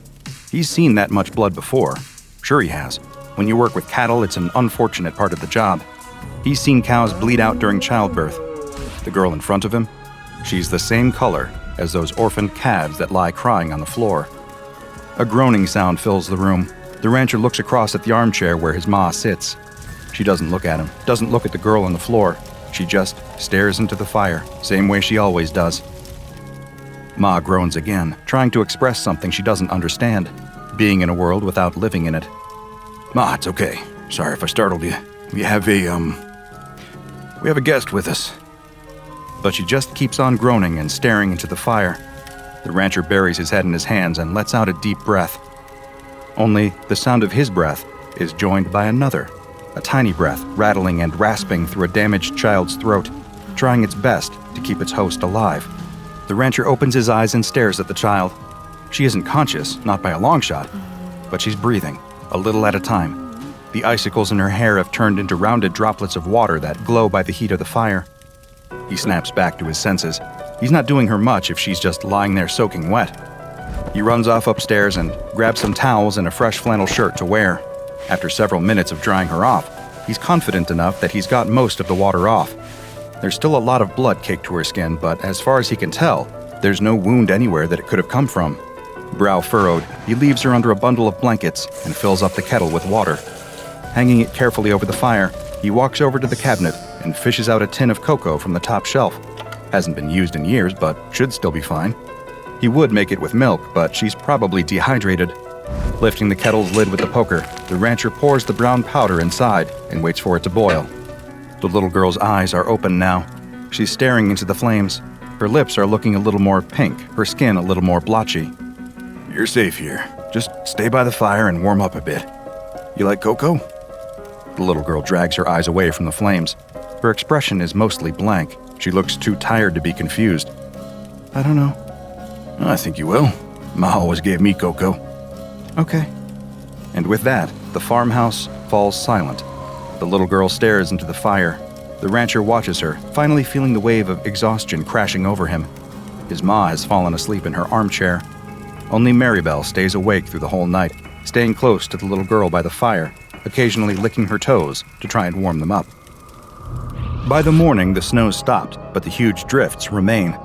He's seen that much blood before. Sure he has. When you work with cattle, it's an unfortunate part of the job. He's seen cows bleed out during childbirth. The girl in front of him, she's the same color as those orphaned calves that lie crying on the floor. A groaning sound fills the room. The rancher looks across at the armchair where his ma sits. She doesn't look at him, doesn't look at the girl on the floor. She just stares into the fire, same way she always does. Ma groans again, trying to express something she doesn't understand, being in a world without living in it. Ma, it's okay. Sorry if I startled you. We have a guest with us. But she just keeps on groaning and staring into the fire. The rancher buries his head in his hands and lets out a deep breath. Only the sound of his breath is joined by another, a tiny breath rattling and rasping through a damaged child's throat, trying its best to keep its host alive. The rancher opens his eyes and stares at the child. She isn't conscious, not by a long shot, but she's breathing, a little at a time. The icicles in her hair have turned into rounded droplets of water that glow by the heat of the fire. He snaps back to his senses. He's not doing her much if she's just lying there soaking wet. He runs off upstairs and grabs some towels and a fresh flannel shirt to wear. After several minutes of drying her off, he's confident enough that he's got most of the water off. There's still a lot of blood caked to her skin, but as far as he can tell, there's no wound anywhere that it could have come from. Brow furrowed, he leaves her under a bundle of blankets and fills up the kettle with water. Hanging it carefully over the fire, he walks over to the cabinet and fishes out a tin of cocoa from the top shelf. Hasn't been used in years, but should still be fine. He would make it with milk, but she's probably dehydrated. Lifting the kettle's lid with the poker, the rancher pours the brown powder inside and waits for it to boil. The little girl's eyes are open now. She's staring into the flames. Her lips are looking a little more pink, her skin a little more blotchy. You're safe here. Just stay by the fire and warm up a bit. You like cocoa? The little girl drags her eyes away from the flames. Her expression is mostly blank. She looks too tired to be confused. I don't know. I think you will. Ma always gave me cocoa. Okay. And with that, the farmhouse falls silent. The little girl stares into the fire. The rancher watches her, finally feeling the wave of exhaustion crashing over him. His ma has fallen asleep in her armchair. Only Maribel stays awake through the whole night, staying close to the little girl by the fire, occasionally licking her toes to try and warm them up. By the morning, the snow stopped, but the huge drifts remain.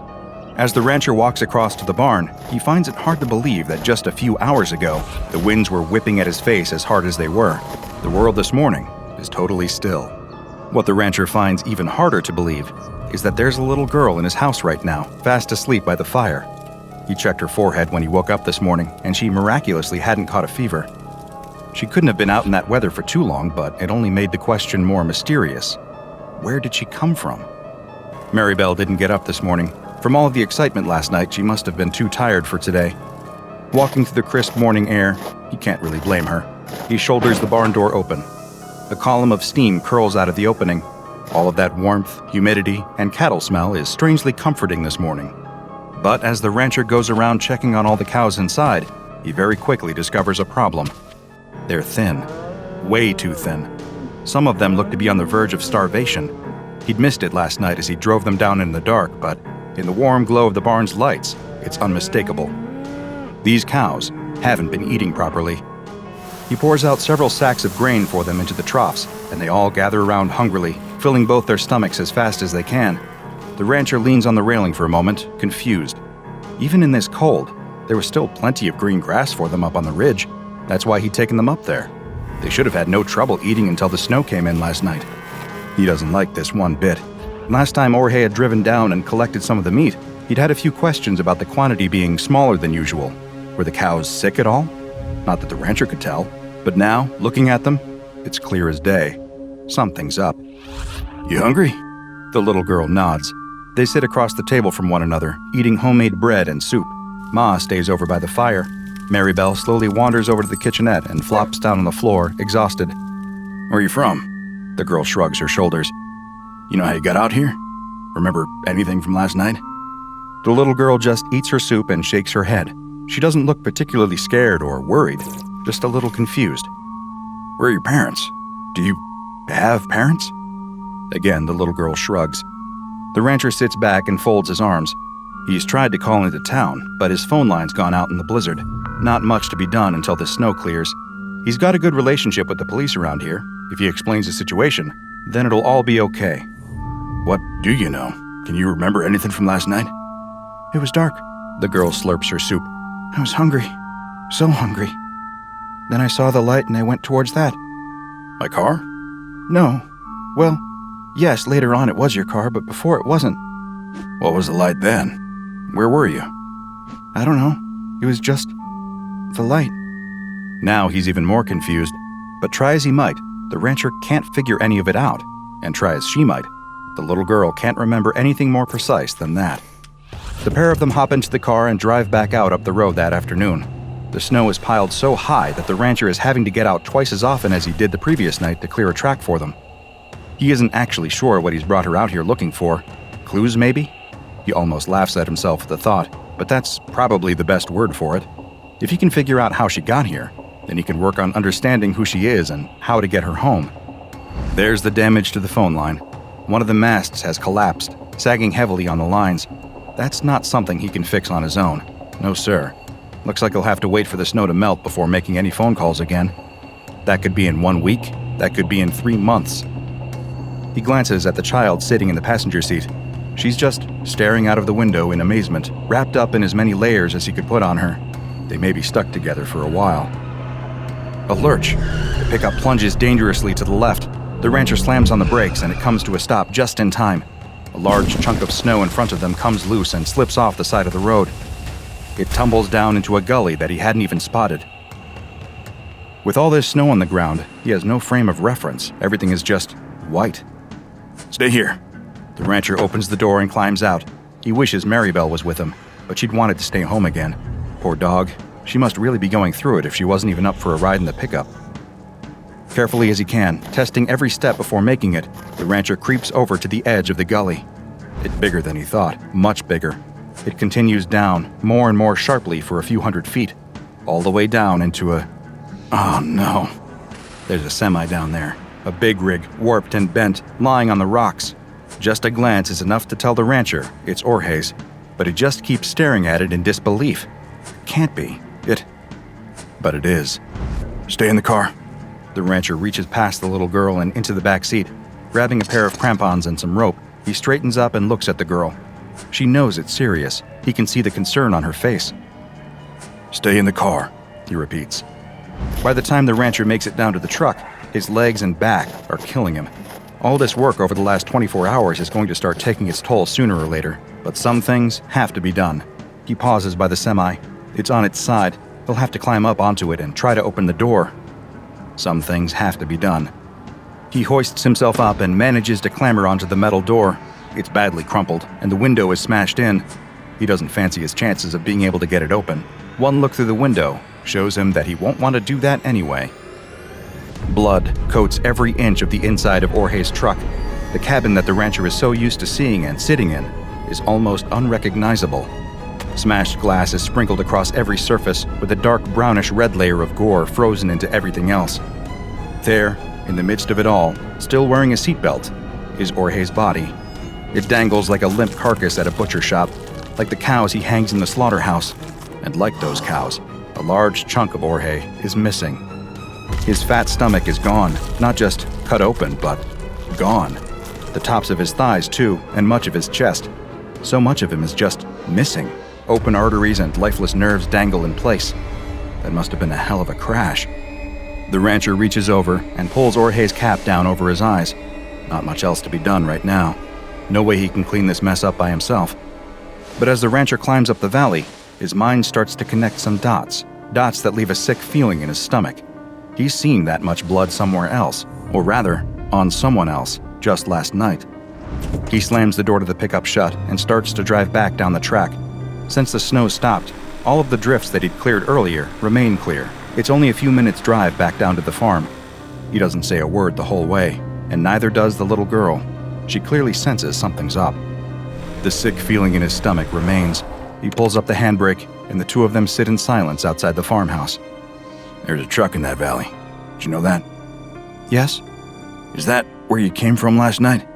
As the rancher walks across to the barn, he finds it hard to believe that just a few hours ago, the winds were whipping at his face as hard as they were. The world this morning is totally still. What the rancher finds even harder to believe is that there's a little girl in his house right now, fast asleep by the fire. He checked her forehead when he woke up this morning, and she miraculously hadn't caught a fever. She couldn't have been out in that weather for too long, but it only made the question more mysterious. Where did she come from? Maribel didn't get up this morning. From all of the excitement last night, she must have been too tired for today. Walking through the crisp morning air, he can't really blame her. He shoulders the barn door open. A column of steam curls out of the opening. All of that warmth, humidity, and cattle smell is strangely comforting this morning. But as the rancher goes around checking on all the cows inside, he very quickly discovers a problem. They're thin. Way too thin. Some of them look to be on the verge of starvation. He'd missed it last night as he drove them down in the dark, but in the warm glow of the barn's lights, it's unmistakable. These cows haven't been eating properly. He pours out several sacks of grain for them into the troughs, and they all gather around hungrily, filling both their stomachs as fast as they can. The rancher leans on the railing for a moment, confused. Even in this cold, there was still plenty of green grass for them up on the ridge. That's why he'd taken them up there. They should have had no trouble eating until the snow came in last night. He doesn't like this one bit. Last time Jorge had driven down and collected some of the meat, he'd had a few questions about the quantity being smaller than usual. Were the cows sick at all? Not that the rancher could tell. But now, looking at them, it's clear as day. Something's up. You hungry? The little girl nods. They sit across the table from one another, eating homemade bread and soup. Ma stays over by the fire. Maribel slowly wanders over to the kitchenette and flops down on the floor, exhausted. Where are you from? The girl shrugs her shoulders. You know how you got out here? Remember anything from last night? The little girl just eats her soup and shakes her head. She doesn't look particularly scared or worried, just a little confused. Where are your parents? Do you have parents? Again, the little girl shrugs. The rancher sits back and folds his arms. He's tried to call into town, but his phone line's gone out in the blizzard. Not much to be done until the snow clears. He's got a good relationship with the police around here. If he explains the situation, then it'll all be okay. What do you know? Can you remember anything from last night? It was dark. The girl slurps her soup. I was hungry. So hungry. Then I saw the light and I went towards that. My car? No. Well, yes, later on it was your car, but before it wasn't. What was the light then? Where were you? I don't know. It was just the light. Now he's even more confused, but try as he might, the rancher can't figure any of it out, and try as she might, the little girl can't remember anything more precise than that. The pair of them hop into the car and drive back out up the road that afternoon. The snow is piled so high that the rancher is having to get out twice as often as he did the previous night to clear a track for them. He isn't actually sure what he's brought her out here looking for. Clues, maybe? He almost laughs at himself at the thought, but that's probably the best word for it. If he can figure out how she got here, then he can work on understanding who she is and how to get her home. There's the damage to the phone line. One of the masts has collapsed, sagging heavily on the lines. That's not something he can fix on his own. No, sir. Looks like he'll have to wait for the snow to melt before making any phone calls again. That could be in 1 week. That could be in 3 months. He glances at the child sitting in the passenger seat. She's just staring out of the window in amazement, wrapped up in as many layers as he could put on her. They may be stuck together for a while. A lurch. The pickup plunges dangerously to the left. The rancher slams on the brakes and it comes to a stop just in time. A large chunk of snow in front of them comes loose and slips off the side of the road. It tumbles down into a gully that he hadn't even spotted. With all this snow on the ground, he has no frame of reference. Everything is just white. Stay here. The rancher opens the door and climbs out. He wishes Maribel was with him, but she'd wanted to stay home again. Poor dog. She must really be going through it if she wasn't even up for a ride in the pickup. Carefully as he can, testing every step before making it, the rancher creeps over to the edge of the gully. It's bigger than he thought, much bigger. It continues down, more and more sharply for a few hundred feet, all the way down into a... Oh no. There's a semi down there, a big rig, warped and bent, lying on the rocks. Just a glance is enough to tell the rancher it's Jorge's, but he just keeps staring at it in disbelief. Can't be. But it is. Stay in the car. The rancher reaches past the little girl and into the back seat. Grabbing a pair of crampons and some rope, he straightens up and looks at the girl. She knows it's serious. He can see the concern on her face. Stay in the car, he repeats. By the time the rancher makes it down to the truck, his legs and back are killing him. All this work over the last 24 hours is going to start taking its toll sooner or later, but some things have to be done. He pauses by the semi. It's on its side. He'll have to climb up onto it and try to open the door. Some things have to be done. He hoists himself up and manages to clamber onto the metal door. It's badly crumpled, and the window is smashed in. He doesn't fancy his chances of being able to get it open. One look through the window shows him that he won't want to do that anyway. Blood coats every inch of the inside of Jorge's truck. The cabin that the rancher is so used to seeing and sitting in is almost unrecognizable. Smashed glass is sprinkled across every surface with a dark brownish-red layer of gore frozen into everything else. There, in the midst of it all, still wearing a seatbelt, is Jorge's body. It dangles like a limp carcass at a butcher shop, like the cows he hangs in the slaughterhouse. And like those cows, a large chunk of Jorge is missing. His fat stomach is gone, not just cut open, but gone. The tops of his thighs, too, and much of his chest. So much of him is just missing. Open arteries and lifeless nerves dangle in place. That must have been a hell of a crash. The rancher reaches over and pulls Jorge's cap down over his eyes. Not much else to be done right now. No way he can clean this mess up by himself. But as the rancher climbs up the valley, his mind starts to connect some dots that leave a sick feeling in his stomach. He's seen that much blood somewhere else, or rather, on someone else, just last night. He slams the door to the pickup shut and starts to drive back down the track. Since the snow stopped, all of the drifts that he'd cleared earlier remain clear. It's only a few minutes' drive back down to the farm. He doesn't say a word the whole way, and neither does the little girl. She clearly senses something's up. The sick feeling in his stomach remains. He pulls up the handbrake, and the two of them sit in silence outside the farmhouse. There's a truck in that valley. Did you know that? Yes? Is that where you came from last night?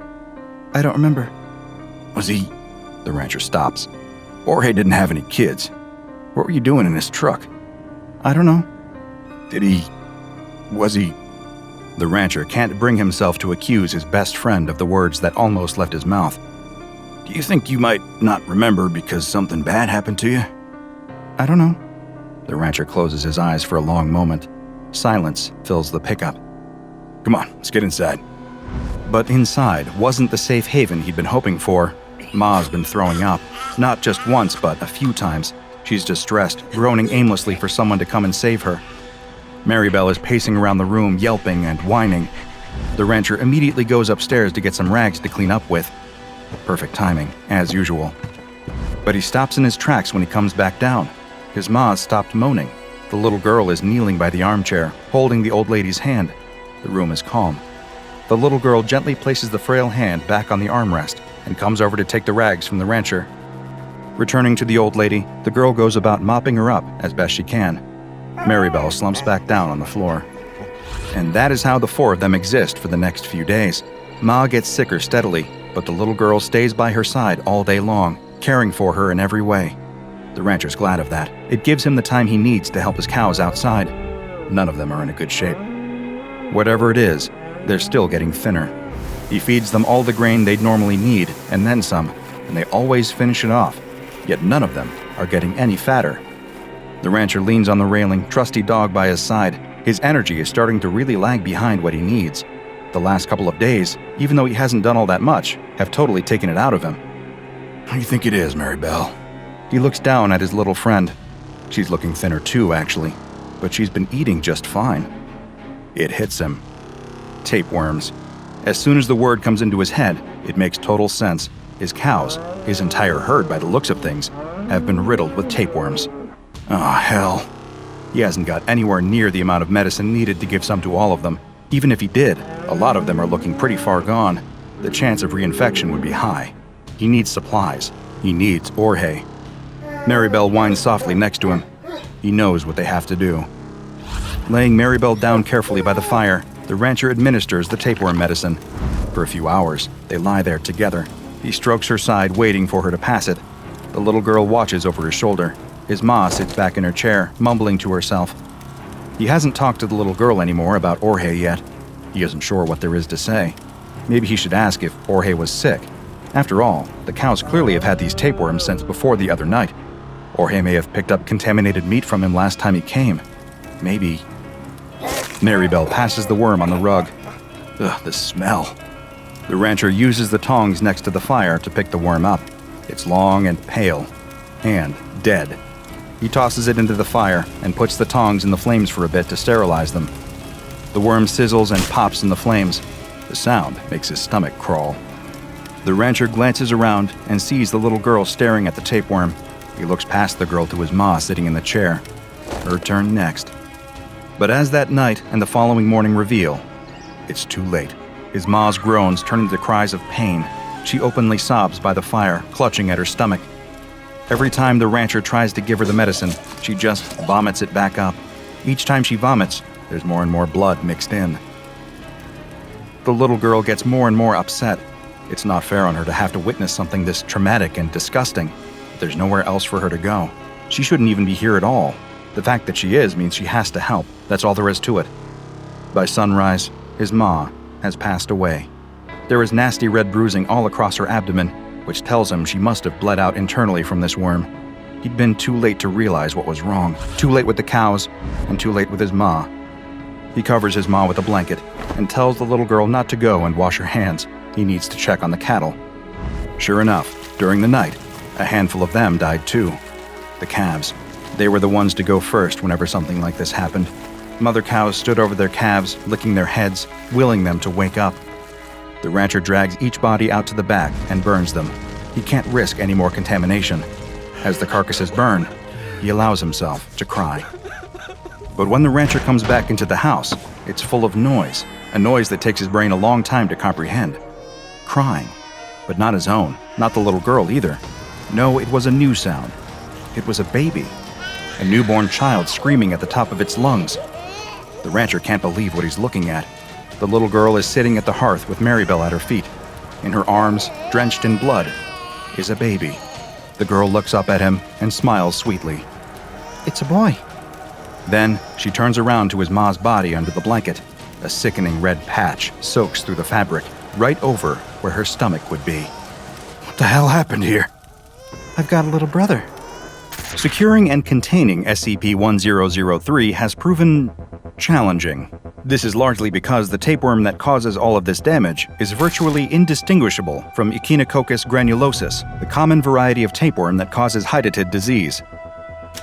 I don't remember. Was he... The rancher stops. Jorge didn't have any kids. What were you doing in his truck? I don't know. Was he... The rancher can't bring himself to accuse his best friend of the words that almost left his mouth. Do you think you might not remember because something bad happened to you? I don't know. The rancher closes his eyes for a long moment. Silence fills the pickup. Come on, let's get inside. But inside wasn't the safe haven he'd been hoping for. Ma's been throwing up. Not just once, but a few times. She's distressed, groaning aimlessly for someone to come and save her. Maribel is pacing around the room, yelping and whining. The rancher immediately goes upstairs to get some rags to clean up with. Perfect timing, as usual. But he stops in his tracks when he comes back down. His ma's stopped moaning. The little girl is kneeling by the armchair, holding the old lady's hand. The room is calm. The little girl gently places the frail hand back on the armrest and comes over to take the rags from the rancher. Returning to the old lady, the girl goes about mopping her up as best she can. Maribel slumps back down on the floor. And that is how the four of them exist for the next few days. Ma gets sicker steadily, but the little girl stays by her side all day long, caring for her in every way. The rancher's glad of that. It gives him the time he needs to help his cows outside. None of them are in a good shape. Whatever it is, they're still getting thinner. He feeds them all the grain they'd normally need, and then some, and they always finish it off. Yet none of them are getting any fatter. The rancher leans on the railing, trusty dog by his side. His energy is starting to really lag behind what he needs. The last couple of days, even though he hasn't done all that much, have totally taken it out of him. How do you think it is, Maribel? He looks down at his little friend. She's looking thinner too, actually, but she's been eating just fine. It hits him. Tapeworms. As soon as the word comes into his head, it makes total sense. His cows, his entire herd by the looks of things, have been riddled with tapeworms. Oh, hell. He hasn't got anywhere near the amount of medicine needed to give some to all of them. Even if he did, a lot of them are looking pretty far gone. The chance of reinfection would be high. He needs supplies. He needs Jorge. Maribel whines softly next to him. He knows what they have to do. Laying Maribel down carefully by the fire, the rancher administers the tapeworm medicine. For a few hours, they lie there together. He strokes her side, waiting for her to pass it. The little girl watches over his shoulder. His ma sits back in her chair, mumbling to herself. He hasn't talked to the little girl anymore about Jorge yet. He isn't sure what there is to say. Maybe he should ask if Jorge was sick. After all, the cows clearly have had these tapeworms since before the other night. Jorge may have picked up contaminated meat from him last time he came. Maybe... Maribel passes the worm on the rug. Ugh, the smell. The rancher uses the tongs next to the fire to pick the worm up. It's long and pale, and dead. He tosses it into the fire and puts the tongs in the flames for a bit to sterilize them. The worm sizzles and pops in the flames. The sound makes his stomach crawl. The rancher glances around and sees the little girl staring at the tapeworm. He looks past the girl to his ma sitting in the chair. Her turn next. But as that night and the following morning reveal, it's too late. His ma's groans turn into cries of pain. She openly sobs by the fire, clutching at her stomach. Every time the rancher tries to give her the medicine, she just vomits it back up. Each time she vomits, there's more and more blood mixed in. The little girl gets more and more upset. It's not fair on her to have to witness something this traumatic and disgusting. There's nowhere else for her to go. She shouldn't even be here at all. The fact that she is means she has to help. That's all there is to it. By sunrise, his ma has passed away. There is nasty red bruising all across her abdomen, which tells him she must have bled out internally from this worm. He'd been too late to realize what was wrong. Too late with the cows, and too late with his ma. He covers his ma with a blanket and tells the little girl not to go and wash her hands. He needs to check on the cattle. Sure enough, during the night, a handful of them died too. The calves. They were the ones to go first whenever something like this happened. Mother cows stood over their calves, licking their heads, willing them to wake up. The rancher drags each body out to the back and burns them. He can't risk any more contamination. As the carcasses burn, he allows himself to cry. But when the rancher comes back into the house, it's full of noise, a noise that takes his brain a long time to comprehend. Crying, but not his own, not the little girl either. No, it was a new sound. It was a baby, a newborn child screaming at the top of its lungs. The rancher can't believe what he's looking at. The little girl is sitting at the hearth with Maribel at her feet. In her arms, drenched in blood, is a baby. The girl looks up at him and smiles sweetly. "It's a boy." Then she turns around to his ma's body under the blanket. A sickening red patch soaks through the fabric, right over where her stomach would be. "What the hell happened here?" "I've got a little brother." Securing and containing SCP-1003 has proven challenging. This is largely because the tapeworm that causes all of this damage is virtually indistinguishable from Echinococcus granulosus, the common variety of tapeworm that causes hydatid disease.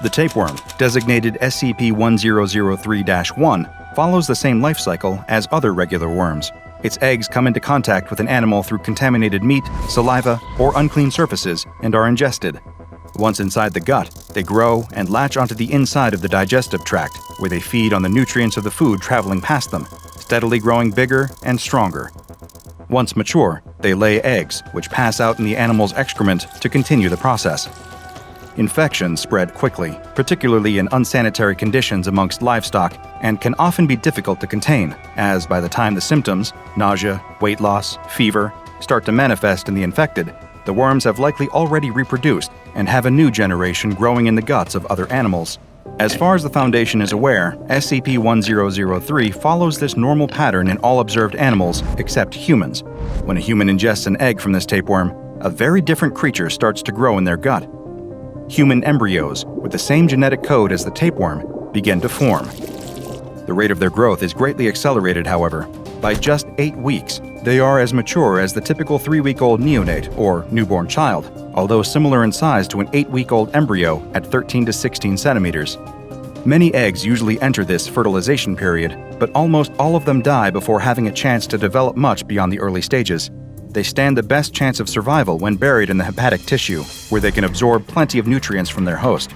The tapeworm, designated SCP-1003-1, follows the same life cycle as other regular worms. Its eggs come into contact with an animal through contaminated meat, saliva, or unclean surfaces and are ingested. Once inside the gut, they grow and latch onto the inside of the digestive tract, where they feed on the nutrients of the food traveling past them, steadily growing bigger and stronger. Once mature, they lay eggs, which pass out in the animal's excrement to continue the process. Infections spread quickly, particularly in unsanitary conditions amongst livestock, and can often be difficult to contain, as by the time the symptoms, nausea, weight loss, fever, start to manifest in the infected, the worms have likely already reproduced and have a new generation growing in the guts of other animals. As far as the Foundation is aware, SCP-1003 follows this normal pattern in all observed animals except humans. When a human ingests an egg from this tapeworm, a very different creature starts to grow in their gut. Human embryos, with the same genetic code as the tapeworm, begin to form. The rate of their growth is greatly accelerated, however. By just 8 weeks, they are as mature as the typical 3-week-old neonate or newborn child, although similar in size to an 8-week-old embryo at 13 to 16 centimeters. Many eggs usually enter this fertilization period, but almost all of them die before having a chance to develop much beyond the early stages. They stand the best chance of survival when buried in the hepatic tissue, where they can absorb plenty of nutrients from their host.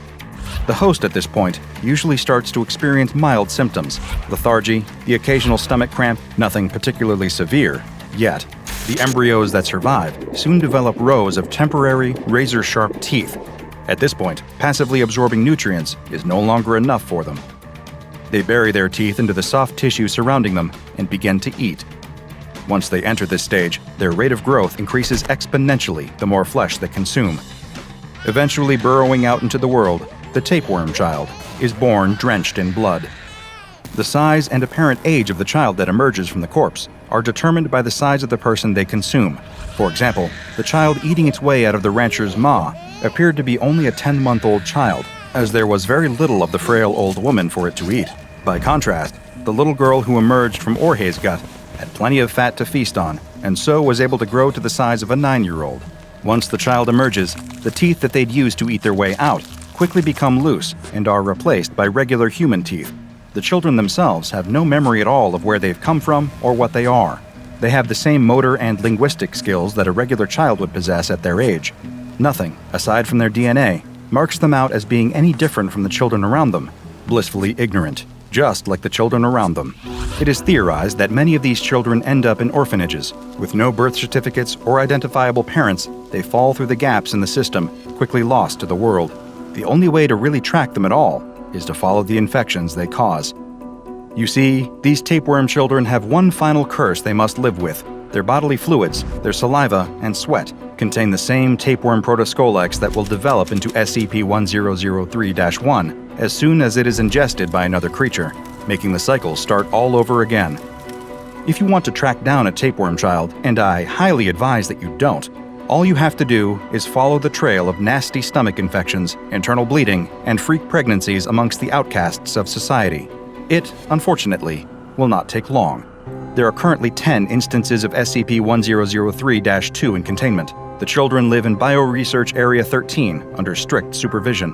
The host at this point usually starts to experience mild symptoms, lethargy, the occasional stomach cramp, nothing particularly severe, yet. The embryos that survive soon develop rows of temporary, razor-sharp teeth. At this point, passively absorbing nutrients is no longer enough for them. They bury their teeth into the soft tissue surrounding them and begin to eat. Once they enter this stage, their rate of growth increases exponentially the more flesh they consume. Eventually burrowing out into the world, the tapeworm child is born drenched in blood. The size and apparent age of the child that emerges from the corpse are determined by the size of the person they consume. For example, the child eating its way out of the rancher's maw appeared to be only a 10-month-old child, as there was very little of the frail old woman for it to eat. By contrast, the little girl who emerged from Orhe's gut had plenty of fat to feast on, and so was able to grow to the size of a 9-year-old. Once the child emerges, the teeth that they'd used to eat their way out quickly become loose and are replaced by regular human teeth. The children themselves have no memory at all of where they've come from or what they are. They have the same motor and linguistic skills that a regular child would possess at their age. Nothing, aside from their DNA, marks them out as being any different from the children around them, blissfully ignorant, just like the children around them. It is theorized that many of these children end up in orphanages. With no birth certificates or identifiable parents, they fall through the gaps in the system, quickly lost to the world. The only way to really track them at all is to follow the infections they cause. You see, these tapeworm children have one final curse they must live with. Their bodily fluids, their saliva, and sweat contain the same tapeworm protoscolex that will develop into SCP-1003-1 as soon as it is ingested by another creature, making the cycle start all over again. If you want to track down a tapeworm child, and I highly advise that you don't, all you have to do is follow the trail of nasty stomach infections, internal bleeding, and freak pregnancies amongst the outcasts of society. It, unfortunately, will not take long. There are currently 10 instances of SCP-1003-2 in containment. The children live in Bioresearch Area 13 under strict supervision.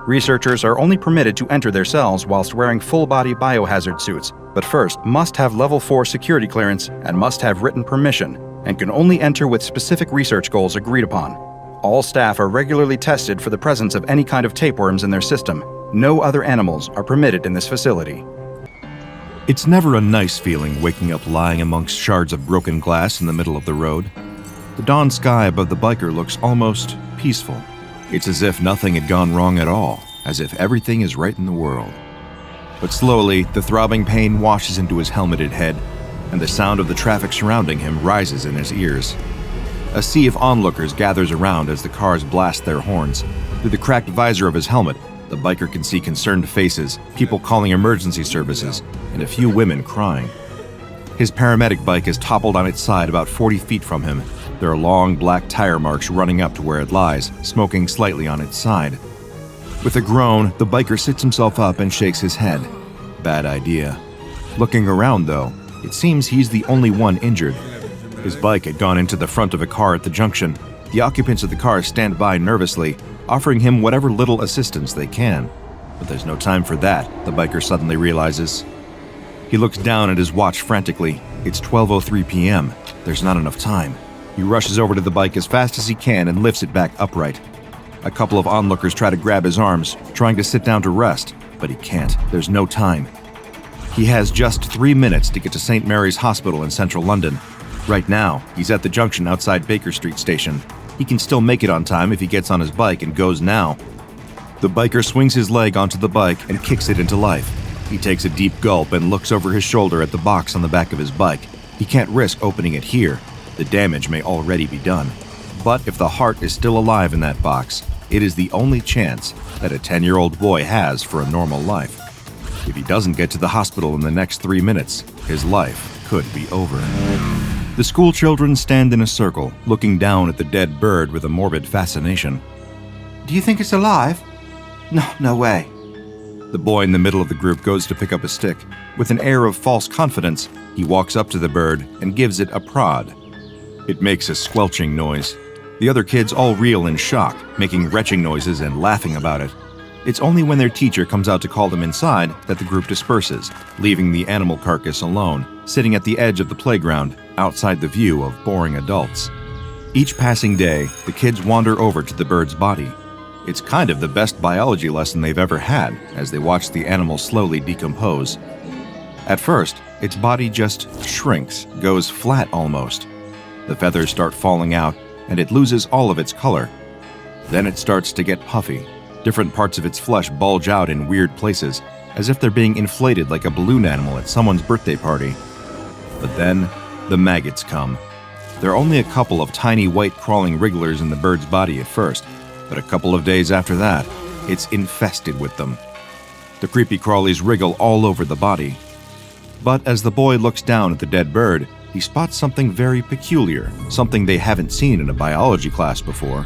Researchers are only permitted to enter their cells whilst wearing full-body biohazard suits, but first must have Level 4 security clearance and must have written permission, and can only enter with specific research goals agreed upon. All staff are regularly tested for the presence of any kind of tapeworms in their system. No other animals are permitted in this facility. It's never a nice feeling waking up lying amongst shards of broken glass in the middle of the road. The dawn sky above the biker looks almost peaceful. It's as if nothing had gone wrong at all, as if everything is right in the world. But slowly, the throbbing pain washes into his helmeted head, and the sound of the traffic surrounding him rises in his ears. A sea of onlookers gathers around as the cars blast their horns. Through the cracked visor of his helmet, the biker can see concerned faces, people calling emergency services, and a few women crying. His paramedic bike is toppled on its side about 40 feet from him. There are long black tire marks running up to where it lies, smoking slightly on its side. With a groan, the biker sits himself up and shakes his head. Bad idea. Looking around, though, it seems he's the only one injured. His bike had gone into the front of a car at the junction. The occupants of the car stand by nervously, offering him whatever little assistance they can. But there's no time for that, the biker suddenly realizes. He looks down at his watch frantically. It's 12:03 p.m. There's not enough time. He rushes over to the bike as fast as he can and lifts it back upright. A couple of onlookers try to grab his arms, trying to sit down to rest, but he can't. There's no time. He has just 3 minutes to get to St. Mary's Hospital in central London. Right now, he's at the junction outside Baker Street Station. He can still make it on time if he gets on his bike and goes now. The biker swings his leg onto the bike and kicks it into life. He takes a deep gulp and looks over his shoulder at the box on the back of his bike. He can't risk opening it here. The damage may already be done. But if the heart is still alive in that box, it is the only chance that a 10-year-old boy has for a normal life. If he doesn't get to the hospital in the next 3 minutes, his life could be over. The school children stand in a circle, looking down at the dead bird with a morbid fascination. Do you think it's alive? No way. The boy in the middle of the group goes to pick up a stick. With an air of false confidence, he walks up to the bird and gives it a prod. It makes a squelching noise. The other kids all reel in shock, making retching noises and laughing about it. It's only when their teacher comes out to call them inside that the group disperses, leaving the animal carcass alone, sitting at the edge of the playground, outside the view of boring adults. Each passing day, the kids wander over to the bird's body. It's kind of the best biology lesson they've ever had as they watch the animal slowly decompose. At first, its body just shrinks, goes flat almost. The feathers start falling out, and it loses all of its color. Then it starts to get puffy. Different parts of its flesh bulge out in weird places, as if they're being inflated like a balloon animal at someone's birthday party. But then, the maggots come. There are only a couple of tiny white crawling wrigglers in the bird's body at first, but a couple of days after that, it's infested with them. The creepy crawlies wriggle all over the body. But as the boy looks down at the dead bird, he spots something very peculiar, something they haven't seen in a biology class before.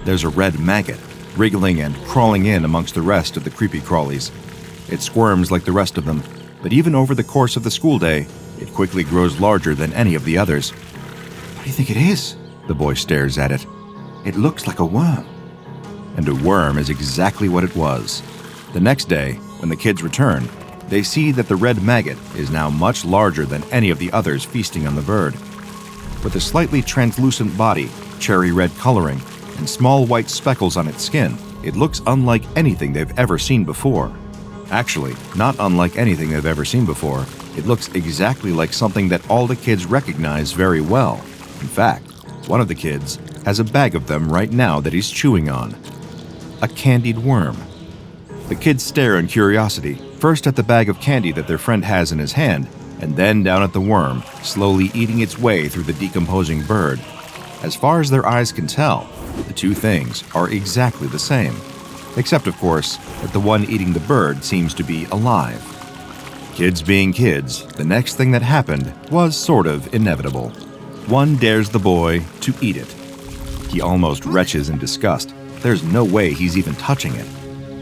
There's a red maggot, wriggling and crawling in amongst the rest of the creepy crawlies. It squirms like the rest of them, but even over the course of the school day, it quickly grows larger than any of the others. What do you think it is? The boy stares at it. It looks like a worm. And a worm is exactly what it was. The next day, when the kids return, they see that the red maggot is now much larger than any of the others feasting on the bird. With a slightly translucent body, cherry red coloring, and small white speckles on its skin, it looks unlike anything they've ever seen before. Actually, not unlike anything they've ever seen before. It looks exactly like something that all the kids recognize very well. In fact, one of the kids has a bag of them right now that he's chewing on. A candied worm. The kids stare in curiosity, first at the bag of candy that their friend has in his hand, and then down at the worm, slowly eating its way through the decomposing bird. As far as their eyes can tell, the two things are exactly the same, except of course that the one eating the bird seems to be alive. Kids being kids, the next thing that happened was sort of inevitable. One dares the boy to eat it. He almost retches in disgust. There's no way he's even touching it.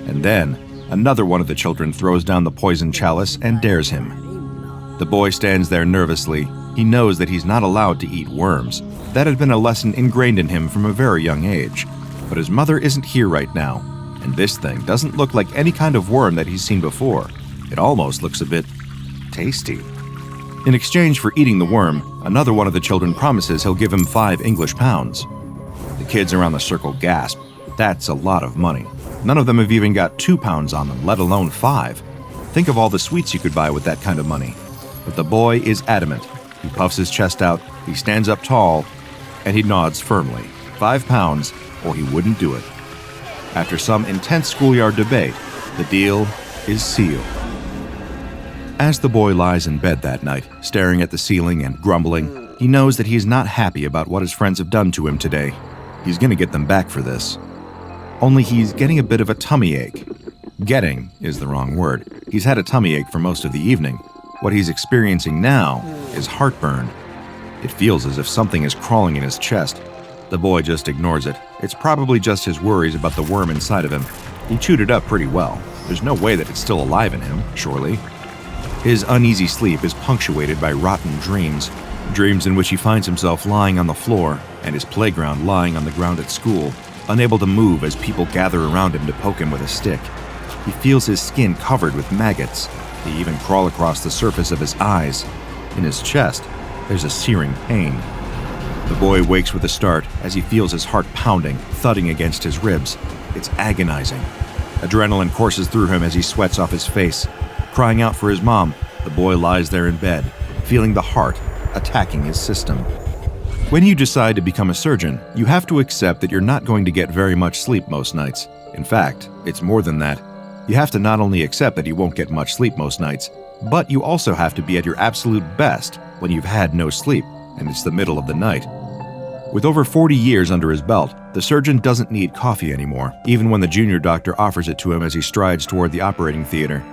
And then, another one of the children throws down the poison chalice and dares him. The boy stands there nervously. He knows that he's not allowed to eat worms. That had been a lesson ingrained in him from a very young age. But his mother isn't here right now. And this thing doesn't look like any kind of worm that he's seen before. It almost looks a bit tasty. In exchange for eating the worm, another one of the children promises he'll give him 5 English pounds. The kids around the circle gasp. That's a lot of money. None of them have even got 2 pounds on them, let alone 5. Think of all the sweets you could buy with that kind of money. But the boy is adamant. He puffs his chest out, he stands up tall, and he nods firmly. 5 pounds, or he wouldn't do it. After some intense schoolyard debate, the deal is sealed. As the boy lies in bed that night, staring at the ceiling and grumbling, he knows that he is not happy about what his friends have done to him today. He's going to get them back for this. Only he's getting a bit of a tummy ache. Getting is the wrong word. He's had a tummy ache for most of the evening. What he's experiencing now is heartburn. It feels as if something is crawling in his chest. The boy just ignores it. It's probably just his worries about the worm inside of him. He chewed it up pretty well. There's no way that it's still alive in him, surely. His uneasy sleep is punctuated by rotten dreams. Dreams in which he finds himself lying on the floor and his playground lying on the ground at school, unable to move as people gather around him to poke him with a stick. He feels his skin covered with maggots. They even crawl across the surface of his eyes. In his chest, there's a searing pain. The boy wakes with a start as he feels his heart pounding, thudding against his ribs. It's agonizing. Adrenaline courses through him as he sweats off his face. Crying out for his mom, the boy lies there in bed, feeling the heart attacking his system. When you decide to become a surgeon, you have to accept that you're not going to get very much sleep most nights. In fact, it's more than that. You have to not only accept that you won't get much sleep most nights, but you also have to be at your absolute best when you've had no sleep and it's the middle of the night. With over 40 years under his belt, the surgeon doesn't need coffee anymore, even when the junior doctor offers it to him as he strides toward the operating theater.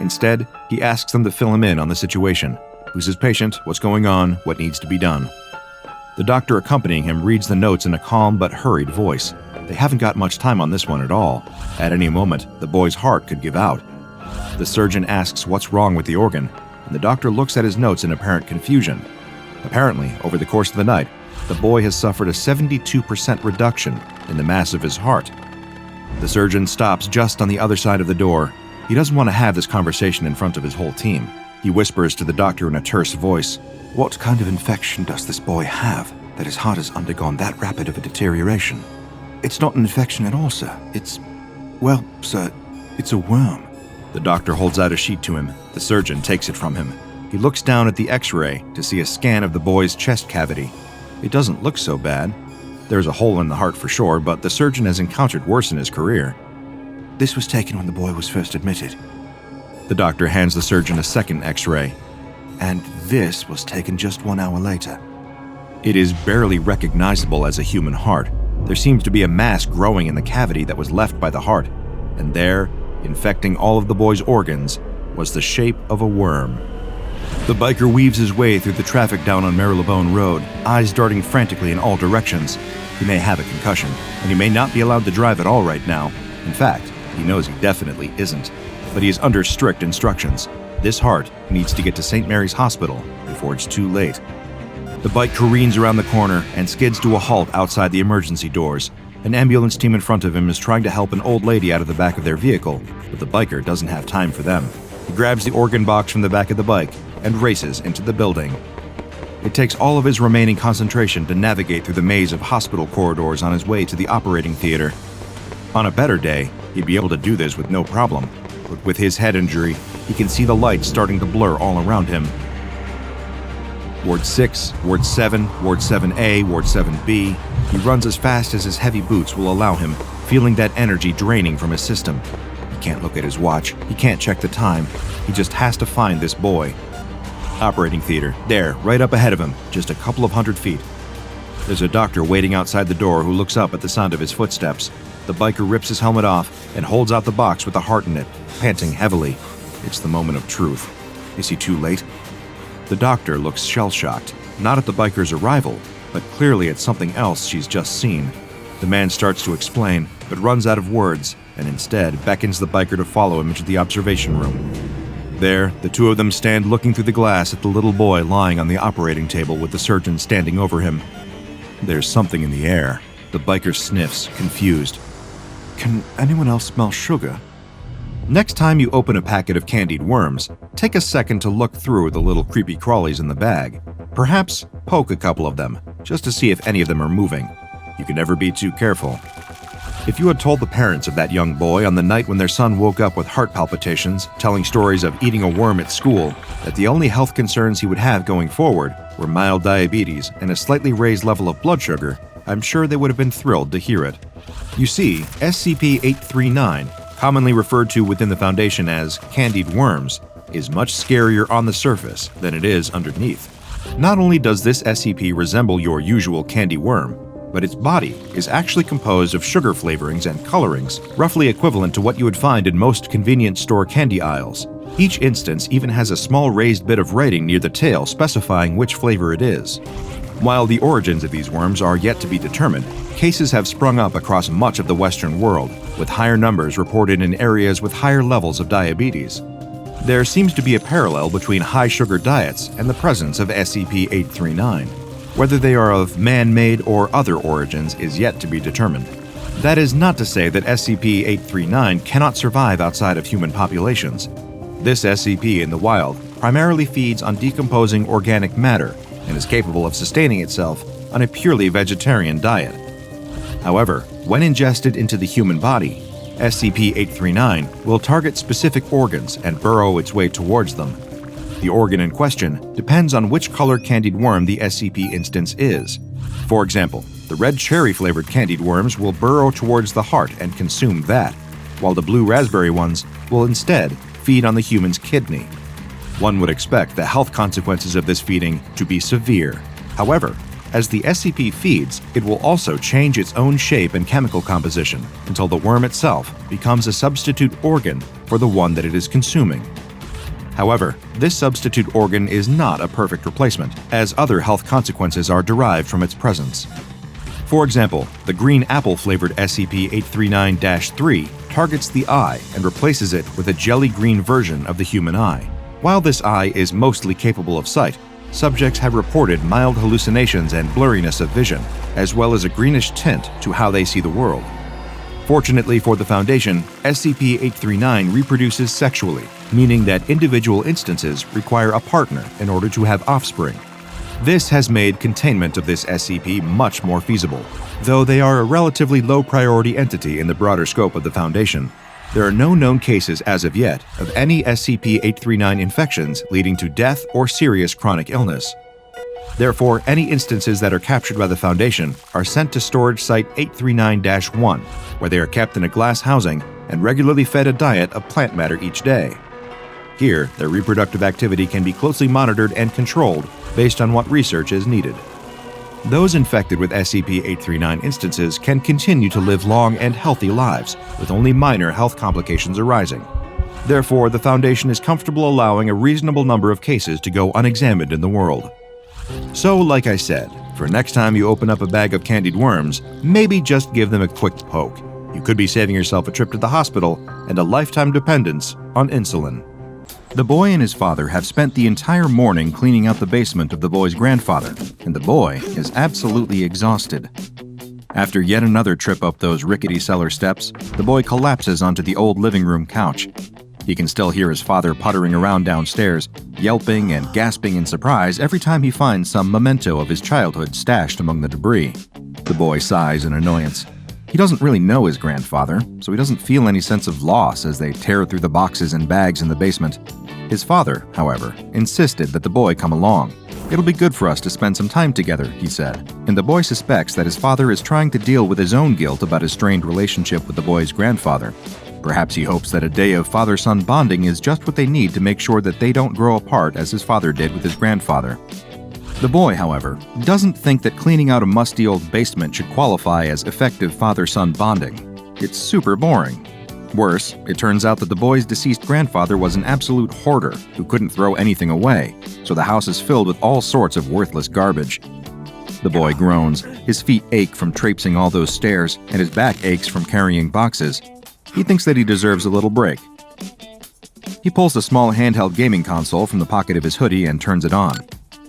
Instead, he asks them to fill him in on the situation. Who's his patient? What's going on? What needs to be done? The doctor accompanying him reads the notes in a calm but hurried voice. They haven't got much time on this one at all. At any moment, the boy's heart could give out. The surgeon asks what's wrong with the organ, and the doctor looks at his notes in apparent confusion. Apparently, over the course of the night, the boy has suffered a 72% reduction in the mass of his heart. The surgeon stops just on the other side of the door. He doesn't want to have this conversation in front of his whole team. He whispers to the doctor in a terse voice, What kind of infection does this boy have that his heart has undergone that rapid of a deterioration? It's not an infection at all, sir. Well, sir, it's a worm. The doctor holds out a sheet to him. The surgeon takes it from him. He looks down at the x-ray to see a scan of the boy's chest cavity. It doesn't look so bad. There's a hole in the heart for sure, but the surgeon has encountered worse in his career. This was taken when the boy was first admitted. The doctor hands the surgeon a second x-ray. And this was taken just 1 hour later. It is barely recognizable as a human heart. There seems to be a mass growing in the cavity that was left by the heart, and there, infecting all of the boy's organs, was the shape of a worm. The biker weaves his way through the traffic down on Marylebone Road, eyes darting frantically in all directions. He may have a concussion, and he may not be allowed to drive at all right now. In fact, he knows he definitely isn't, but he is under strict instructions. This heart needs to get to St. Mary's Hospital before it's too late. The bike careens around the corner and skids to a halt outside the emergency doors. An ambulance team in front of him is trying to help an old lady out of the back of their vehicle, but the biker doesn't have time for them. He grabs the organ box from the back of the bike and races into the building. It takes all of his remaining concentration to navigate through the maze of hospital corridors on his way to the operating theater. On a better day, he'd be able to do this with no problem, but with his head injury, he can see the lights starting to blur all around him. Ward 6, Ward 7, Ward 7A, Ward 7B. He runs as fast as his heavy boots will allow him, feeling that energy draining from his system. He can't look at his watch. He can't check the time. He just has to find this boy. Operating theater, there, right up ahead of him, just a couple of 100 feet. There's a doctor waiting outside the door who looks up at the sound of his footsteps. The biker rips his helmet off and holds out the box with the heart in it, panting heavily. It's the moment of truth. Is he too late? The doctor looks shell-shocked, not at the biker's arrival, but clearly at something else she's just seen. The man starts to explain, but runs out of words, and instead beckons the biker to follow him into the observation room. There, the two of them stand looking through the glass at the little boy lying on the operating table with the surgeon standing over him. There's something in the air. The biker sniffs, confused. Can anyone else smell sugar? Next time you open a packet of candied worms, take a second to look through the little creepy crawlies in the bag. Perhaps poke a couple of them, just to see if any of them are moving. You can never be too careful. If you had told the parents of that young boy on the night when their son woke up with heart palpitations, telling stories of eating a worm at school, that the only health concerns he would have going forward were mild diabetes and a slightly raised level of blood sugar, I'm sure they would have been thrilled to hear it. You see, SCP-839, commonly referred to within the Foundation as candied worms, is much scarier on the surface than it is underneath. Not only does this SCP resemble your usual candy worm, but its body is actually composed of sugar flavorings and colorings, roughly equivalent to what you would find in most convenience store candy aisles. Each instance even has a small raised bit of writing near the tail specifying which flavor it is. While the origins of these worms are yet to be determined, cases have sprung up across much of the Western world, with higher numbers reported in areas with higher levels of diabetes. There seems to be a parallel between high-sugar diets and the presence of SCP-839. Whether they are of man-made or other origins is yet to be determined. That is not to say that SCP-839 cannot survive outside of human populations. This SCP in the wild primarily feeds on decomposing organic matter and is capable of sustaining itself on a purely vegetarian diet. However, when ingested into the human body, SCP-839 will target specific organs and burrow its way towards them. The organ in question depends on which color candied worm the SCP instance is. For example, the red cherry-flavored candied worms will burrow towards the heart and consume that, while the blue raspberry ones will instead feed on the human's kidney. One would expect the health consequences of this feeding to be severe. However, as the SCP feeds, it will also change its own shape and chemical composition until the worm itself becomes a substitute organ for the one that it is consuming. However, this substitute organ is not a perfect replacement, as other health consequences are derived from its presence. For example, the green apple-flavored SCP-839-3 targets the eye and replaces it with a jelly-green version of the human eye. While this eye is mostly capable of sight, subjects have reported mild hallucinations and blurriness of vision, as well as a greenish tint to how they see the world. Fortunately for the Foundation, SCP-839 reproduces sexually, meaning that individual instances require a partner in order to have offspring. This has made containment of this SCP much more feasible. Though they are a relatively low-priority entity in the broader scope of the Foundation, there are no known cases as of yet of any SCP-839 infections leading to death or serious chronic illness. Therefore, any instances that are captured by the Foundation are sent to Storage Site 839-1, where they are kept in a glass housing and regularly fed a diet of plant matter each day. Here, their reproductive activity can be closely monitored and controlled based on what research is needed. Those infected with SCP-839 instances can continue to live long and healthy lives, with only minor health complications arising. Therefore, the Foundation is comfortable allowing a reasonable number of cases to go unexamined in the world. So, like I said, for next time you open up a bag of candied worms, maybe just give them a quick poke. You could be saving yourself a trip to the hospital and a lifetime dependence on insulin. The boy and his father have spent the entire morning cleaning out the basement of the boy's grandfather, and the boy is absolutely exhausted. After yet another trip up those rickety cellar steps, the boy collapses onto the old living room couch. He can still hear his father puttering around downstairs, yelping and gasping in surprise every time he finds some memento of his childhood stashed among the debris. The boy sighs in annoyance. He doesn't really know his grandfather, so he doesn't feel any sense of loss as they tear through the boxes and bags in the basement. His father, however, insisted that the boy come along. "It'll be good for us to spend some time together," he said, and the boy suspects that his father is trying to deal with his own guilt about his strained relationship with the boy's grandfather. Perhaps he hopes that a day of father-son bonding is just what they need to make sure that they don't grow apart as his father did with his grandfather. The boy, however, doesn't think that cleaning out a musty old basement should qualify as effective father-son bonding. It's super boring. Worse, it turns out that the boy's deceased grandfather was an absolute hoarder who couldn't throw anything away, so the house is filled with all sorts of worthless garbage. The boy groans. His feet ache from traipsing all those stairs, and his back aches from carrying boxes. He thinks that he deserves a little break. He pulls a small handheld gaming console from the pocket of his hoodie and turns it on.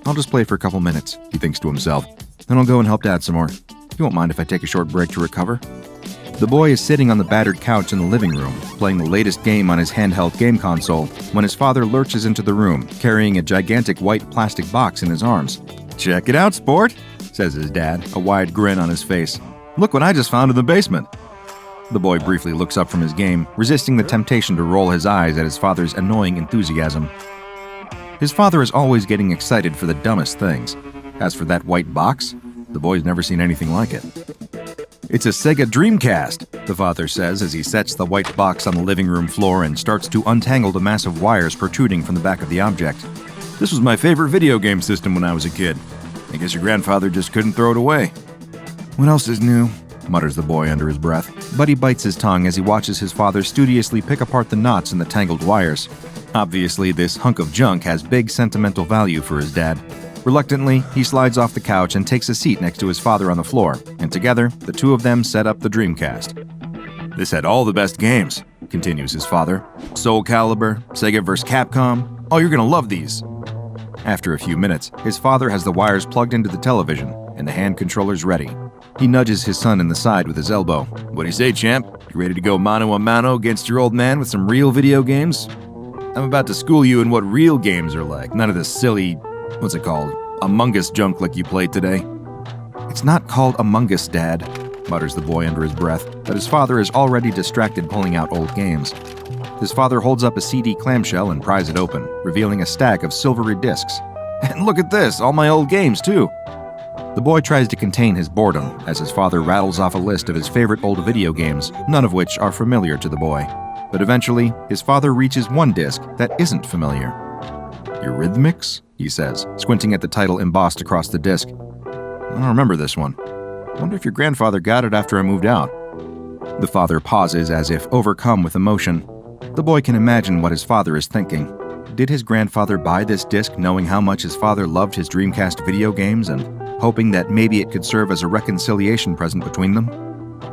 "I'll just play for a couple minutes," he thinks to himself. "Then I'll go and help Dad some more. You won't mind if I take a short break to recover?" The boy is sitting on the battered couch in the living room, playing the latest game on his handheld game console, when his father lurches into the room, carrying a gigantic white plastic box in his arms. "Check it out, sport," says his dad, a wide grin on his face. "Look what I just found in the basement." The boy briefly looks up from his game, resisting the temptation to roll his eyes at his father's annoying enthusiasm. His father is always getting excited for the dumbest things. As for that white box, the boy's never seen anything like it. "It's a Sega Dreamcast," the father says as he sets the white box on the living room floor and starts to untangle the massive wires protruding from the back of the object. "This was my favorite video game system when I was a kid. I guess your grandfather just couldn't throw it away." "What else is new?" mutters the boy under his breath, but he bites his tongue as he watches his father studiously pick apart the knots in the tangled wires. Obviously, this hunk of junk has big sentimental value for his dad. Reluctantly, he slides off the couch and takes a seat next to his father on the floor, and together, the two of them set up the Dreamcast. "This had all the best games," continues his father. "Soul Calibur, Sega vs. Capcom. Oh, you're gonna love these." After a few minutes, his father has the wires plugged into the television, and the hand controllers ready. He nudges his son in the side with his elbow. "What do you say, champ? You ready to go mano a mano against your old man with some real video games? I'm about to school you in what real games are like, none of this silly, what's it called, Among Us junk like you played today." "It's not called Among Us, Dad," mutters the boy under his breath, but his father is already distracted pulling out old games. His father holds up a CD clamshell and pries it open, revealing a stack of silvery discs. "And look at this, all my old games too." The boy tries to contain his boredom as his father rattles off a list of his favorite old video games, none of which are familiar to the boy. But eventually, his father reaches one disc that isn't familiar. "Eurythmics?" he says, squinting at the title embossed across the disc. "I don't remember this one. I wonder if your grandfather got it after I moved out." The father pauses as if overcome with emotion. The boy can imagine what his father is thinking. Did his grandfather buy this disc knowing how much his father loved his Dreamcast video games and hoping that maybe it could serve as a reconciliation present between them?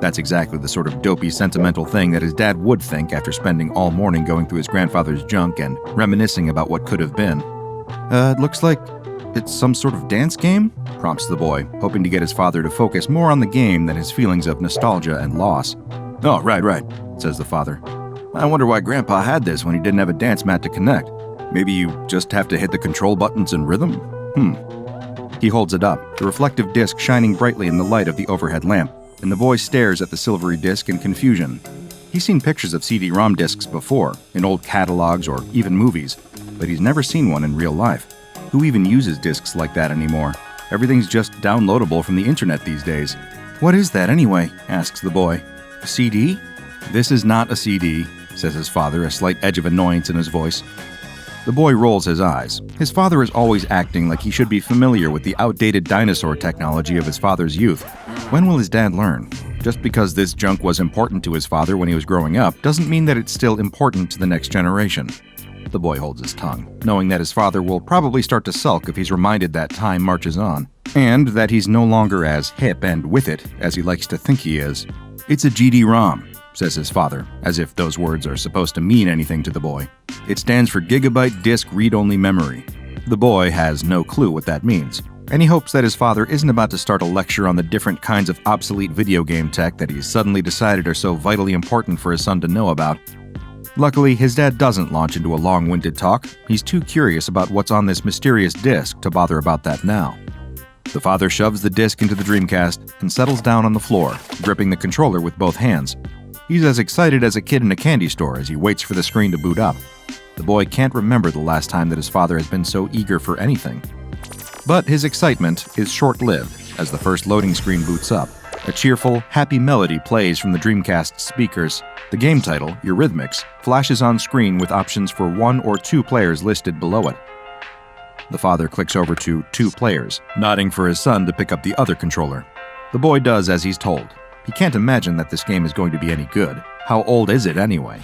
That's exactly the sort of dopey, sentimental thing that his dad would think after spending all morning going through his grandfather's junk and reminiscing about what could have been. It looks like it's some sort of dance game?" prompts the boy, hoping to get his father to focus more on the game than his feelings of nostalgia and loss. "Oh, right, says the father. "I wonder why Grandpa had this when he didn't have a dance mat to connect. Maybe you just have to hit the control buttons in rhythm? He holds it up, the reflective disc shining brightly in the light of the overhead lamp, and the boy stares at the silvery disc in confusion. He's seen pictures of CD-ROM discs before, in old catalogs or even movies, but he's never seen one in real life. Who even uses discs like that anymore? Everything's just downloadable from the internet these days. "What is that anyway?" asks the boy. "A CD?" "This is not a CD," says his father, a slight edge of annoyance in his voice. The boy rolls his eyes. His father is always acting like he should be familiar with the outdated dinosaur technology of his father's youth. When will his dad learn? Just because this junk was important to his father when he was growing up doesn't mean that it's still important to the next generation. The boy holds his tongue, knowing that his father will probably start to sulk if he's reminded that time marches on, and that he's no longer as hip and with it as he likes to think he is. "It's a GD-ROM," says his father, as if those words are supposed to mean anything to the boy. "It stands for Gigabyte Disk Read-Only Memory." The boy has no clue what that means, and he hopes that his father isn't about to start a lecture on the different kinds of obsolete video game tech that he's suddenly decided are so vitally important for his son to know about. Luckily, his dad doesn't launch into a long-winded talk. He's too curious about what's on this mysterious disc to bother about that now. The father shoves the disc into the Dreamcast and settles down on the floor, gripping the controller with both hands. He's as excited as a kid in a candy store as he waits for the screen to boot up. The boy can't remember the last time that his father has been so eager for anything. But his excitement is short-lived as the first loading screen boots up. A cheerful, happy melody plays from the Dreamcast speakers. The game title, Eurythmics, flashes on screen with options for 1 or 2 players listed below it. The father clicks over to 2 players, nodding for his son to pick up the other controller. The boy does as he's told. He can't imagine that this game is going to be any good. How old is it anyway?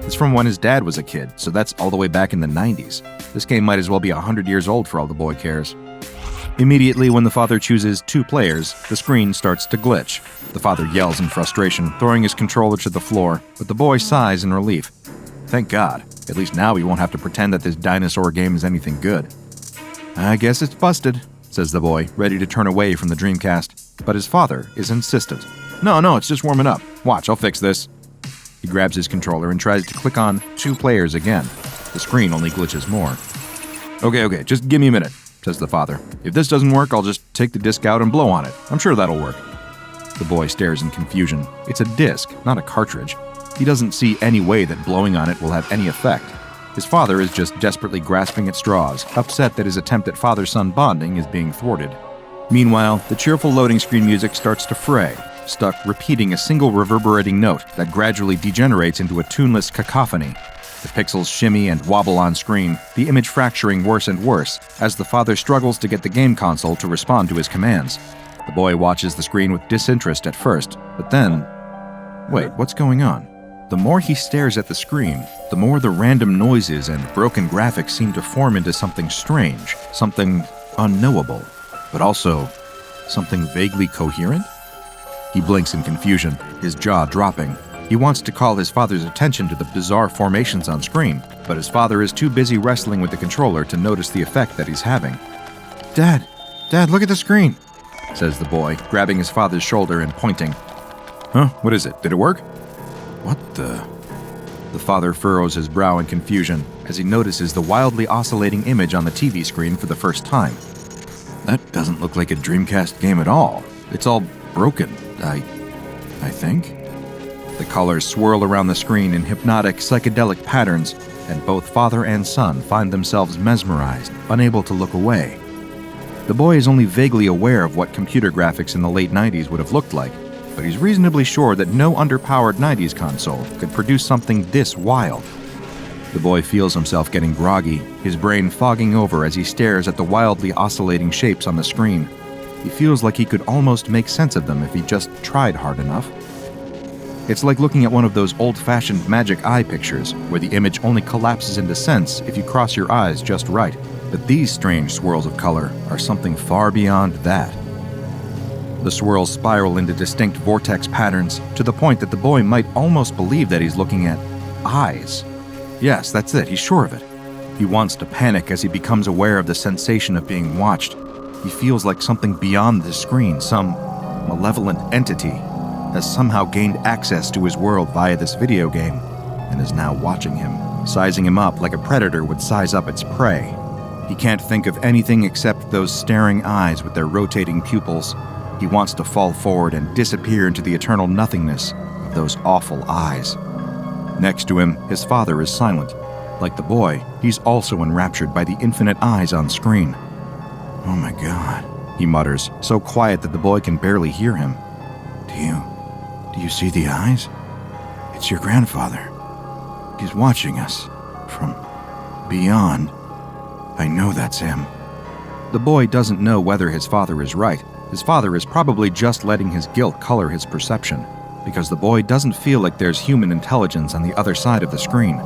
It's from when his dad was a kid, so that's all the way back in the 90s. This game might as well be 100 years old for all the boy cares. Immediately when the father chooses 2 players, the screen starts to glitch. The father yells in frustration, throwing his controller to the floor, but the boy sighs in relief. Thank God. At least now he won't have to pretend that this dinosaur game is anything good. "I guess it's busted," says the boy, ready to turn away from the Dreamcast. But his father is insistent. No, it's just warming up. Watch, I'll fix this. He grabs his controller and tries to click on 2 players again. The screen only glitches more. Okay, just give me a minute, says the father. If this doesn't work, I'll just take the disc out and blow on it. I'm sure that'll work. The boy stares in confusion. It's a disc, not a cartridge. He doesn't see any way that blowing on it will have any effect. His father is just desperately grasping at straws, upset that his attempt at father-son bonding is being thwarted. Meanwhile, the cheerful loading screen music starts to fray, stuck repeating a single reverberating note that gradually degenerates into a tuneless cacophony. The pixels shimmy and wobble on screen, the image fracturing worse and worse as the father struggles to get the game console to respond to his commands. The boy watches the screen with disinterest at first, but then... Wait, what's going on? The more he stares at the screen, the more the random noises and broken graphics seem to form into something strange, something unknowable, but also something vaguely coherent? He blinks in confusion, his jaw dropping. He wants to call his father's attention to the bizarre formations on screen, but his father is too busy wrestling with the controller to notice the effect that he's having. Dad, look at the screen, says the boy, grabbing his father's shoulder and pointing. Huh? What is it? Did it work? What the... The father furrows his brow in confusion as he notices the wildly oscillating image on the TV screen for the first time. That doesn't look like a Dreamcast game at all. It's all broken, I think. The colors swirl around the screen in hypnotic, psychedelic patterns, and both father and son find themselves mesmerized, unable to look away. The boy is only vaguely aware of what computer graphics in the late 90s would have looked like, but he's reasonably sure that no underpowered 90s console could produce something this wild. The boy feels himself getting groggy, his brain fogging over as he stares at the wildly oscillating shapes on the screen. He feels like he could almost make sense of them if he just tried hard enough. It's like looking at one of those old-fashioned magic eye pictures, where the image only collapses into sense if you cross your eyes just right. But these strange swirls of color are something far beyond that. The swirls spiral into distinct vortex patterns, to the point that the boy might almost believe that he's looking at eyes. Yes, that's it, he's sure of it. He wants to panic as he becomes aware of the sensation of being watched. He feels like something beyond the screen, some malevolent entity, has somehow gained access to his world via this video game, and is now watching him, sizing him up like a predator would size up its prey. He can't think of anything except those staring eyes with their rotating pupils. He wants to fall forward and disappear into the eternal nothingness of those awful eyes. Next to him, his father is silent. Like the boy, he's also enraptured by the infinite eyes on screen. Oh my God, he mutters, so quiet that the boy can barely hear him. Do you see the eyes? It's your grandfather. He's watching us from beyond. I know that's him. The boy doesn't know whether his father is right. His father is probably just letting his guilt color his perception, because the boy doesn't feel like there's human intelligence on the other side of the screen.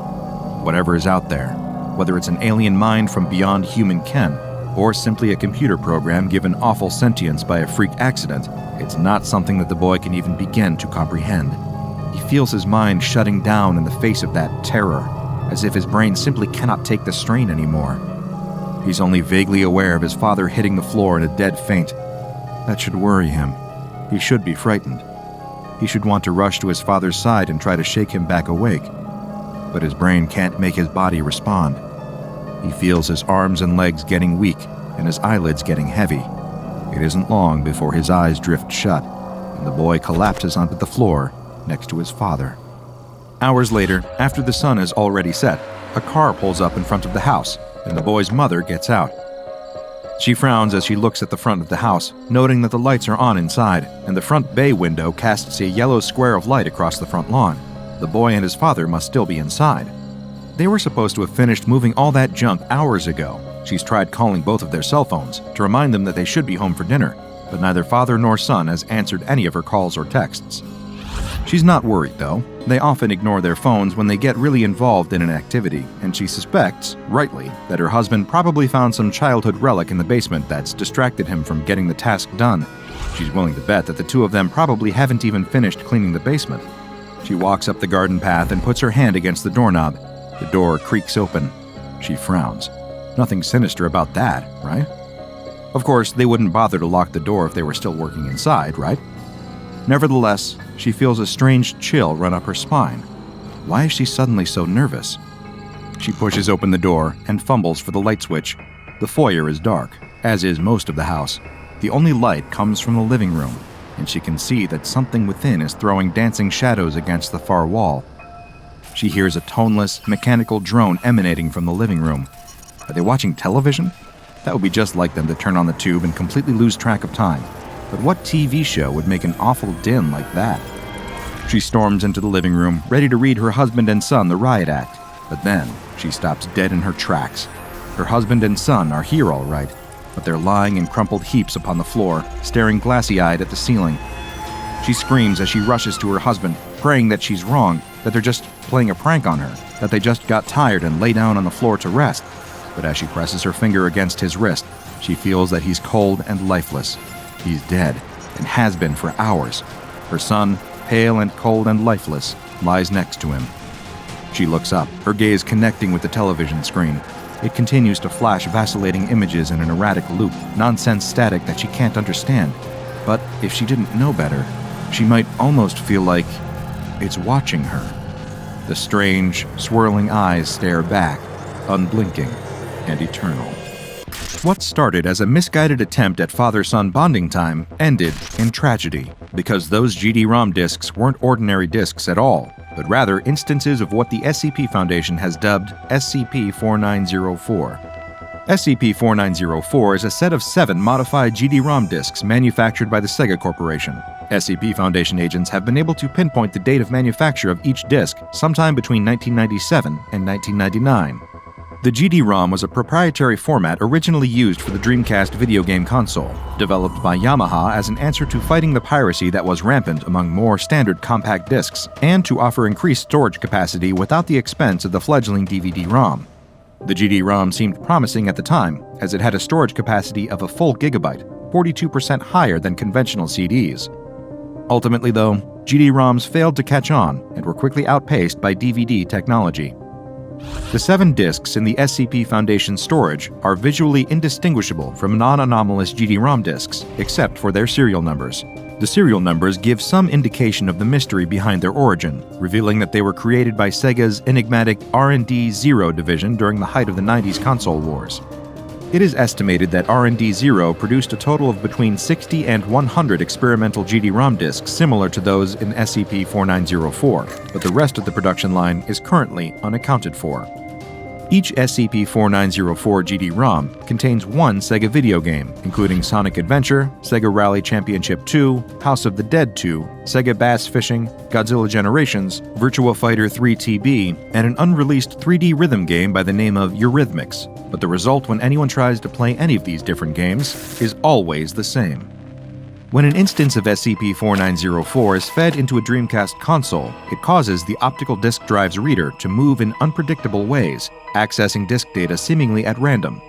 Whatever is out there, whether it's an alien mind from beyond human ken, or simply a computer program given awful sentience by a freak accident, it's not something that the boy can even begin to comprehend. He feels his mind shutting down in the face of that terror, as if his brain simply cannot take the strain anymore. He's only vaguely aware of his father hitting the floor in a dead faint. That should worry him. He should be frightened. He should want to rush to his father's side and try to shake him back awake. But his brain can't make his body respond. He feels his arms and legs getting weak and his eyelids getting heavy. It isn't long before his eyes drift shut, and the boy collapses onto the floor next to his father. Hours later, after the sun is already set, a car pulls up in front of the house, and the boy's mother gets out. She frowns as she looks at the front of the house, noting that the lights are on inside, and the front bay window casts a yellow square of light across the front lawn. The boy and his father must still be inside. They were supposed to have finished moving all that junk hours ago. She's tried calling both of their cell phones to remind them that they should be home for dinner, but neither father nor son has answered any of her calls or texts. She's not worried, though. They often ignore their phones when they get really involved in an activity, and she suspects, rightly, that her husband probably found some childhood relic in the basement that's distracted him from getting the task done. She's willing to bet that the two of them probably haven't even finished cleaning the basement. She walks up the garden path and puts her hand against the doorknob. The door creaks open. She frowns. Nothing sinister about that, right? Of course, they wouldn't bother to lock the door if they were still working inside, right? Nevertheless, she feels a strange chill run up her spine. Why is she suddenly so nervous? She pushes open the door and fumbles for the light switch. The foyer is dark, as is most of the house. The only light comes from the living room, and she can see that something within is throwing dancing shadows against the far wall. She hears a toneless, mechanical drone emanating from the living room. Are they watching television? That would be just like them to turn on the tube and completely lose track of time. But what TV show would make an awful din like that? She storms into the living room, ready to read her husband and son the riot act. But then, she stops dead in her tracks. Her husband and son are here all right, but they're lying in crumpled heaps upon the floor, staring glassy-eyed at the ceiling. She screams as she rushes to her husband, praying that she's wrong, that they're just playing a prank on her, that they just got tired and lay down on the floor to rest. But as she presses her finger against his wrist, she feels that he's cold and lifeless. He's dead, and has been for hours. Her son, pale and cold and lifeless, lies next to him. She looks up, her gaze connecting with the television screen. It continues to flash vacillating images in an erratic loop, nonsense static that she can't understand. But if she didn't know better, she might almost feel like it's watching her. The strange, swirling eyes stare back, unblinking and eternal. What started as a misguided attempt at father-son bonding time ended in tragedy, because those GD-ROM discs weren't ordinary discs at all, but rather instances of what the SCP Foundation has dubbed SCP-4904. SCP-4904 is a set of 7 modified GD-ROM discs manufactured by the Sega Corporation. SCP Foundation agents have been able to pinpoint the date of manufacture of each disc sometime between 1997 and 1999. The GD-ROM was a proprietary format originally used for the Dreamcast video game console, developed by Yamaha as an answer to fighting the piracy that was rampant among more standard compact discs, and to offer increased storage capacity without the expense of the fledgling DVD-ROM. The GD-ROM seemed promising at the time, as it had a storage capacity of a full gigabyte, 42% higher than conventional CDs. Ultimately, though, GD-ROMs failed to catch on and were quickly outpaced by DVD technology. The 7 discs in the SCP Foundation storage are visually indistinguishable from non-anomalous GD-ROM discs, except for their serial numbers. The serial numbers give some indication of the mystery behind their origin, revealing that they were created by Sega's enigmatic R&D-0 division during the height of the 90s console wars. It is estimated that R&D-0 produced a total of between 60 and 100 experimental GD-ROM discs similar to those in SCP-4904, but the rest of the production line is currently unaccounted for. Each SCP-4904 GD-ROM contains one Sega video game, including Sonic Adventure, Sega Rally Championship 2, House of the Dead 2, Sega Bass Fishing, Godzilla Generations, Virtua Fighter 3 TB, and an unreleased 3D rhythm game by the name of Eurythmics. But the result when anyone tries to play any of these different games is always the same. When an instance of SCP-4904 is fed into a Dreamcast console, it causes the optical disk drive's reader to move in unpredictable ways, accessing disk data seemingly at random.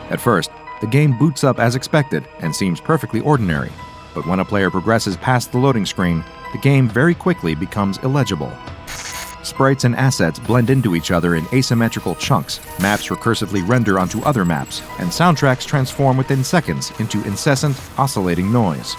At first, the game boots up as expected and seems perfectly ordinary, but when a player progresses past the loading screen, the game very quickly becomes illegible. Sprites and assets blend into each other in asymmetrical chunks, maps recursively render onto other maps, and soundtracks transform within seconds into incessant, oscillating noise.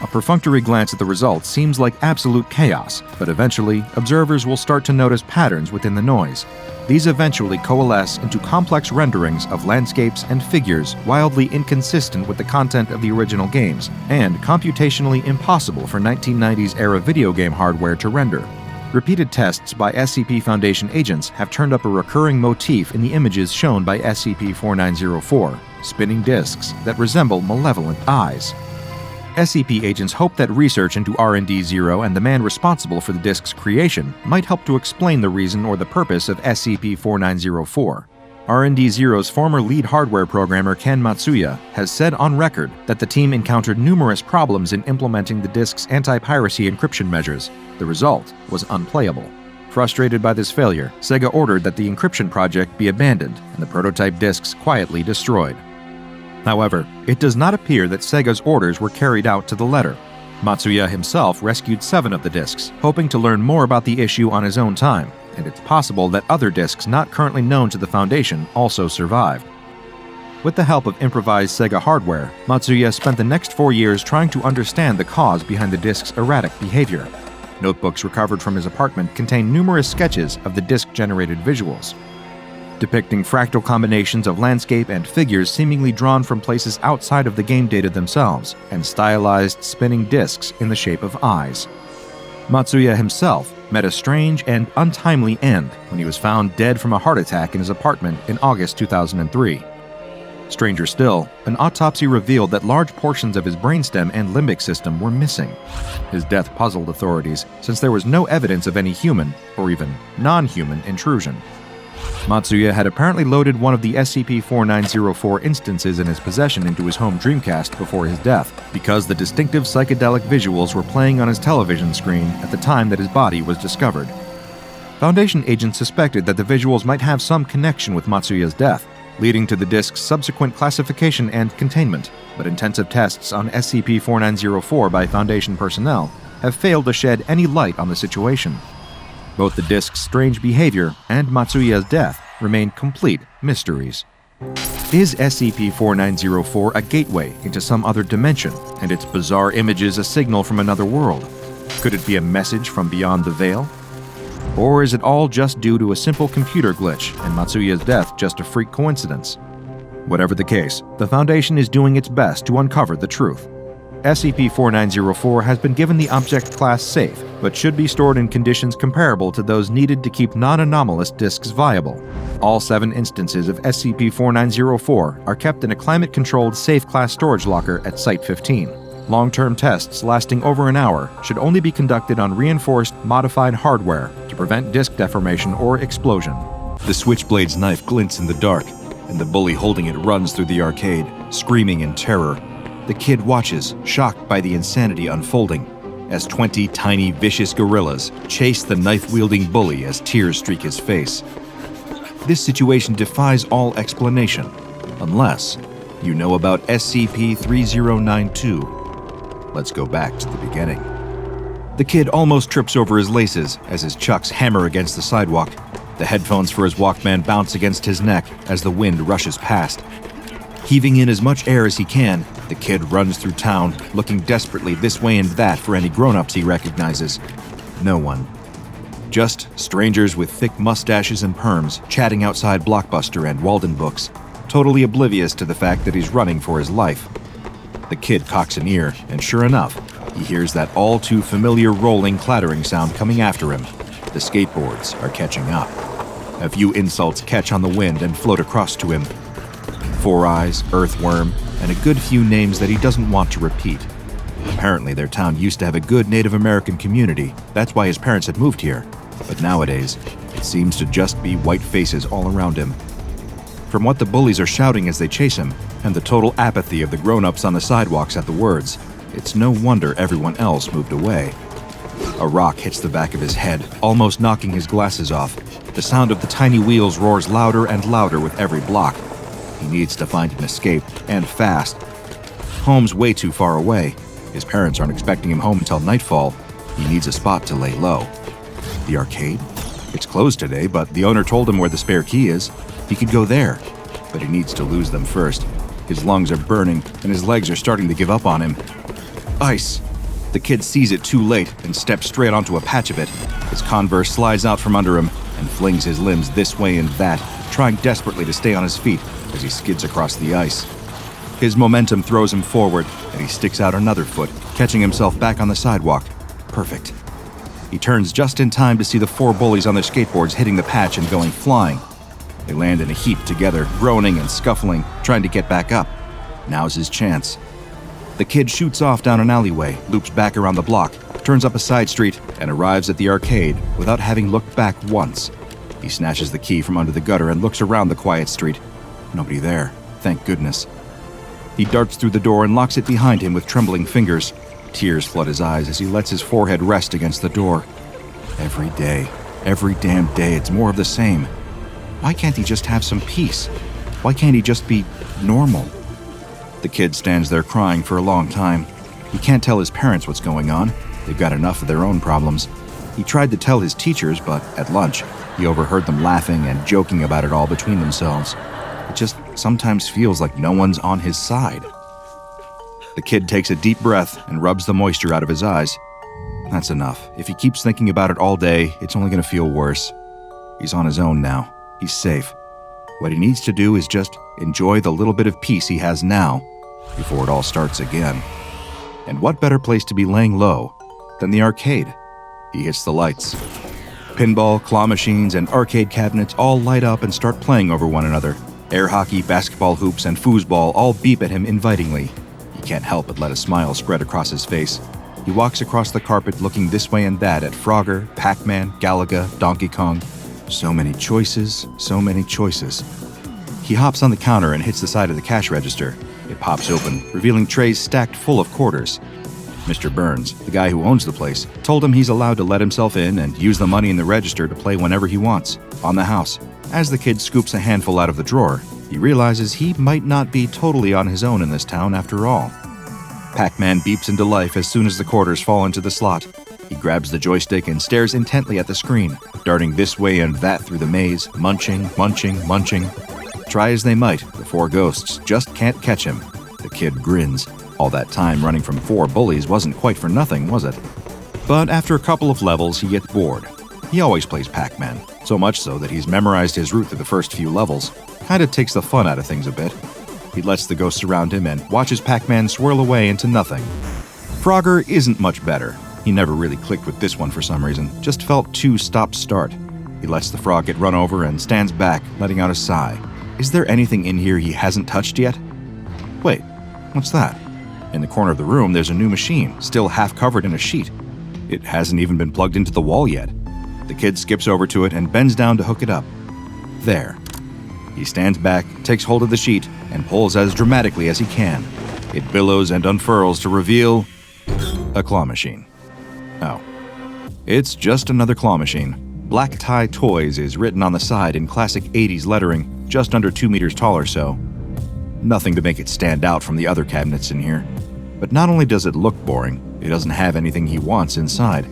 A perfunctory glance at the results seems like absolute chaos, but eventually, observers will start to notice patterns within the noise. These eventually coalesce into complex renderings of landscapes and figures wildly inconsistent with the content of the original games, and computationally impossible for 1990s-era video game hardware to render. Repeated tests by SCP Foundation agents have turned up a recurring motif in the images shown by SCP-4904, spinning discs that resemble malevolent eyes. SCP agents hope that research into R&D-0 and the man responsible for the disc's creation might help to explain the reason or the purpose of SCP-4904. R&D-0's former lead hardware programmer Ken Matsuya has said on record that the team encountered numerous problems in implementing the disk's anti-piracy encryption measures. The result was unplayable. Frustrated by this failure, Sega ordered that the encryption project be abandoned and the prototype disks quietly destroyed. However, it does not appear that Sega's orders were carried out to the letter. Matsuya himself rescued 7 of the disks, hoping to learn more about the issue on his own time, and it's possible that other disks not currently known to the Foundation also survived. With the help of improvised Sega hardware, Matsuya spent the next 4 years trying to understand the cause behind the disk's erratic behavior. Notebooks recovered from his apartment contain numerous sketches of the disk-generated visuals, depicting fractal combinations of landscape and figures seemingly drawn from places outside of the game data themselves, and stylized spinning disks in the shape of eyes. Matsuya himself met a strange and untimely end when he was found dead from a heart attack in his apartment in August 2003. Stranger still, an autopsy revealed that large portions of his brainstem and limbic system were missing. His death puzzled authorities since there was no evidence of any human, or even non-human, intrusion. Matsuya had apparently loaded one of the SCP-4904 instances in his possession into his home Dreamcast before his death, because the distinctive psychedelic visuals were playing on his television screen at the time that his body was discovered. Foundation agents suspected that the visuals might have some connection with Matsuya's death, leading to the disk's subsequent classification and containment, but intensive tests on SCP-4904 by Foundation personnel have failed to shed any light on the situation. Both the disk's strange behavior and Matsuya's death remain complete mysteries. Is SCP-4904 a gateway into some other dimension, and its bizarre images a signal from another world? Could it be a message from beyond the veil? Or is it all just due to a simple computer glitch and Matsuya's death just a freak coincidence? Whatever the case, the Foundation is doing its best to uncover the truth. SCP-4904 has been given the Object Class Safe, but should be stored in conditions comparable to those needed to keep non-anomalous disks viable. All 7 instances of SCP-4904 are kept in a climate-controlled Safe Class storage locker at Site-15. Long-term tests lasting over an hour should only be conducted on reinforced, modified hardware to prevent disk deformation or explosion. The Switchblade's knife glints in the dark, and the bully holding it runs through the arcade, screaming in terror. The kid watches, shocked by the insanity unfolding, as 20 tiny, vicious gorillas chase the knife-wielding bully as tears streak his face. This situation defies all explanation, unless you know about SCP-3092. Let's go back to the beginning. The kid almost trips over his laces as his chucks hammer against the sidewalk. The headphones for his Walkman bounce against his neck as the wind rushes past. Heaving in as much air as he can, the kid runs through town, looking desperately this way and that for any grown-ups he recognizes. No one. Just strangers with thick mustaches and perms chatting outside Blockbuster and Walden Books, totally oblivious to the fact that he's running for his life. The kid cocks an ear, and sure enough, he hears that all-too-familiar rolling, clattering sound coming after him. The skateboards are catching up. A few insults catch on the wind and float across to him. Four Eyes, Earthworm, and a good few names that he doesn't want to repeat. Apparently, their town used to have a good Native American community. That's why his parents had moved here. But nowadays, it seems to just be white faces all around him. From what the bullies are shouting as they chase him, and the total apathy of the grown-ups on the sidewalks at the words, it's no wonder everyone else moved away. A rock hits the back of his head, almost knocking his glasses off. The sound of the tiny wheels roars louder and louder with every block. He needs to find an escape, and fast. Home's way too far away. His parents aren't expecting him home until nightfall. He needs a spot to lay low. The arcade? It's closed today, but the owner told him where the spare key is. He could go there, but he needs to lose them first. His lungs are burning, and his legs are starting to give up on him. Ice! The kid sees it too late and steps straight onto a patch of it. His Converse slides out from under him and flings his limbs this way and that, trying desperately to stay on his feet as he skids across the ice. His momentum throws him forward, and he sticks out another foot, catching himself back on the sidewalk. Perfect. He turns just in time to see the 4 bullies on their skateboards hitting the patch and going flying. They land in a heap together, groaning and scuffling, trying to get back up. Now's his chance. The kid shoots off down an alleyway, loops back around the block, turns up a side street, and arrives at the arcade without having looked back once. He snatches the key from under the gutter and looks around the quiet street. Nobody there, thank goodness. He darts through the door and locks it behind him with trembling fingers. Tears flood his eyes as he lets his forehead rest against the door. Every damn day, it's more of the same. Why can't he just have some peace? Why can't he just be normal? The kid stands there crying for a long time. He can't tell his parents what's going on. They've got enough of their own problems. He tried to tell his teachers, but at lunch, he overheard them laughing and joking about it all between themselves. It just sometimes feels like no one's on his side. The kid takes a deep breath and rubs the moisture out of his eyes. That's enough. If he keeps thinking about it all day, it's only going to feel worse. He's on his own now. He's safe. What he needs to do is just enjoy the little bit of peace he has now before it all starts again. And what better place to be laying low than the arcade? He hits the lights. Pinball, claw machines, and arcade cabinets all light up and start playing over one another. Air hockey, basketball hoops, and foosball all beep at him invitingly. He can't help but let a smile spread across his face. He walks across the carpet looking this way and that at Frogger, Pac-Man, Galaga, Donkey Kong. So many choices, so many choices. He hops on the counter and hits the side of the cash register. It pops open, revealing trays stacked full of quarters. Mr. Burns, the guy who owns the place, told him he's allowed to let himself in and use the money in the register to play whenever he wants, on the house. As the kid scoops a handful out of the drawer, he realizes he might not be totally on his own in this town after all. Pac-Man beeps into life as soon as the quarters fall into the slot. He grabs the joystick and stares intently at the screen, darting this way and that through the maze, munching. Try as they might, the four ghosts just can't catch him. The kid grins. All that time running from four bullies wasn't quite for nothing, was it? But after a couple of levels, he gets bored. He always plays Pac-Man, so much so that he's memorized his route through the first few levels. Kinda takes the fun out of things a bit. He lets the ghosts around him and watches Pac-Man swirl away into nothing. Frogger isn't much better. He never really clicked with this one for some reason, just felt too stop-start. He lets the frog get run over and stands back, letting out a sigh. Is there anything in here he hasn't touched yet? Wait, what's that? In the corner of the room, there's a new machine, still half covered in a sheet. It hasn't even been plugged into the wall yet. The kid skips over to it and bends down to hook it up. There. He stands back, takes hold of the sheet, and pulls as dramatically as he can. It billows and unfurls to reveal a claw machine. Oh. It's just another claw machine. Black Tie Toys is written on the side in classic 80s lettering, just under 2 meters tall or so. Nothing to make it stand out from the other cabinets in here. But not only does it look boring, it doesn't have anything he wants inside.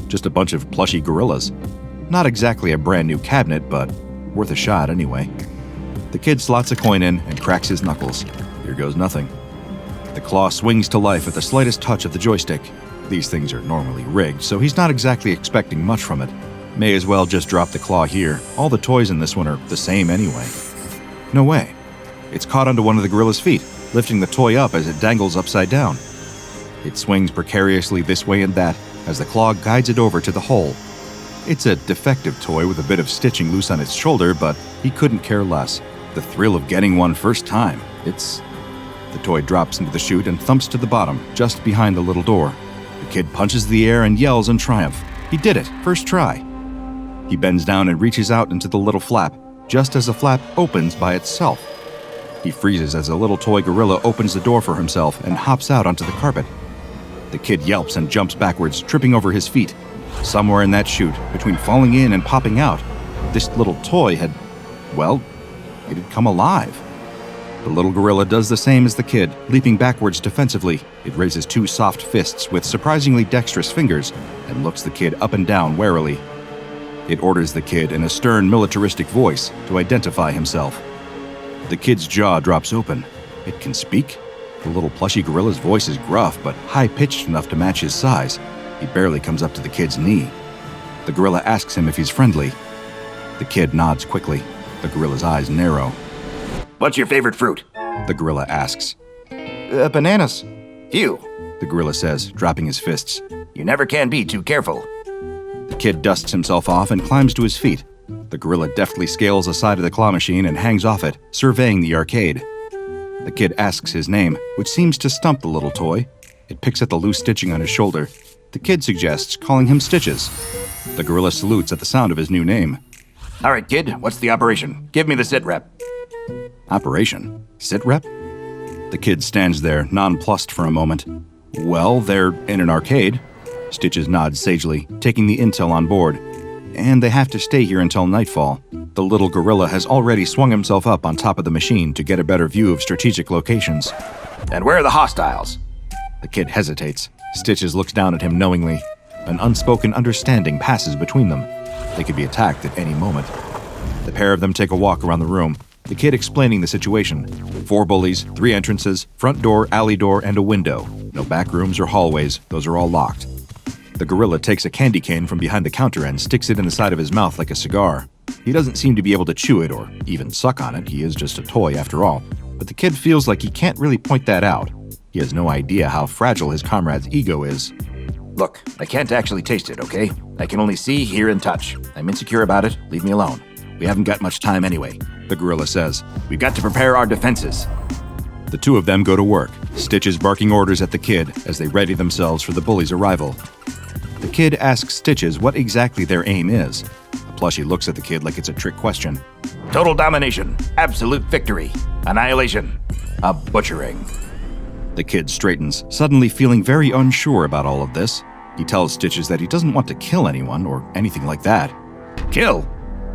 Just a bunch of plushy gorillas. Not exactly a brand new cabinet, but worth a shot anyway. The kid slots a coin in and cracks his knuckles. Here goes nothing. The claw swings to life at the slightest touch of the joystick. These things are normally rigged, so he's not exactly expecting much from it. May as well just drop the claw here. All the toys in this one are the same anyway. No way. It's caught onto one of the gorilla's feet, lifting the toy up as it dangles upside down. It swings precariously this way and that as the claw guides it over to the hole. It's a defective toy with a bit of stitching loose on its shoulder, but he couldn't care less. The thrill of getting one first time. The toy drops into the chute and thumps to the bottom, just behind the little door. The kid punches the air and yells in triumph. He did it, first try. He bends down and reaches out into the little flap, just as the flap opens by itself. He freezes as the little toy gorilla opens the door for himself and hops out onto the carpet. The kid yelps and jumps backwards, tripping over his feet. Somewhere in that chute, between falling in and popping out, this little toy had, it had come alive. The little gorilla does the same as the kid, leaping backwards defensively. It raises two soft fists with surprisingly dexterous fingers and looks the kid up and down warily. It orders the kid in a stern, militaristic voice to identify himself. The kid's jaw drops open. It can speak? The little plushy gorilla's voice is gruff, but high-pitched enough to match his size. He barely comes up to the kid's knee. The gorilla asks him if he's friendly. The kid nods quickly. The gorilla's eyes narrow. What's your favorite fruit? The gorilla asks. Bananas. Phew, the gorilla says, dropping his fists. You never can be too careful. The kid dusts himself off and climbs to his feet. The gorilla deftly scales the side of the claw machine and hangs off it, surveying the arcade. The kid asks his name, which seems to stump the little toy. It picks at the loose stitching on his shoulder. The kid suggests calling him Stitches. The gorilla salutes at the sound of his new name. All right, kid, what's the operation? Give me the sit rep. Operation? Sit rep? The kid stands there, nonplussed for a moment. Well, they're in an arcade. Stitches nods sagely, taking the intel on board. And they have to stay here until nightfall. The little gorilla has already swung himself up on top of the machine to get a better view of strategic locations. And where are the hostiles? The kid hesitates. Stitches looks down at him knowingly. An unspoken understanding passes between them. They could be attacked at any moment. The pair of them take a walk around the room. the kid explaining the situation. 4 bullies, 3 entrances, front door, alley door, and a window. No back rooms or hallways, those are all locked. The gorilla takes a candy cane from behind the counter and sticks it in the side of his mouth like a cigar. He doesn't seem to be able to chew it or even suck on it. He is just a toy after all. But the kid feels like he can't really point that out. He has no idea how fragile his comrade's ego is. Look, I can't actually taste it, okay? I can only see, hear, and touch. I'm insecure about it. Leave me alone. We haven't got much time anyway, The gorilla says. We've got to prepare our defenses. The 2 of them go to work, Stitches barking orders at the kid as they ready themselves for the bully's arrival. The kid asks Stitches what exactly their aim is. The plushie looks at the kid like it's a trick question. Total domination, absolute victory, annihilation, a butchering. The kid straightens, suddenly feeling very unsure about all of this. He tells Stitches that he doesn't want to kill anyone or anything like that. Kill?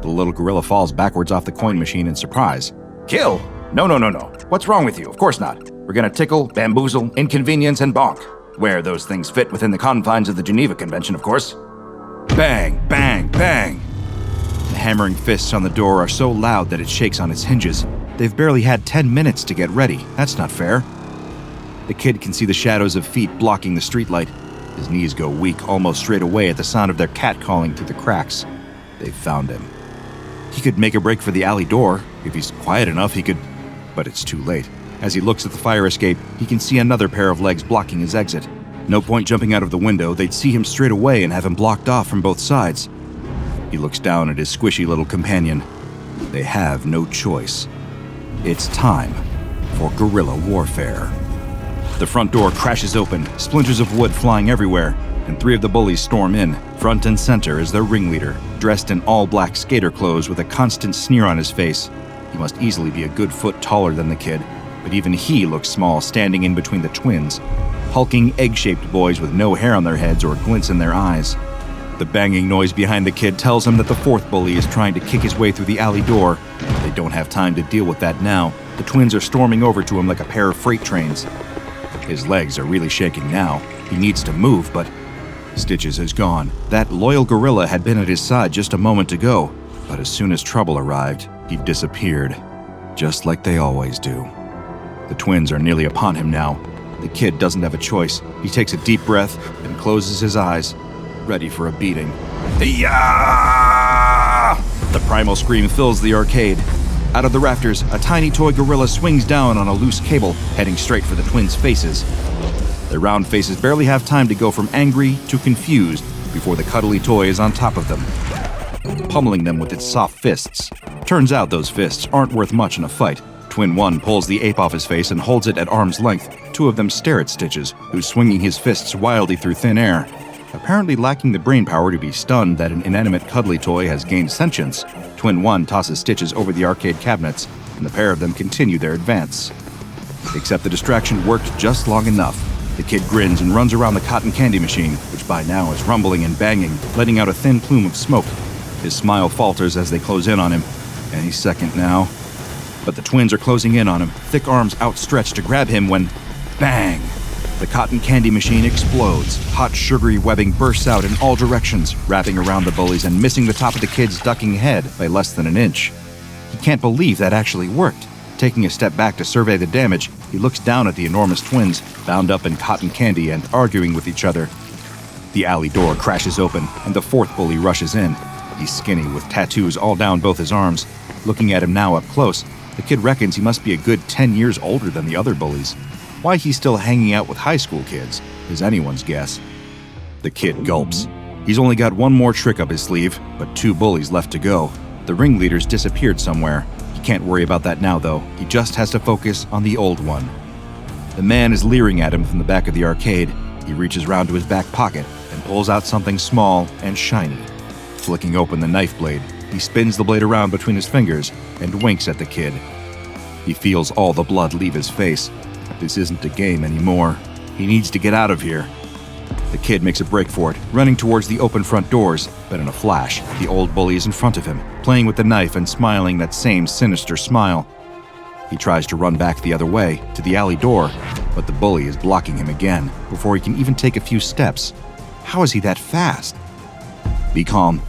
The little gorilla falls backwards off the coin machine in surprise. Kill? No. What's wrong with you? Of course not. We're gonna tickle, bamboozle, inconvenience, and bonk. Where those things fit within the confines of the Geneva Convention, of course. Bang, bang, bang! The hammering fists on the door are so loud that it shakes on its hinges. They've barely had 10 minutes to get ready. That's not fair. The kid can see the shadows of feet blocking the streetlight. His knees go weak almost straight away at the sound of their cat calling through the cracks. They've found him. He could make a break for the alley door. If he's quiet enough, he could... But it's too late. As he looks at the fire escape, he can see another pair of legs blocking his exit. No point jumping out of the window. They'd see him straight away and have him blocked off from both sides. He looks down at his squishy little companion. They have no choice. It's time for guerrilla warfare. The front door crashes open, splinters of wood flying everywhere, and 3 of the bullies storm in. Front and center is their ringleader, dressed in all-black skater clothes with a constant sneer on his face. He must easily be a good foot taller than the kid, but even he looks small standing in between the twins. Hulking, egg-shaped boys with no hair on their heads or glints in their eyes. The banging noise behind the kid tells him that the 4th bully is trying to kick his way through the alley door. They don't have time to deal with that now. The twins are storming over to him like a pair of freight trains. His legs are really shaking now. He needs to move, but Stitches is gone. That loyal gorilla had been at his side just a moment ago, but as soon as trouble arrived, he disappeared, just like they always do. The twins are nearly upon him now. The kid doesn't have a choice. He takes a deep breath and closes his eyes, ready for a beating. Yeah! The primal scream fills the arcade. Out of the rafters, a tiny toy gorilla swings down on a loose cable, heading straight for the twins' faces. Their round faces barely have time to go from angry to confused before the cuddly toy is on top of them, pummeling them with its soft fists. Turns out those fists aren't worth much in a fight. Twin 1 pulls the ape off his face and holds it at arm's length. 2 of them stare at Stitches, who's swinging his fists wildly through thin air. Apparently lacking the brain power to be stunned that an inanimate cuddly toy has gained sentience, Twin 1 tosses Stitches over the arcade cabinets, and the pair of them continue their advance. Except the distraction worked just long enough. The kid grins and runs around the cotton candy machine, which by now is rumbling and banging, letting out a thin plume of smoke. His smile falters as they close in on him. Any second now. But the twins are closing in on him, thick arms outstretched to grab him when... Bang! The cotton candy machine explodes. Hot, sugary webbing bursts out in all directions, wrapping around the bullies and missing the top of the kid's ducking head by less than an inch. He can't believe that actually worked. Taking a step back to survey the damage, he looks down at the enormous twins, bound up in cotton candy and arguing with each other. The alley door crashes open, and the 4th bully rushes in. He's skinny, with tattoos all down both his arms. Looking at him now up close, the kid reckons he must be a good 10 years older than the other bullies. Why he's still hanging out with high school kids is anyone's guess. The kid gulps. He's only got one more trick up his sleeve, but 2 bullies left to go. The ringleader's disappeared somewhere. He can't worry about that now, though. He just has to focus on the old one. The man is leering at him from the back of the arcade. He reaches round to his back pocket and pulls out something small and shiny. Flicking open the knife blade, he spins the blade around between his fingers and winks at the kid. He feels all the blood leave his face. This isn't a game anymore. He needs to get out of here. The kid makes a break for it, running towards the open front doors, but in a flash, the old bully is in front of him, playing with the knife and smiling that same sinister smile. He tries to run back the other way, to the alley door, but the bully is blocking him again, before he can even take a few steps. How is he that fast? Be calm,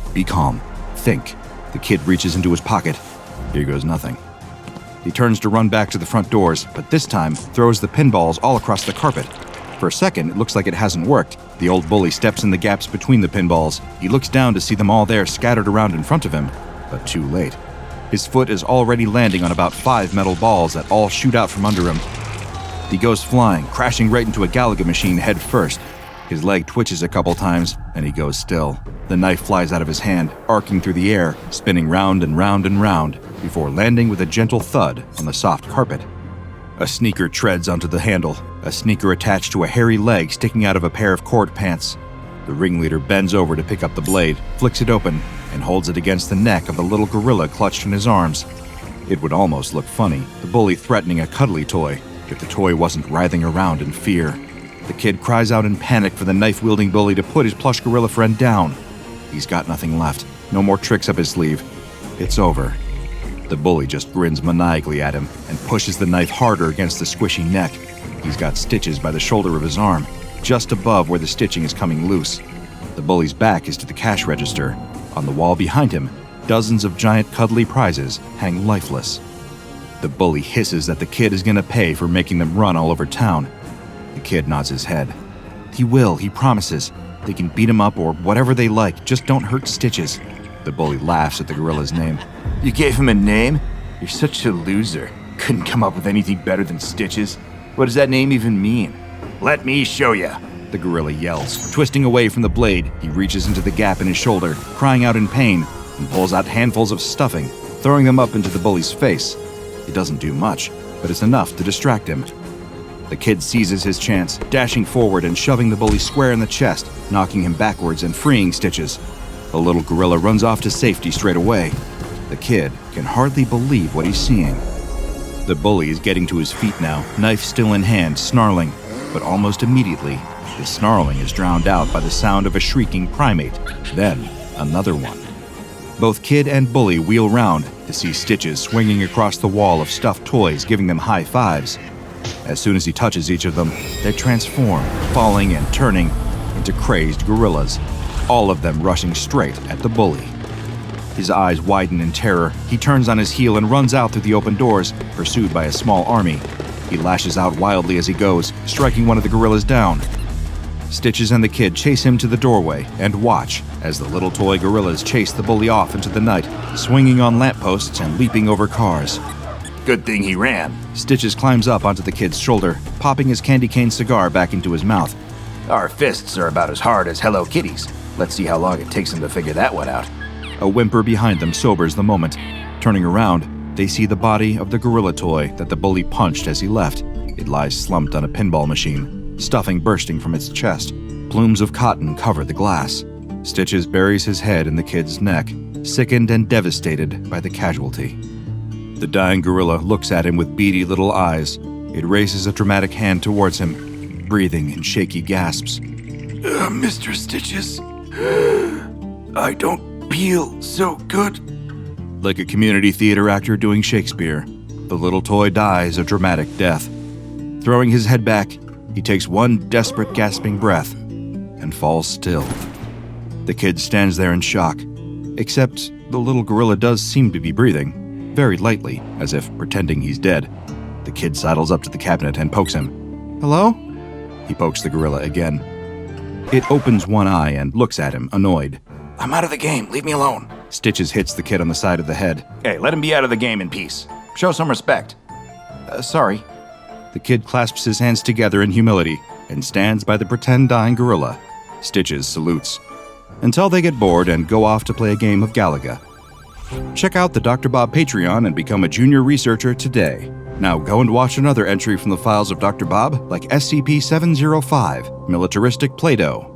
think. The kid reaches into his pocket. Here goes nothing. He turns to run back to the front doors, but this time throws the pinballs all across the carpet. For a second, it looks like it hasn't worked. The old bully steps in the gaps between the pinballs. He looks down to see them all there scattered around in front of him, but too late. His foot is already landing on about 5 metal balls that all shoot out from under him. He goes flying, crashing right into a Galaga machine head first. His leg twitches a couple times, and he goes still. The knife flies out of his hand, arcing through the air, spinning round and round and round, before landing with a gentle thud on the soft carpet. A sneaker treads onto the handle, a sneaker attached to a hairy leg sticking out of a pair of cord pants. The ringleader bends over to pick up the blade, flicks it open, and holds it against the neck of the little gorilla clutched in his arms. It would almost look funny, the bully threatening a cuddly toy, if the toy wasn't writhing around in fear. The kid cries out in panic for the knife-wielding bully to put his plush gorilla friend down. He's got nothing left, no more tricks up his sleeve. It's over. The bully just grins maniacally at him and pushes the knife harder against the squishy neck. He's got stitches by the shoulder of his arm, just above where the stitching is coming loose. The bully's back is to the cash register. On the wall behind him, dozens of giant cuddly prizes hang lifeless. The bully hisses that the kid is gonna pay for making them run all over town. The kid nods his head. He will, he promises. They can beat him up or whatever they like, just don't hurt Stitches. The bully laughs at the gorilla's name. You gave him a name? You're such a loser. Couldn't come up with anything better than Stitches. What does that name even mean? Let me show ya, the gorilla yells. Twisting away from the blade, he reaches into the gap in his shoulder, crying out in pain, and pulls out handfuls of stuffing, throwing them up into the bully's face. It doesn't do much, but it's enough to distract him. The kid seizes his chance, dashing forward and shoving the bully square in the chest, knocking him backwards and freeing Stitches. The little gorilla runs off to safety straight away. The kid can hardly believe what he's seeing. The bully is getting to his feet now, knife still in hand, snarling, but almost immediately, his snarling is drowned out by the sound of a shrieking primate, then another one. Both kid and bully wheel round to see Stitches swinging across the wall of stuffed toys, giving them high fives. As soon as he touches each of them, they transform, falling and turning into crazed gorillas, all of them rushing straight at the bully. His eyes widen in terror. He turns on his heel and runs out through the open doors, pursued by a small army. He lashes out wildly as he goes, striking one of the gorillas down. Stitches and the kid chase him to the doorway and watch as the little toy gorillas chase the bully off into the night, swinging on lampposts and leaping over cars. Good thing he ran. Stitches climbs up onto the kid's shoulder, popping his candy cane cigar back into his mouth. Our fists are about as hard as Hello Kitty's. Let's see how long it takes him to figure that one out. A whimper behind them sobers the moment. Turning around, they see the body of the gorilla toy that the bully punched as he left. It lies slumped on a pinball machine, stuffing bursting from its chest. Plumes of cotton cover the glass. Stitches buries his head in the kid's neck, sickened and devastated by the casualty. The dying gorilla looks at him with beady little eyes. It raises a dramatic hand towards him, breathing in shaky gasps. Mr. Stitches, I don't feel so good. Like a community theater actor doing Shakespeare, the little toy dies a dramatic death. Throwing his head back, he takes one desperate gasping breath and falls still. The kid stands there in shock, except the little gorilla does seem to be breathing, very lightly, as if pretending he's dead. The kid sidles up to the cabinet and pokes him. Hello? He pokes the gorilla again. It opens one eye and looks at him, annoyed. I'm out of the game. Leave me alone. Stitches hits the kid on the side of the head. Hey, let him be out of the game in peace. Show some respect. Sorry. The kid clasps his hands together in humility and stands by the pretend dying gorilla. Stitches salutes. Until they get bored and go off to play a game of Galaga. Check out the Dr. Bob Patreon and become a junior researcher today. Now go and watch another entry from the files of Dr. Bob, like SCP-705, Militaristic Play-Doh.